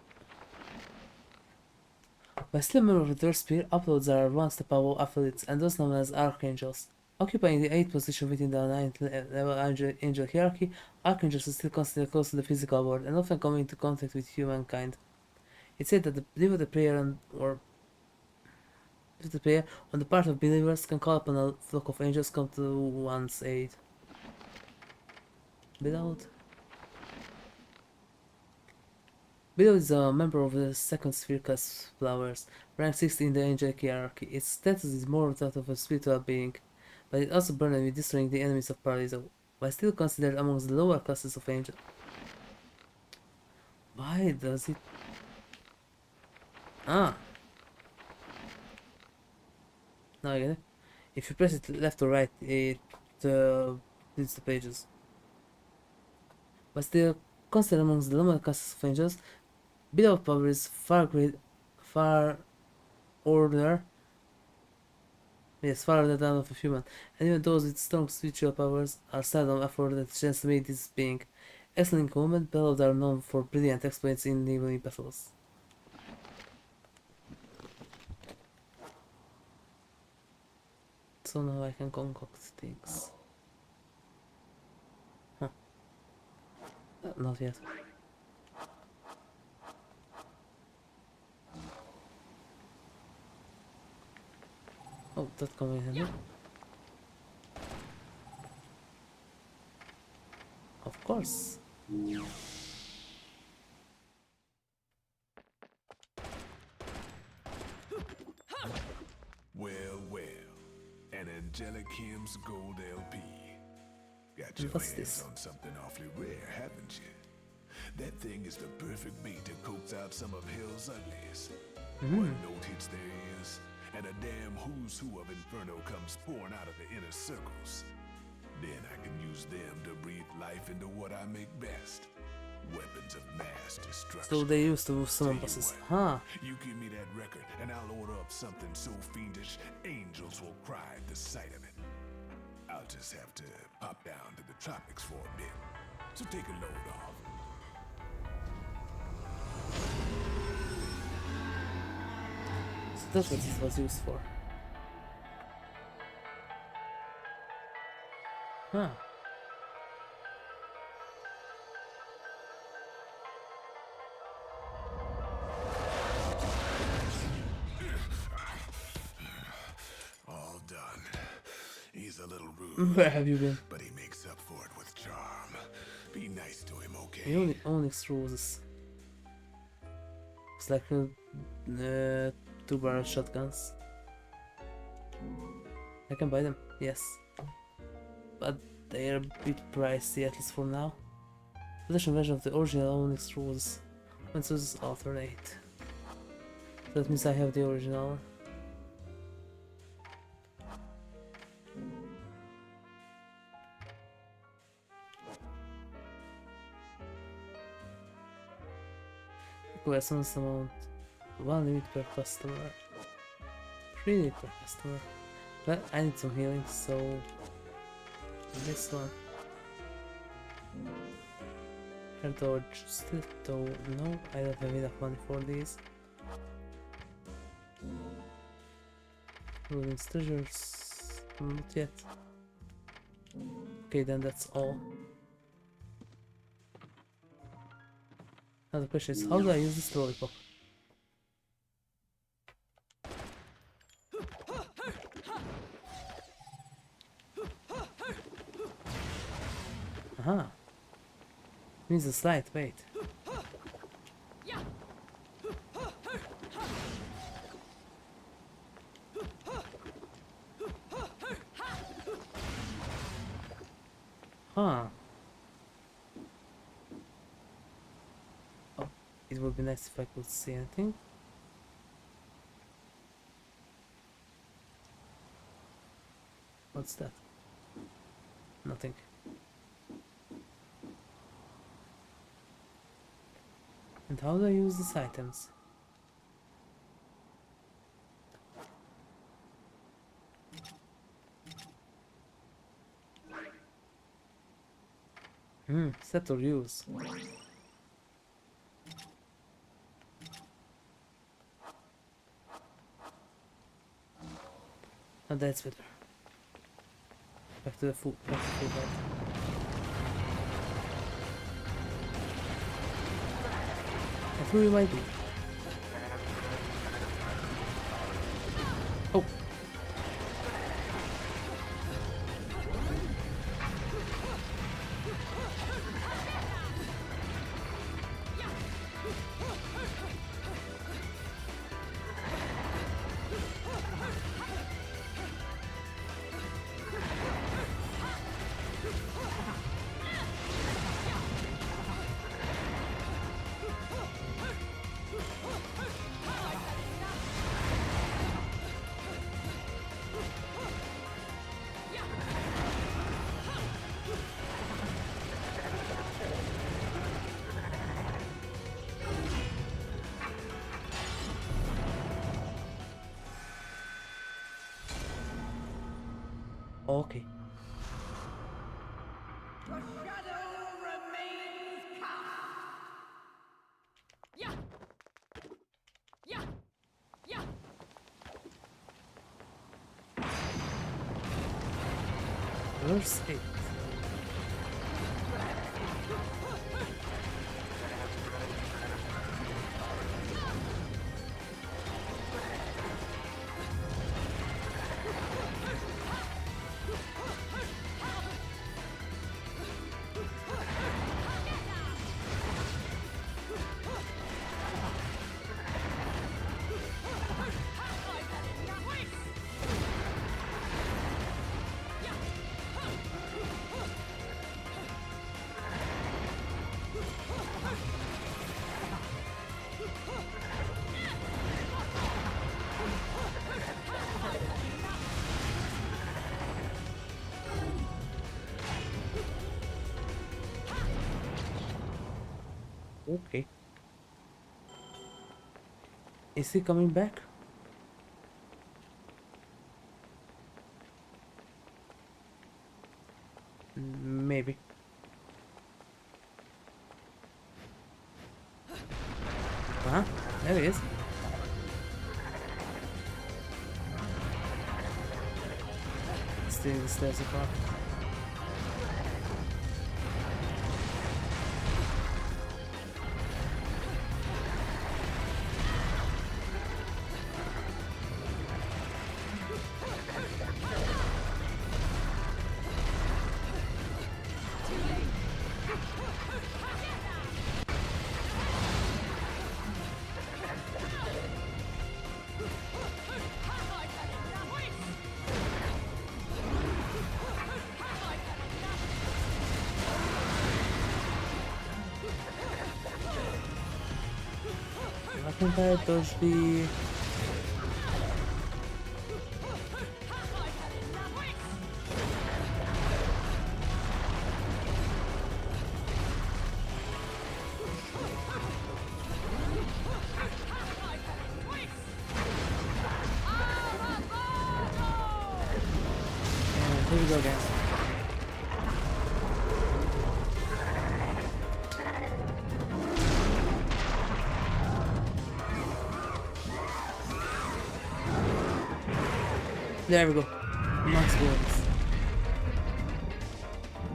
By still a member of the Third Spear, uploads are one step above affiliates and those known as archangels. Occupying the 8th position within the 9th level angel hierarchy, archangels are still considered close to the physical world and often come into contact with humankind. It's said that the devoted prayer on the part of believers can call upon a flock of angels come to one's aid. Beloved is a member of the second sphere class flowers, ranked 60 in the angelic hierarchy. Its status is more that of a spiritual being, but it also burdened with destroying the enemies of Paradiso, while still considered amongst the lower classes of angel. Why does it... Ah! Now I get it. If you press it left or right, it leads the pages. But still considered amongst the lower classes of angels, beloved power is far order. Yes, farther than of a human, and even those with strong spiritual powers are seldom afforded the chance to meet this being. Excellent in combat, beloved are known for brilliant exploits in naval battles. So now I can concoct things. Huh. Not yet. Oh, that coming in here. Of course. Well, well. An Angelic Hymns Gold LP. Got your What's hands this? on something awfully rare, haven't you? That thing is the perfect bait to coax out some of hell's ugliest. One note hits their ears, and a damn who's who of Inferno comes pouring out of the inner circles. Then I can use them to breathe life into what I make best. Weapons of mass destruction. So they used to summon Tell you bosses. what, Huh. You give me that record, and I'll order up something so fiendish, angels will cry at the sight of it. I'll just have to pop down to the tropics for a bit. So take a load off. So that's what this was used for. Huh. All done. He's a little rude. Where have you been? But he makes up for it with charm. Be nice to him, okay? The only Onyx roses. It's like two barrel shotguns. I can buy them, yes. But they're a bit pricey, at least for now. Edition version of the original Onyx roses. When roses alternate. So that means I have the original. Request amount 1 limit per customer, 3 limit per customer. But I need some healing, so this one. Hair dodge, slit toe, no, I don't have enough money for these. Ruins treasures, not yet. Okay, then that's all. Now the question is, how do I use this lollipop? Aha! Means a slight weight. Huh. Oh, it would be nice if I could see anything. What's that? Nothing. And how do I use these items? Set or use. Oh, that's better. Back to the full bed. And who am I be? Oh. Okay. The shadow remains cast. Yeah. Yeah. Yeah. Verse 8. Okay. Is he coming back? Maybe. Huh? There he is. Stealing the stairs apart. Tentar dodge. And here we go again. There we go. Max bonus.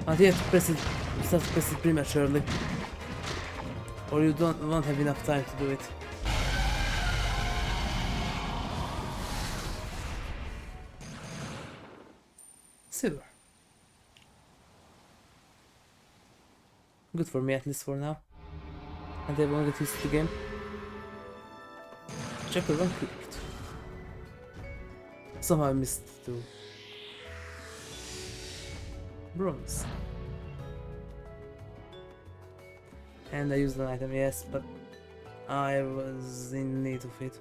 But you have to press it, start to press it prematurely, or you won't have enough time to do it. Silver. Good for me, at least for now. And I won't get used to the game. Chapter 1 cleared. Somehow I missed 2. Bronze. And I used an item, yes, but I was in need of it.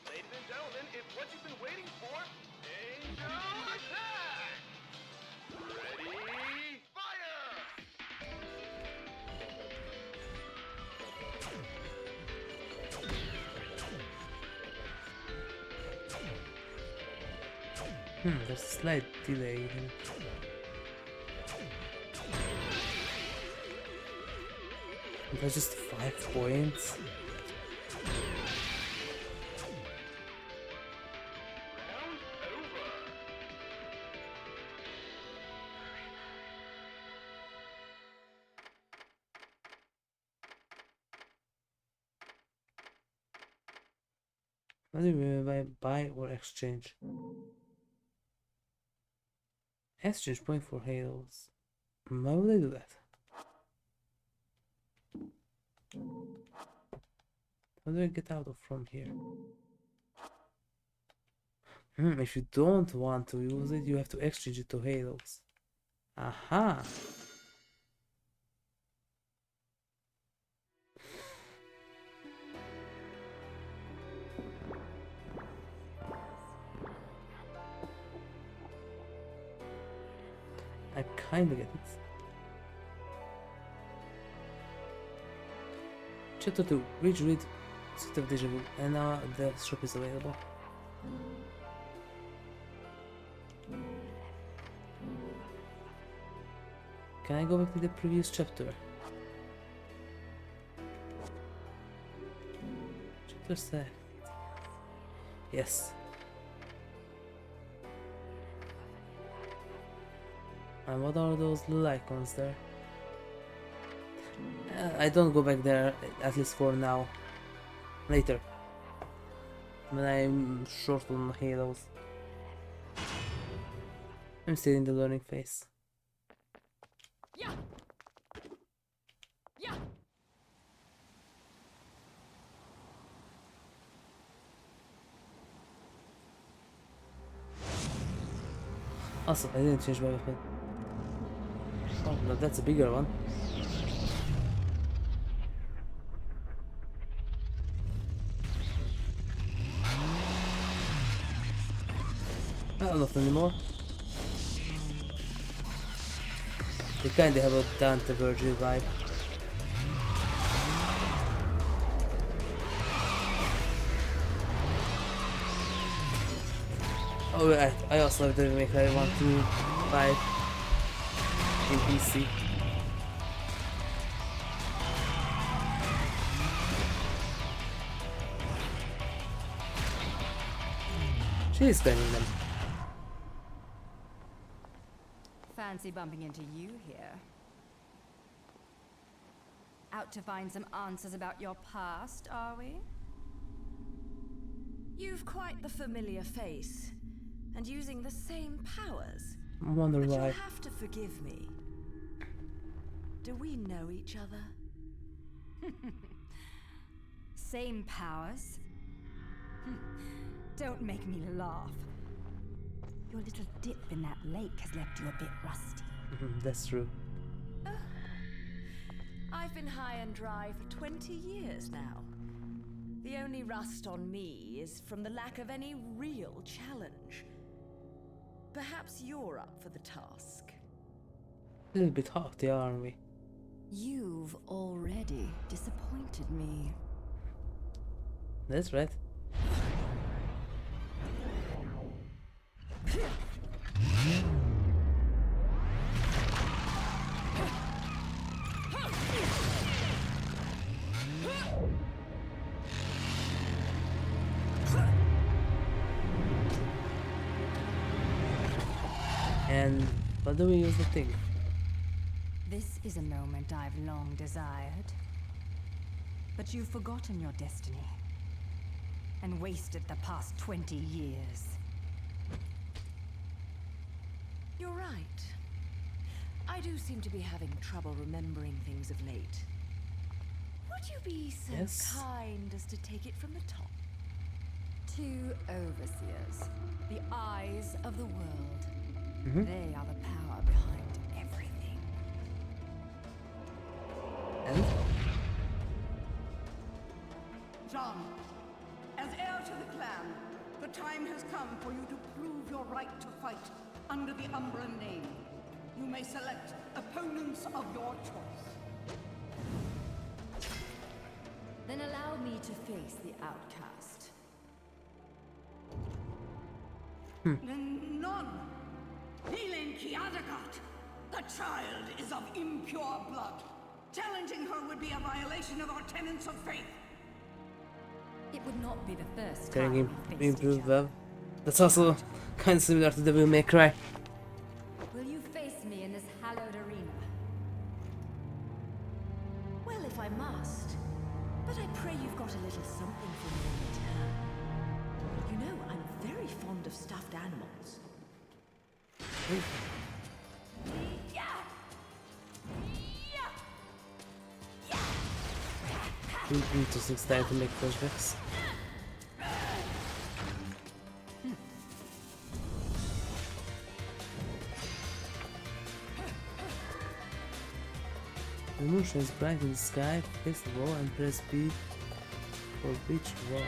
Ladies and gentlemen, it's what you've been waiting for. Angel attack! Ready, fire! There's a slight delay here. That's just 5 points. Round over. What do you mean by buy or exchange? Exchange point for halos. Why would I do that? How do I get out of from here? If you don't want to use it, you have to exchange it to halos. Aha! I kinda get it. Chapter 2. Reach read Suit of Deja Vu, and now the shop is available. Can I go back to the previous chapter? Chapter 7. Yes. And what are those little icons there? I don't go back there, at least for now. Later. When I'm short on halos. I'm still in the learning phase. Yeah. Yeah. Also, I didn't change my weapon. Oh no, that's a bigger one. Oh, not anymore. They kinda have a Dante Virgil vibe. Oh right, I also have the remake I want to buy in PC. She's spending them. Fancy bumping into you here. Out to find some answers about your past, are we? You've quite the familiar face, and using the same powers. I wonder But why. you'll have to forgive me. Do we know each other? Same powers? Don't make me laugh. Your little dip in that lake has left you a bit rusty. That's true. I've been high and dry for 20 years now. The only rust on me is from the lack of any real challenge. Perhaps you're up for the task. A little bit haughty, aren't we? You've already disappointed me. That's right. And what do we use the thing? This is a moment I've long desired. But you've forgotten your destiny. And wasted the past 20 years. You're right. I do seem to be having trouble remembering things of late. Would you be so kind as to take it from the top? Two overseers, the eyes of the world. They are the power behind everything. And? John, as heir to the clan, the time has come for you to prove your right to fight under the Umbra name. You may select opponents of your choice. Then allow me to face the outcast. None. Healing Kiadagat. The child is of impure blood. Challenging her would be a violation of our tenets of faith. It would not be the first Can time you we've faced each improve other. well? That's also kind of similar to Devil May Cry. Will you face me in this hallowed arena? Well, if I must. But I pray you've got a little something for me in return. Interesting style to make flashbacks. The moon shines bright in the sky, face the wall and press B for beach wall.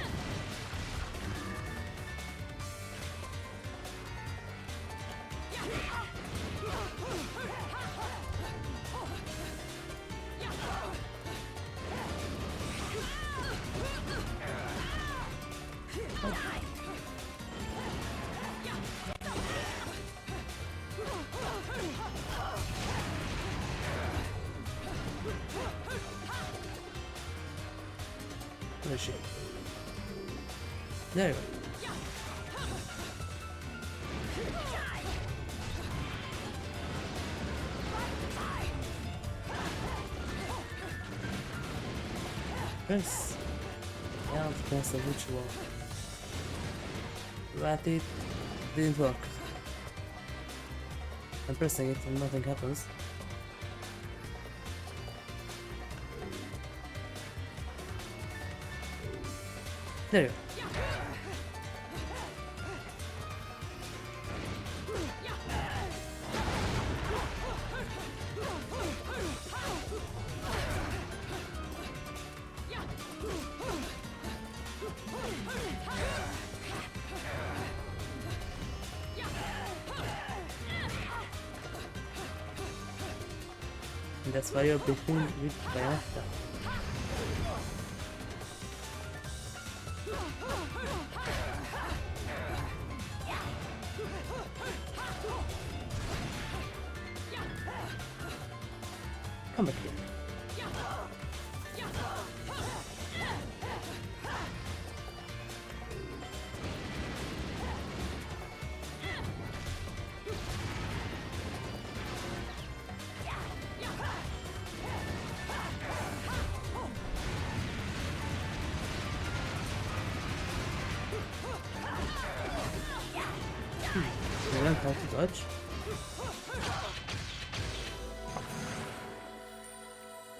Where is she? There you go. Press L to press the ritual. But it didn't work. I'm pressing it and nothing happens. There you go. And that's why you're between with Bayonetta. Come back here. You learn how to dodge.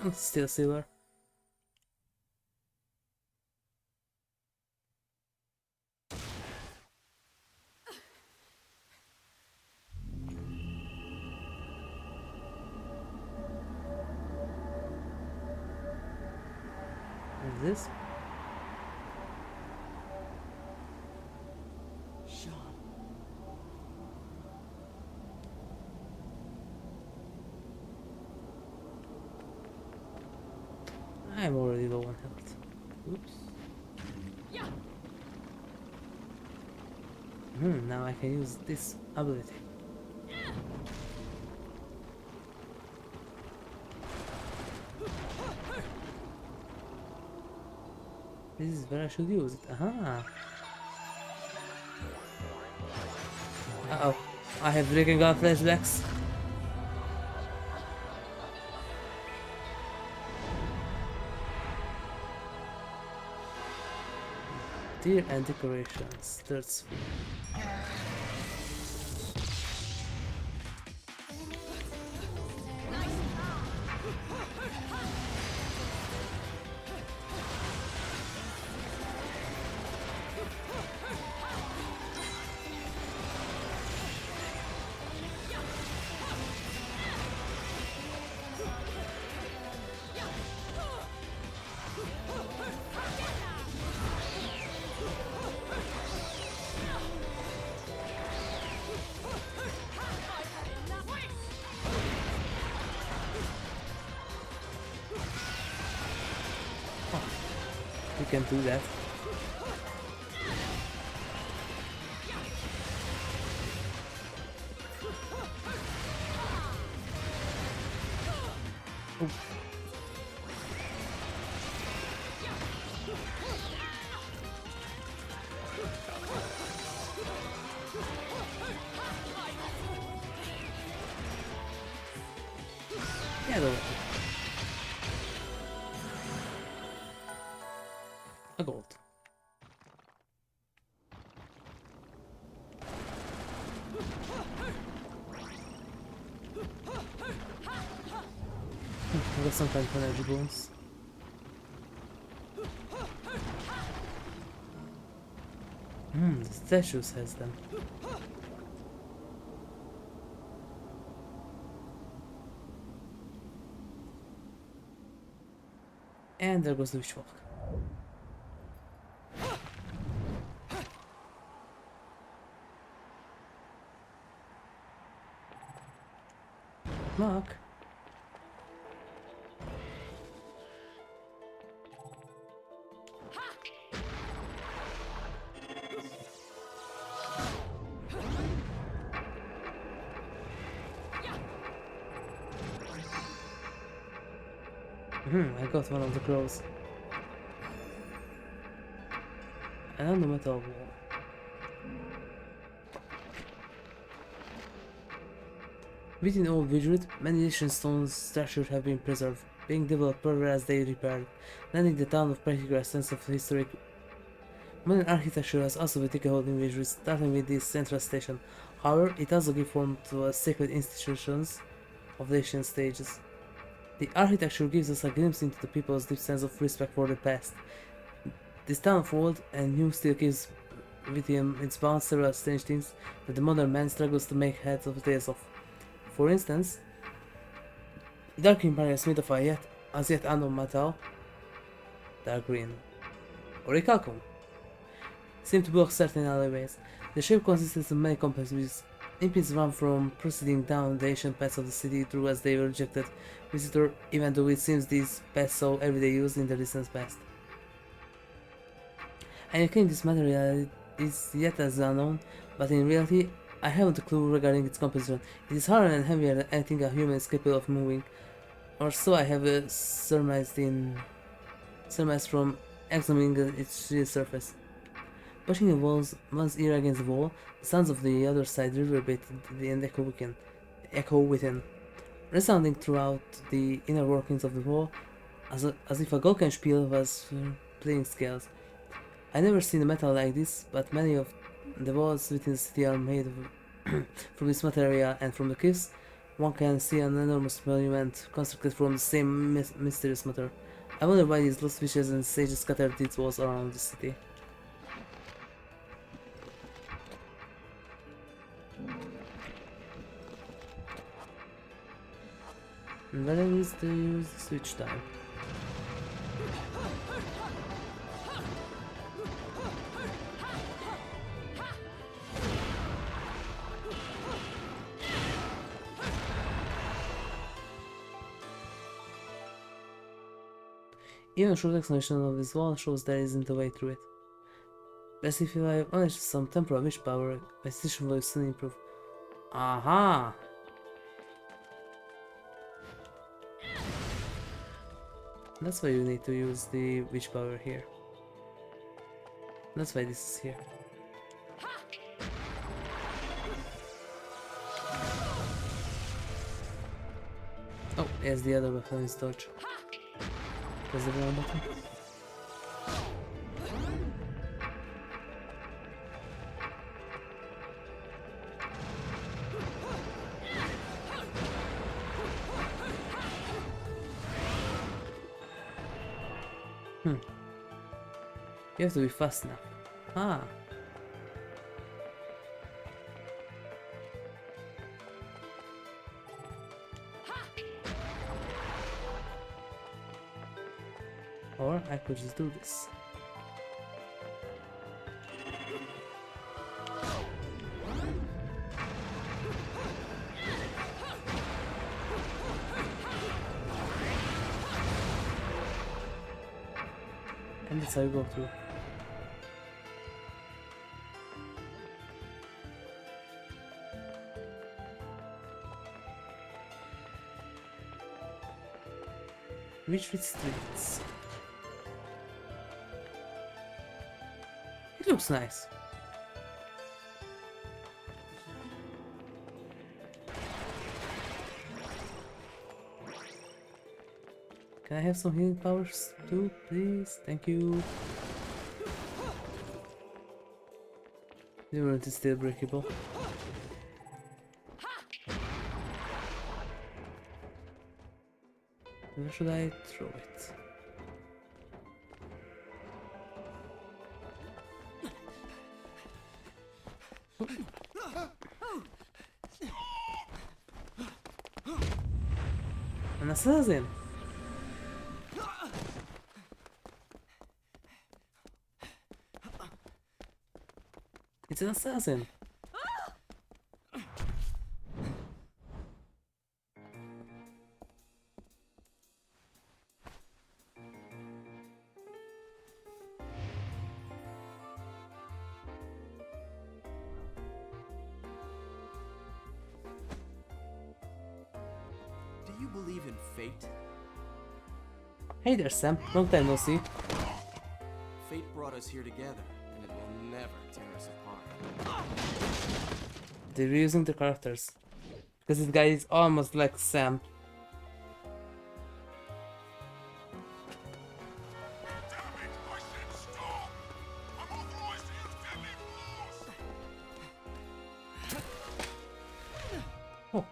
And still silver. What is this? I'm already low on health. Oops. Now I can use this ability. This is where I should use it. Aha! Uh-oh. I have freaking got flashbacks. Deer and decorations, third sphere. You can do that. Oh. Yeah, though. A gold. got some kind of energy bonus. The statues has them. And there goes the witch walk. Mark. I got one of the crows. And on the metal wall. Within old Widget, many ancient stone structures have been preserved, being developed further as they repaired, lending the town a particular sense of history. Modern architecture has also taken hold in Widget, starting with the central station. However, it also gives form to sacred institutions of the ancient stages. The architecture gives us a glimpse into the people's deep sense of respect for the past. This town of old and new still keeps within its bounds several strange things that the modern man struggles to make heads of tales of. For instance, dark barriers made of a as yet unknown metal, dark green, or recalcum, seem to block certain alleyways. The shape consists of many complex views. Impedes one from proceeding down the ancient paths of the city through as they were rejected visitor, even though it seems these paths saw everyday use in the distant past. And you claim this material is yet as unknown, but in reality, I haven't a clue regarding its composition. It is harder and heavier than anything a human is capable of moving, or so I have surmised from examining its sheer surface. Pushing one's ear against the wall, the sounds of the other side reverberate and echo within, resounding throughout the inner workings of the wall, as if a glockenspiel was playing scales. I never seen a metal like this, but many of the walls within the city are made from this material, and from the cliffs, one can see an enormous monument constructed from the same mysterious matter. I wonder why these lost witches and sages scattered these walls around the city. And where is the switch time? Even a short explanation of this wall shows there isn't a way through it. Best if I unleash some temporal wish power, my situation will soon improve. Aha! That's why you need to use the witch power here. That's why this is here. Oh, yes, the other weapon is dodge. Press the wrong button. You have to be fast enough. Ah. Or I could just do this. And that's how you go through. Which streets? It looks nice. Can I have some healing powers too, please? Thank you. The world is still breakable. Where should I throw it? An assassin! It's an assassin! Do you believe in fate? Hey there, Sam. Long time no see. Fate brought us here together, and it will never tear us apart. They're reusing the characters. Because this guy is almost like Sam. Oh.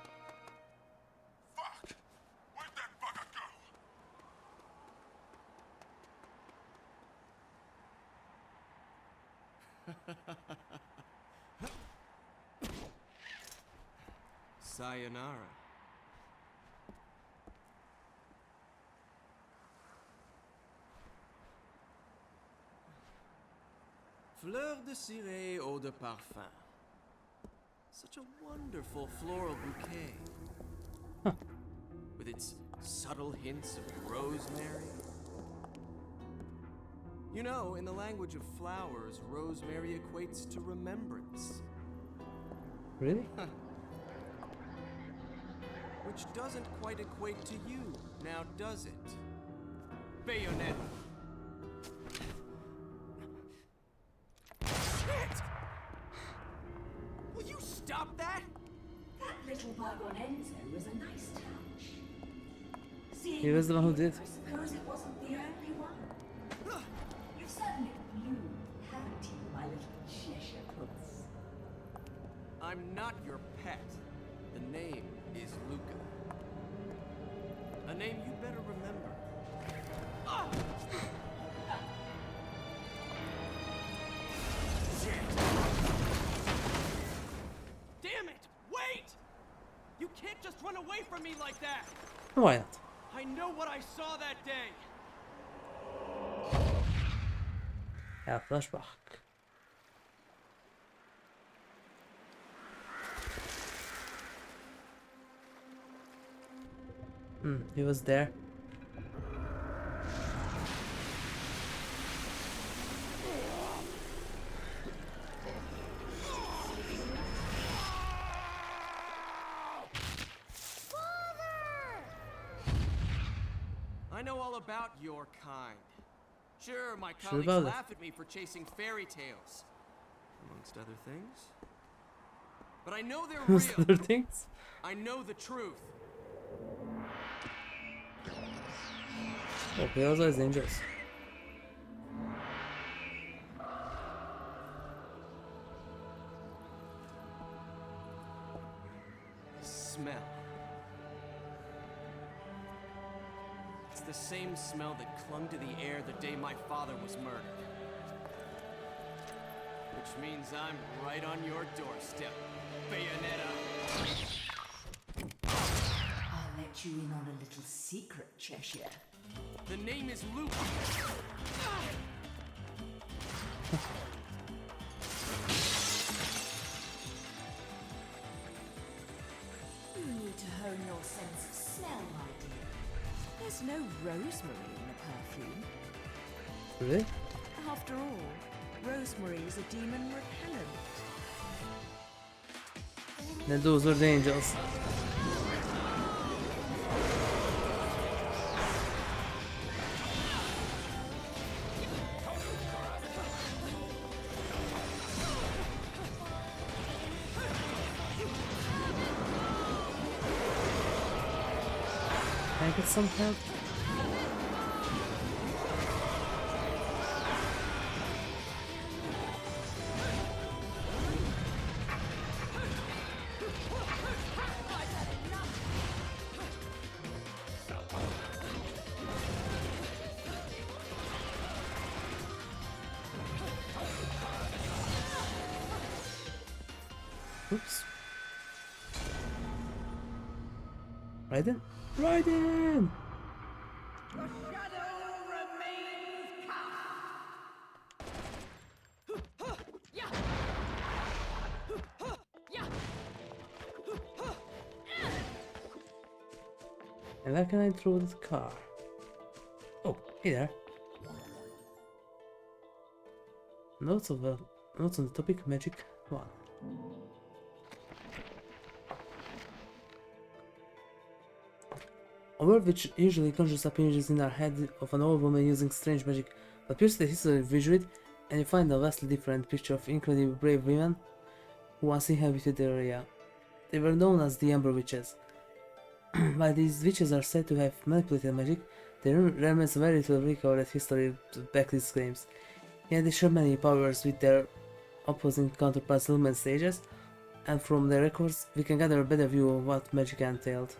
Fuck! Where'd that bugger go? Sayonara. Fleur de ciré eau de parfum. Such a wonderful floral bouquet. With its subtle hints of rosemary. You know, in the language of flowers, rosemary equates to remembrance. Really? Which doesn't quite equate to you, now does it? Bayonetta. Shit! Will you stop that? That little Bayonetta was a nice touch. He was the one who did. I suppose it wasn't the only one. You've certainly blew, haven't you, my little Cheshire puss? I'm not your pet. The name is Luca. A name you better remember. Ah! Shit! Damn it! Wait! You can't just run away from me like that! Why not? I know what I saw that day! Yeah, flashback. He was there. I know all about your kind. Sure, my Sure colleagues about it. laugh at me for chasing fairy tales, amongst other things. But I know they're Those real. other things? I know the truth. Oh, he also is dangerous. Smell. It's the same smell that clung to the air the day my father was murdered. Which means I'm right on your doorstep, Bayonetta. I'll let you in on a little secret, Cheshire. The name is Luke. You need to hone your sense of smell, my dear. There's no rosemary in the perfume. Really? After all, rosemary is a demon repellent. Then those were the angels. Can I get some help? Oops. Raiden? Raiden! The shadow remains And where can I throw this car? Oh, hey there. Notes on the topic Magic 1. A word which usually conjures up images in our head of an old woman using strange magic, but pierce the history of visual and you find a vastly different picture of incredibly brave women who once inhabited the area. They were known as the Ember Witches. While these witches are said to have manipulated magic, there remains very little recorded history to back these claims. Yet they share many powers with their opposing counterparts Lumen stages, and from their records we can gather a better view of what magic entailed.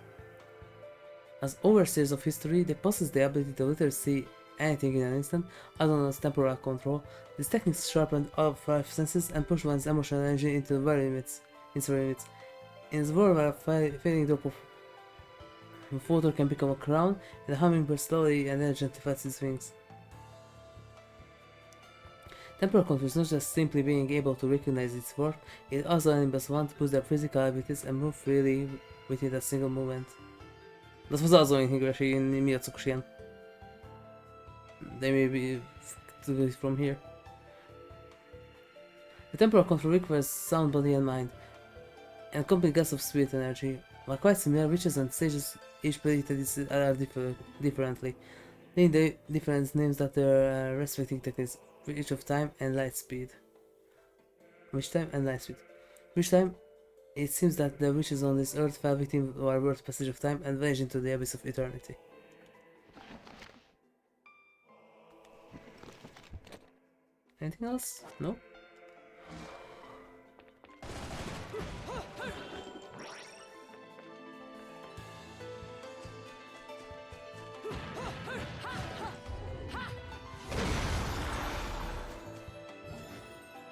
As overseers of history, they possess the ability to literally see anything in an instant, as well as temporal control. These techniques sharpen all 5 senses and push one's emotional energy into the very limits. In this world where a fading drop of water can become a crown, and the hummingbird slowly and elegantly flaps its wings. Temporal control is not just simply being able to recognize its work, it also enables one to push their physical abilities and move freely within a single movement. Dat was az olyan híreség, mi a cukos ilyen. They may be do it from here. The temporal control requires sound body and mind, and complete gas of spirit energy. While quite similar, witches and sages each predicted this differently. The different names that are respecting techniques, Witch of Time and Light Speed. Which time and Light Speed. Which time? It seems that the witches on this earth fell victim to our world's passage of time and vanished into the abyss of eternity. Anything else? No?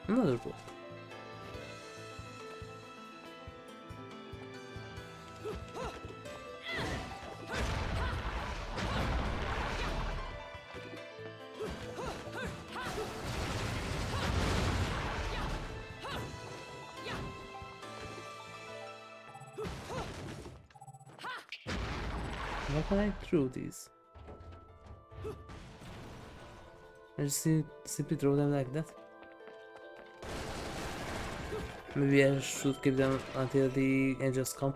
Another book. Why can I throw these? I just simply throw them like that. Maybe I should keep them until the angels come.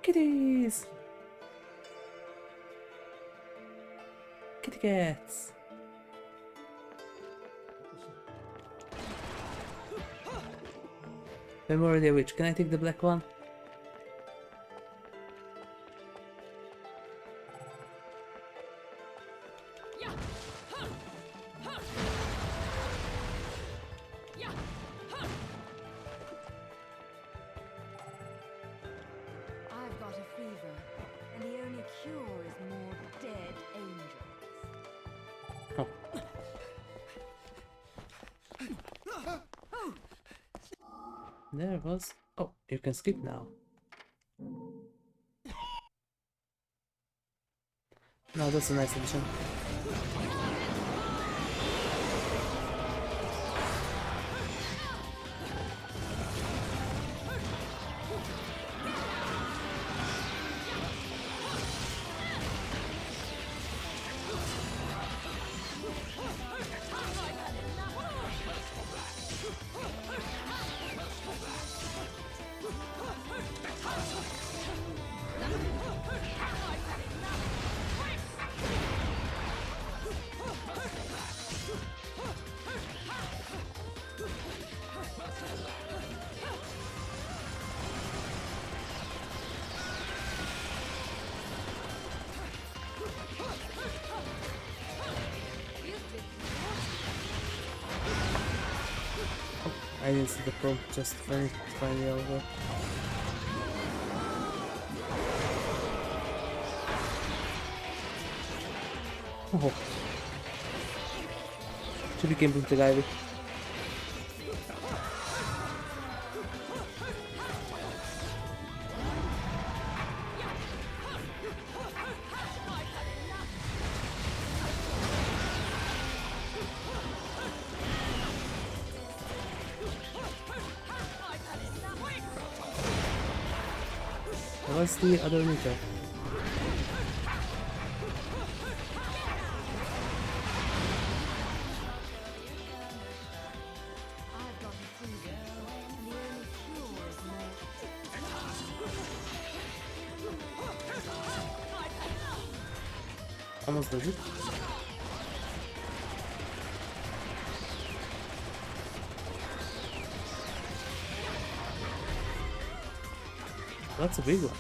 Kitties! Kitty cats! I'm already a witch. Can I take the black one? I've got a fever, and the only cure is more dead angels. Oh. There it was. Oh, you can skip now. No, that's a nice addition. I didn't see the prompt just finally over. Oh. She became Brutal Ivy. What's the other meter? Almost does it. That's a big one.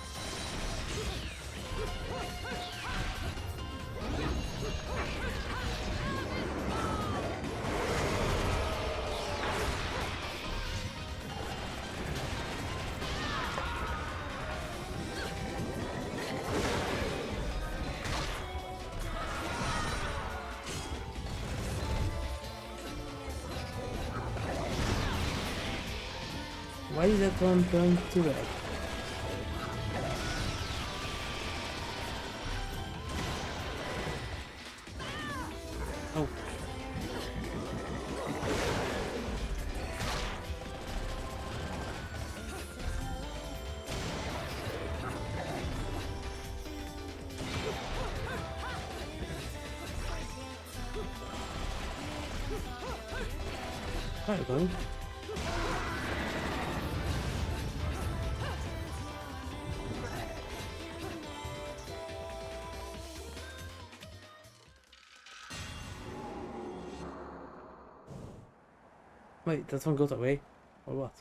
Why is that one turned to red? Oh. There we go. Wait, that one got away? Or what?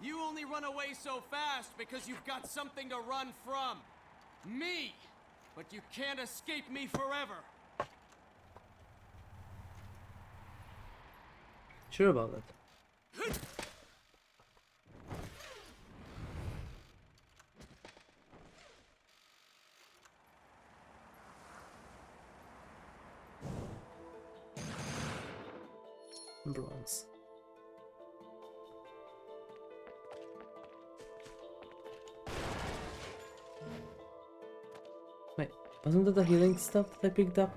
You only run away so fast because you've got something to run from. Me! But you can't escape me forever. Sure about that. Bronze. Wait, wasn't that the healing stuff that I picked up?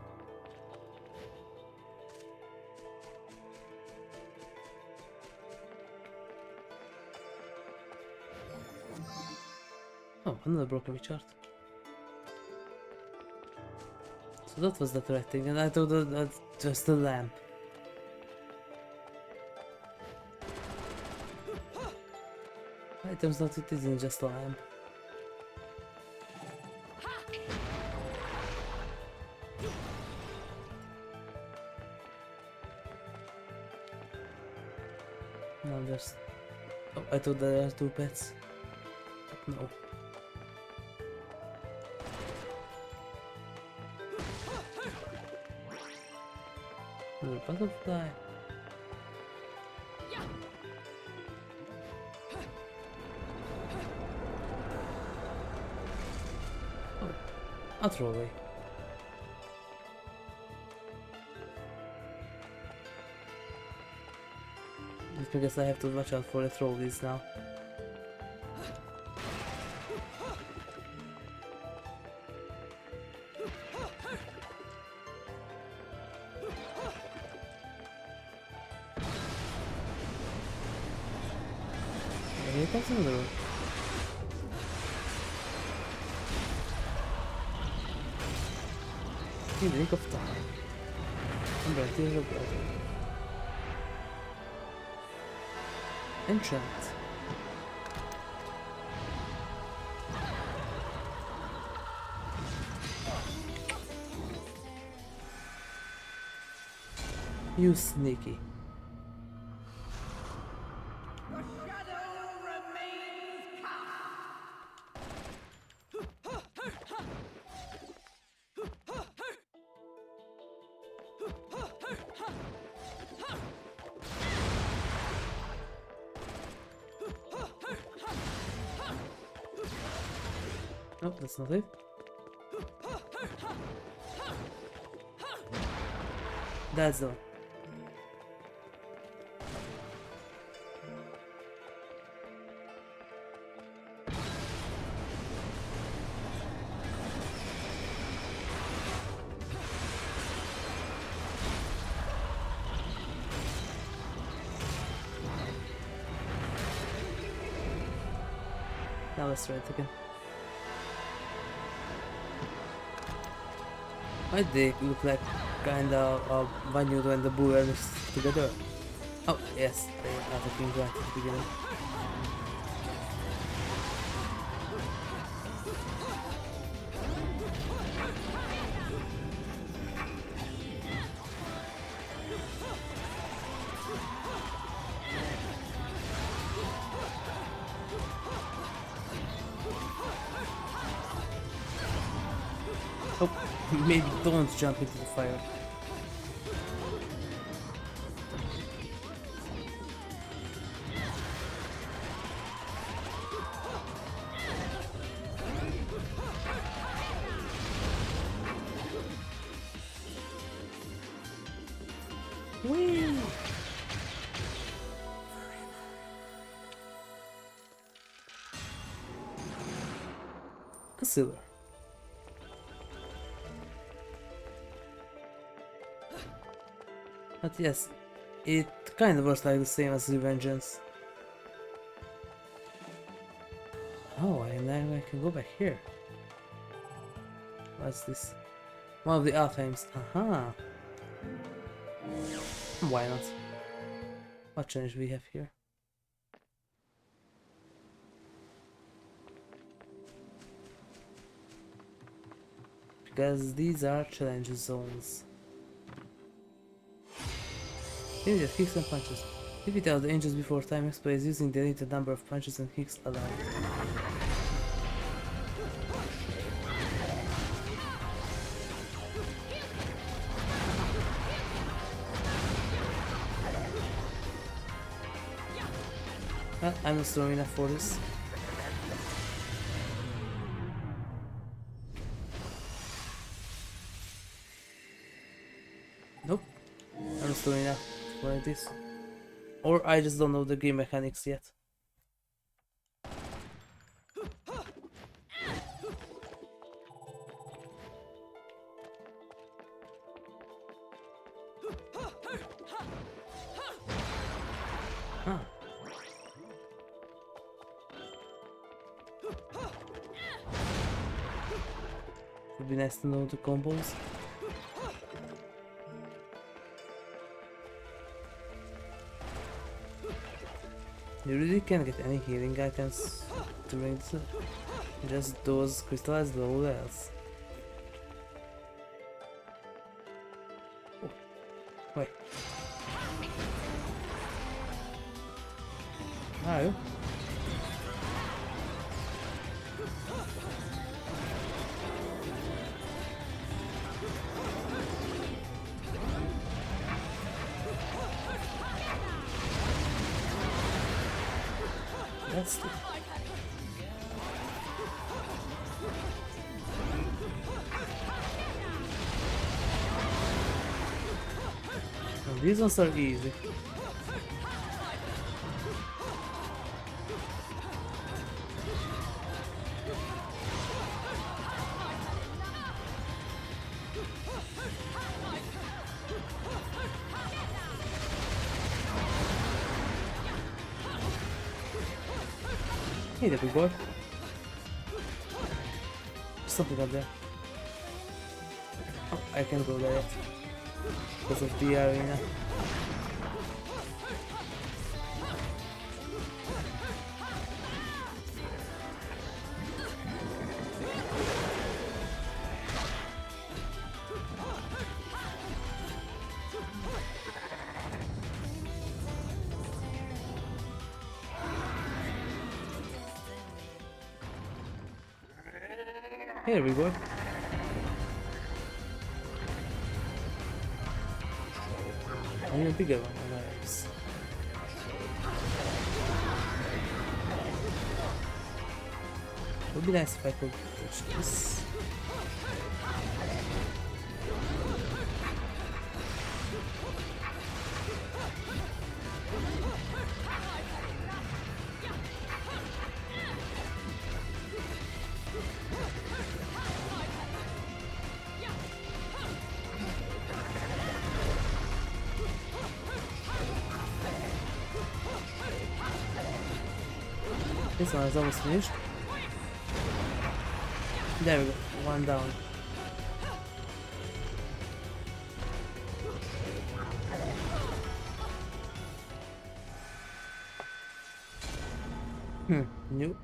Oh, another broken recharge. So that was the red thing, and I thought that's just a lamp. It turns out it isn't just a lamp. No, there's... Oh, I thought there were two pets. But no. Another butterfly. I'll throw away. I guess I have to watch out for the trolleys now. Here comes another one. In the nick of time. I'm right here, brother. Enchant. You sneaky. Nope, that's not it. That's the one. Now let's try it again. Why they look like kinda Banyudo and the Bull are mixed together? Oh yes, they are attacking right at the beginning. Oh, maybe don't jump into the fire. Whee! A silver. But yes, it kind of works like the same as Revengeance. Oh, and now I can go back here. What's this? One of the Altheims. Aha! Why not? What challenge we have here? Because these are challenge zones. Danger kicks and punches. Defeat all the angels before time expires using the limited number of punches and kicks allowed. Well, I'm not strong enough for this. Nope, I'm not strong enough for this. Or I just don't know the game mechanics yet. Huh. Would be nice to know the combos. You really can't get any healing items during this, just those crystallized levels. Oh, wait. Are you? That's the... Well, these ones are easy. Hey there, big boy. Something up there. Oh, I can't go there yet because of the arena. Here we go. I need a bigger one than ours. It would be nice if I could push this. This one is almost finished. There we go, one down.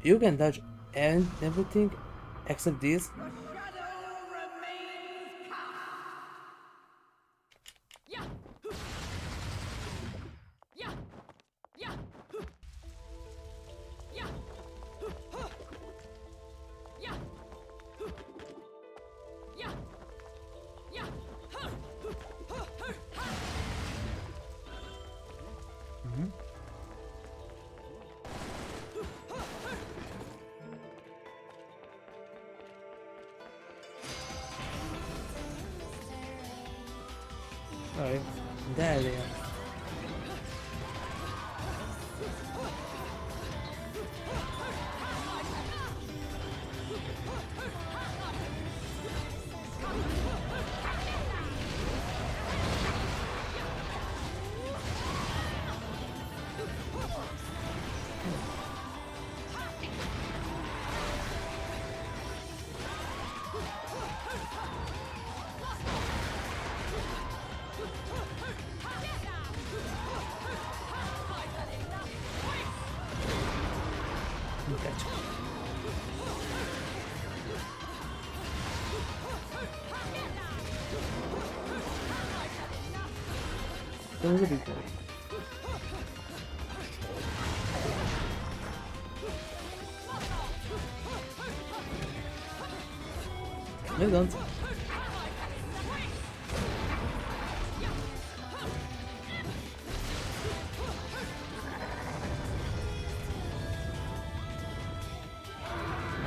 You can dodge and everything except this. Alright, there they are. Gotcha. That was a big boy. No, don't.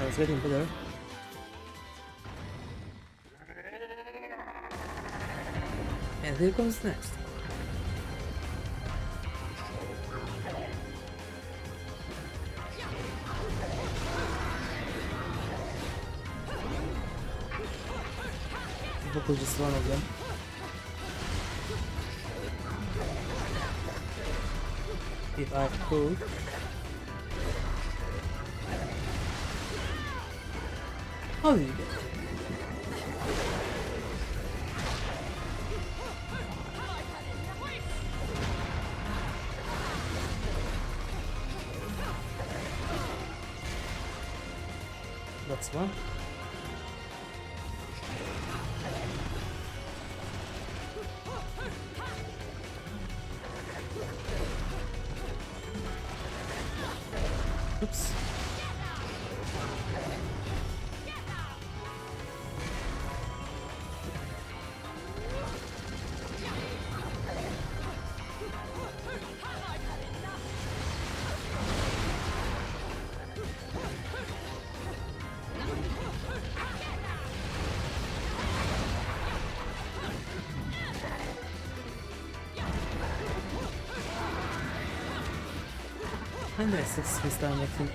It's getting better. And here comes next. Hopefully just one of them. If I could. How did you get it? That's one. Oops. And that's this time, I think.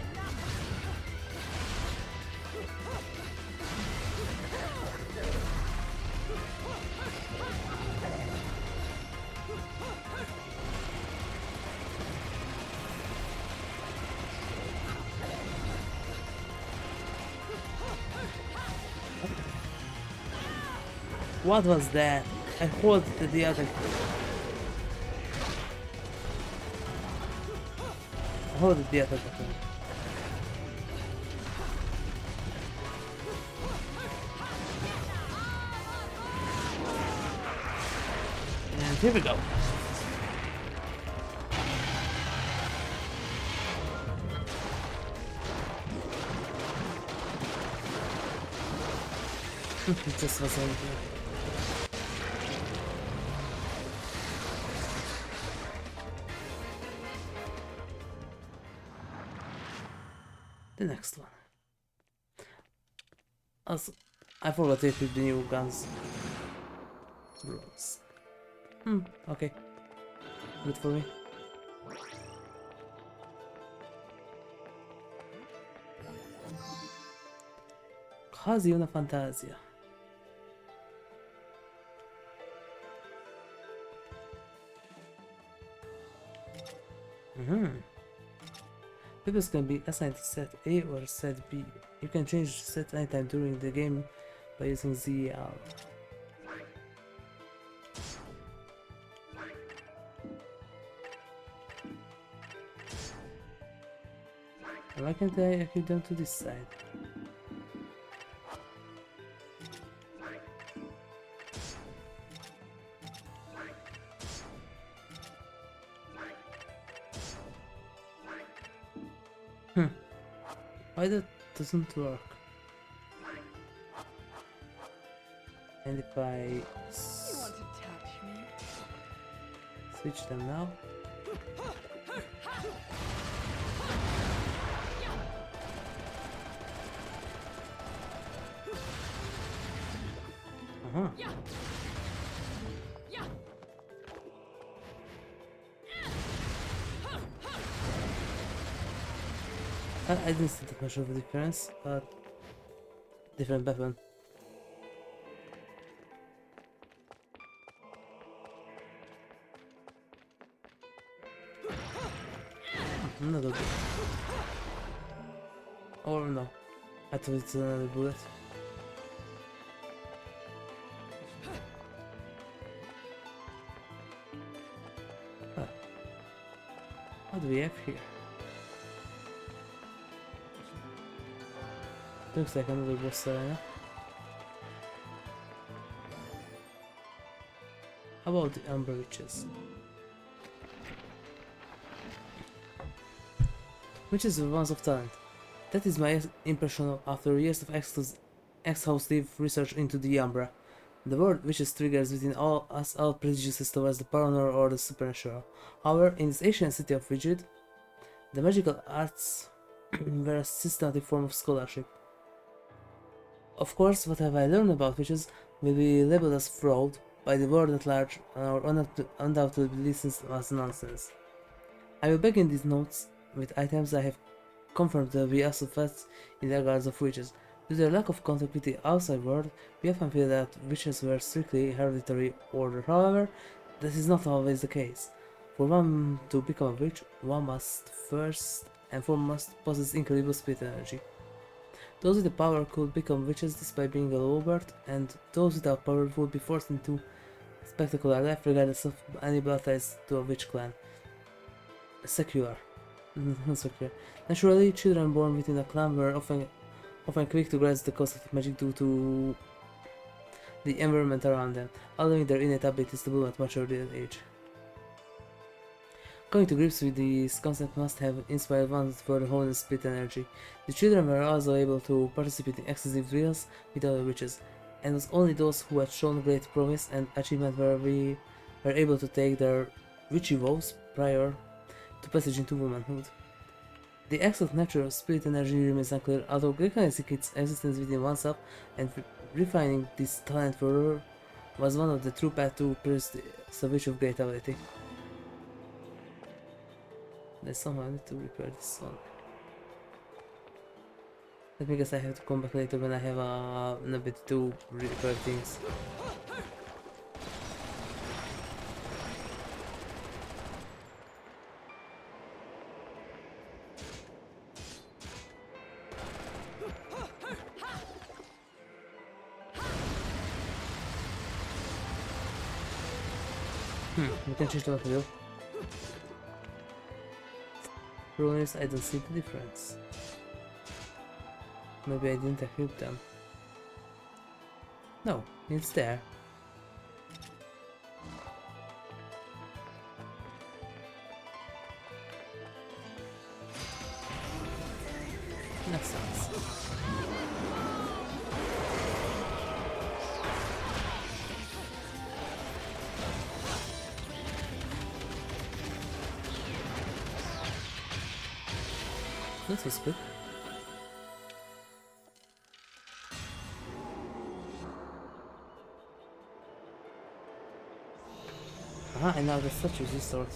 What was that? I hold the other. Hold the other button. And here we go. This was over. The next one. Also, I forgot to equip the new guns. Bronze. Okay. Good for me. Quasi una fantasia. Pupils can be assigned to set A or set B. You can change set anytime during the game by using ZL. And why can't I equip them to this side? Why that doesn't work? And if I You want to touch me? switch them now? I didn't see that much of a difference, but different weapon. Another bullet. Or no, I thought it's another bullet. Huh. What do we have here? Looks like another boss arena. How about the Umber Witches? Witches are ones of talent. That is my impression after years of exhaustive research into the Umbra. The word witches triggers within us all prejudices towards the paranormal or the supernatural. However, in this ancient city of Rigid, the magical arts were a systematic form of scholarship. Of course, what have I learned about witches will be labeled as fraud by the world at large or undoubtedly listens as nonsense. I will begin these notes with items I have confirmed to be also facts in the regards of witches. Due to their lack of contact with the outside world, we often feel that witches were strictly hereditary order. However, that is not always the case. For one to become a witch, one must first and foremost possess incredible spirit energy. Those with the power could become witches despite being a low birth, and those without power would be forced into spectacular life regardless of any blood ties to a witch clan. Secular. Secular. Naturally, children born within a clan were often quick to grasp the concept of magic due to the environment around them, allowing their innate abilities to bloom at much earlier age. Coming to grips with this concept must have inspired one further honed spirit energy. The children were also able to participate in exclusive drills with other witches, and it was only those who had shown great promise and achievement were able to take their witchy vows prior to passage into womanhood. The exact nature of spirit energy remains unclear, although recognizing its existence within oneself and refining this talent further was one of the true paths to produce a witch of great ability. Then somehow I need to repair this one. Let me guess, I have to come back later when I have an ability to repair things. We can change the material. Problem is, I don't see the difference. Maybe I didn't equip them. No, it's there. That sucks. That was quick. Aha, and now the statue is restored.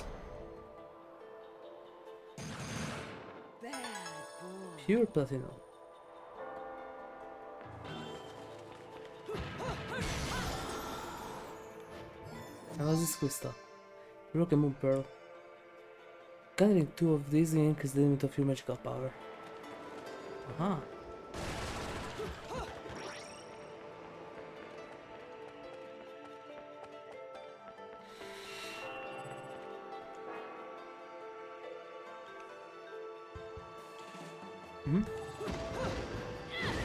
Pure platinum. And what's this crystal? Broken moon pearl. Gathering 2 of these will increase the limit of your magical power. Aha.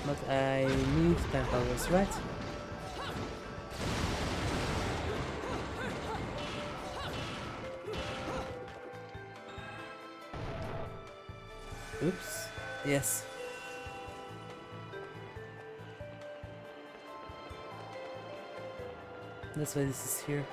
But I need 10 powers, right? Oops. Yes. That's why this is here.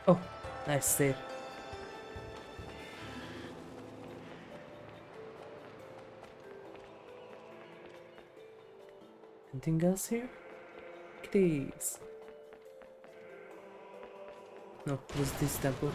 Oh, nice save. Anything else here? Please. No, just this temple.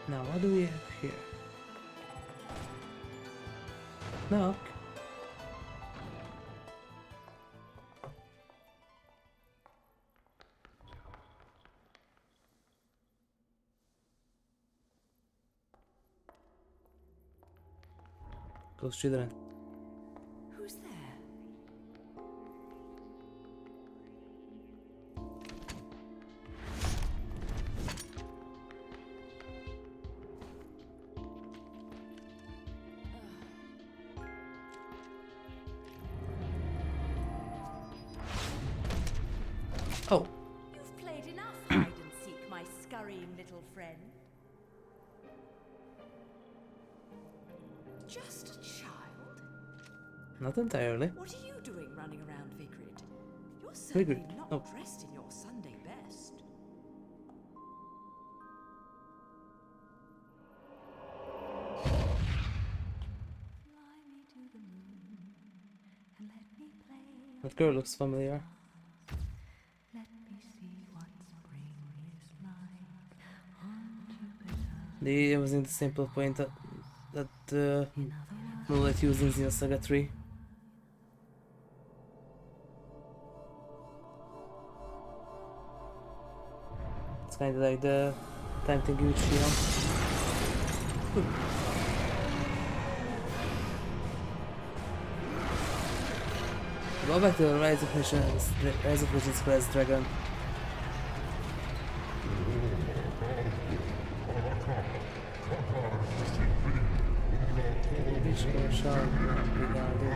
Now, what do we have here? Knock. Ghost children. Who's there? Oh. You've played enough hide and seek, my scurrying little friend. Just a child? Not entirely. What are you doing running around Vigrid? You're certainly Vigrid? not Oh. dressed in your Sunday best. Fly me to the moon and let me play. That girl looks familiar. Let me see what spring is like on Jupiter. They was in the same plot point that Mullet used in Xenosaga 3. It's kinda like the time thingy with Shion. Go back to the Rise of Legends class dragon. Which one shall be guarded?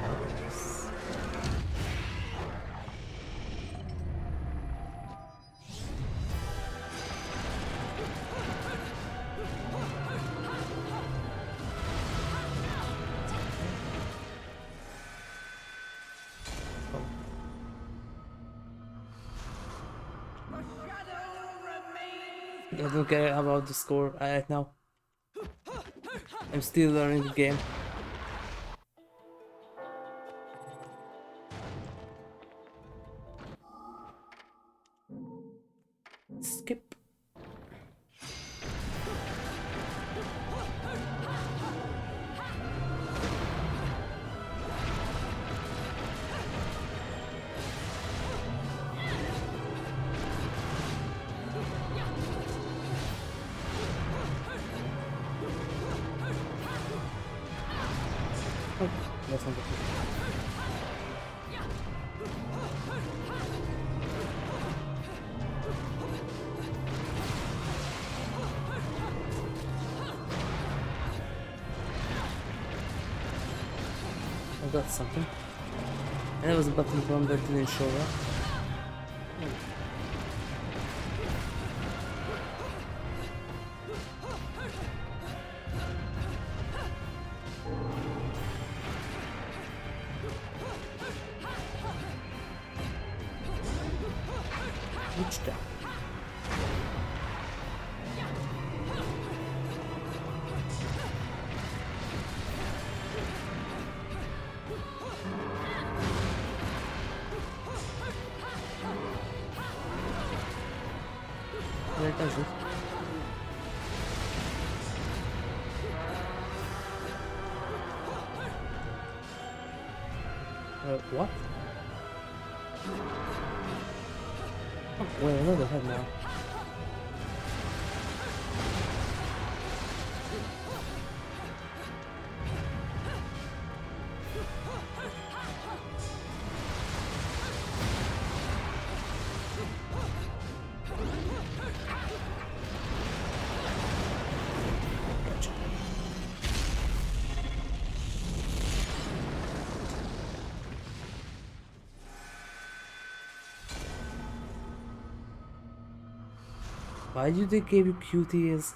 I don't care about the score right now. I'm still learning the game. Skip. Oh, that's not good. I got something. And there was a button from that didn't show up. Which guy? Where does it? What? Oh, wait, another head now. Gotcha. Why do they give you cuties?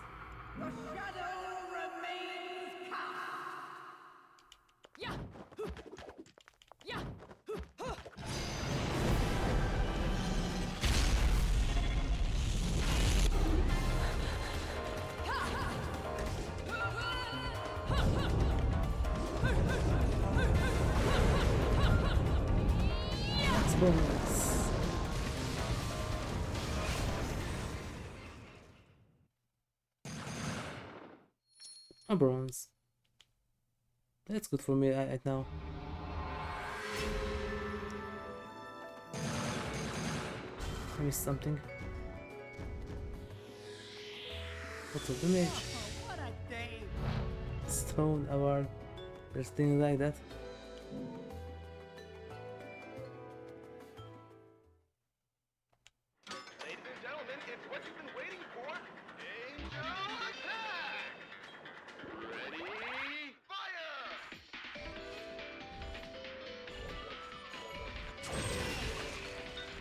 That's bonus. A bronze. That's good for me right now. I missed something. What's the damage? What a day! Stone award. There's things like that. Ladies and gentlemen, it's what you've been waiting for. Angel attack! Ready, fire!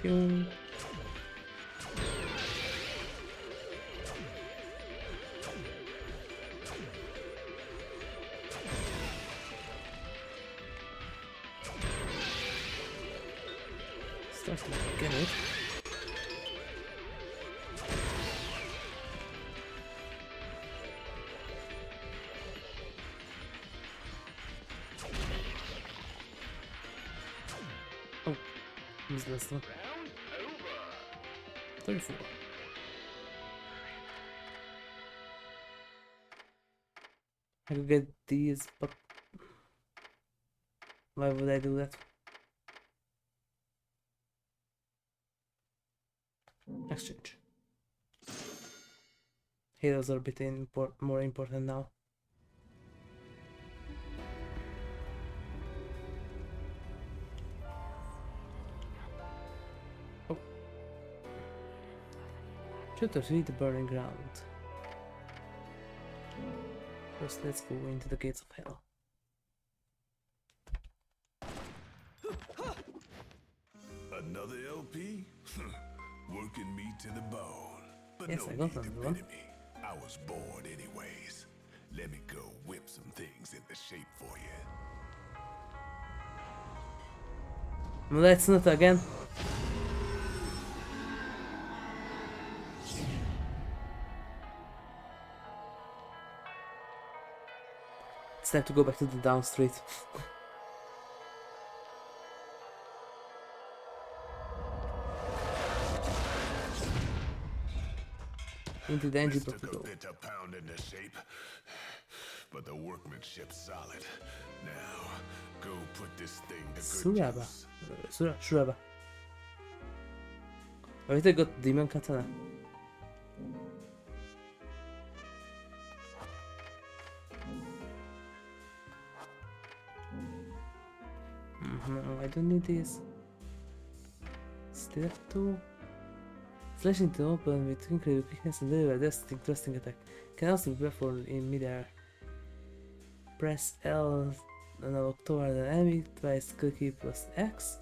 Yung start to get it. Oh, who's this one? Round over. 34. I could get these, but why would I do that? Exchange. Heroes are a bit more important now. Oh. Shooters reach the burning ground. First, let's go into the gates of hell. Another LP? Working me to the bone. But Yes, no I got need to another one. pity me. I was bored anyways. Let me go whip some things into shape for you. Let's not again. It's time to go back to the down street. Into the engine block to Took a go. bit of pound into shape, but the workmanship's solid. Now, go put this thing to good Suraba. use. Suraba. Have you got demon katana? I don't need this. Still have to. Slashing to open with incredible quickness and deliver a thrusting attack. Can also be performed in midair. Press L and look toward an enemy, twice clicky plus X.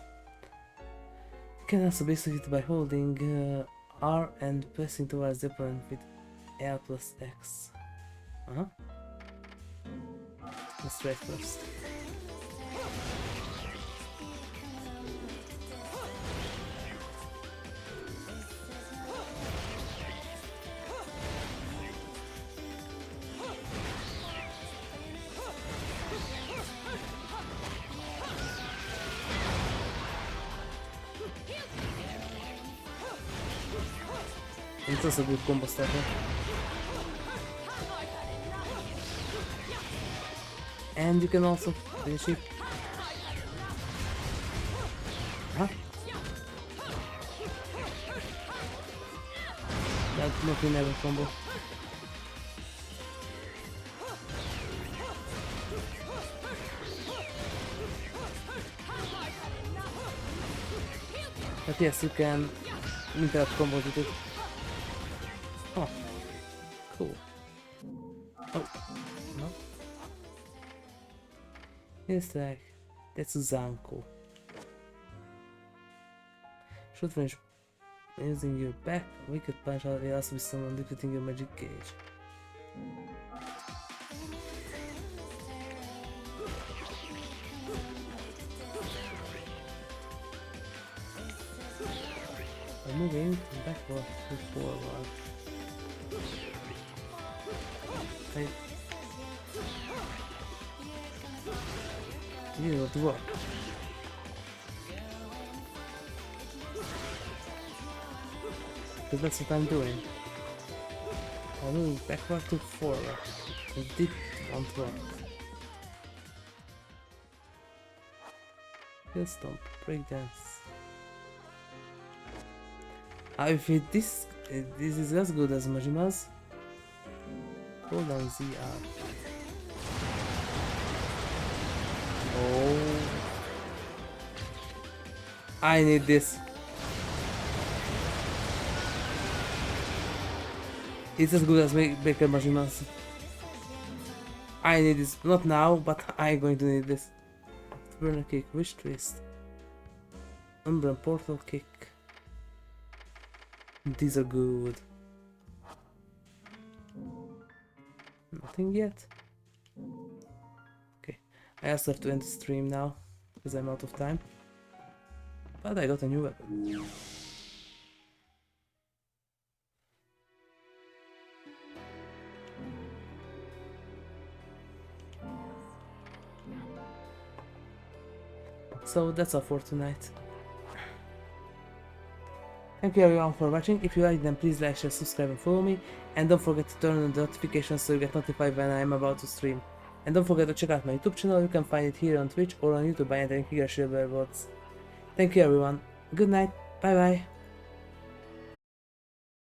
can also be executed by holding R and pressing towards the opponent with L plus X. Let's try it first. It's also a good combo starter. And you can also finish it. That's not in every combo. But yes, you can interrupt combos with it. Oh, cool. Oh, no. It's like, that's Zanko. Should finish using your back, wicked punch will also be someone defeating your magic gauge. By moving backward to forward. You know to work. Because that's what I'm doing. I'm moving backward to forward. It did not work. Hill stomp, breakdance. If this is as good as Majima's, hold down ZR. Oh, I need this. It's as good as Baker Majima's. I need this, not now, but I'm going to need this. Burner kick, wish twist, Umbran portal kick. These are good. Nothing yet. Okay, I also have to end the stream now because I'm out of time. But I got a new weapon. So that's all for tonight. Thank you everyone for watching. If you like them, please like, share, subscribe and follow me. And don't forget to turn on the notifications so you get notified when I am about to stream. And don't forget to check out my YouTube channel. You can find it here on Twitch or on YouTube by entering Giga Silver Bots. Thank you everyone. Good night. Bye bye.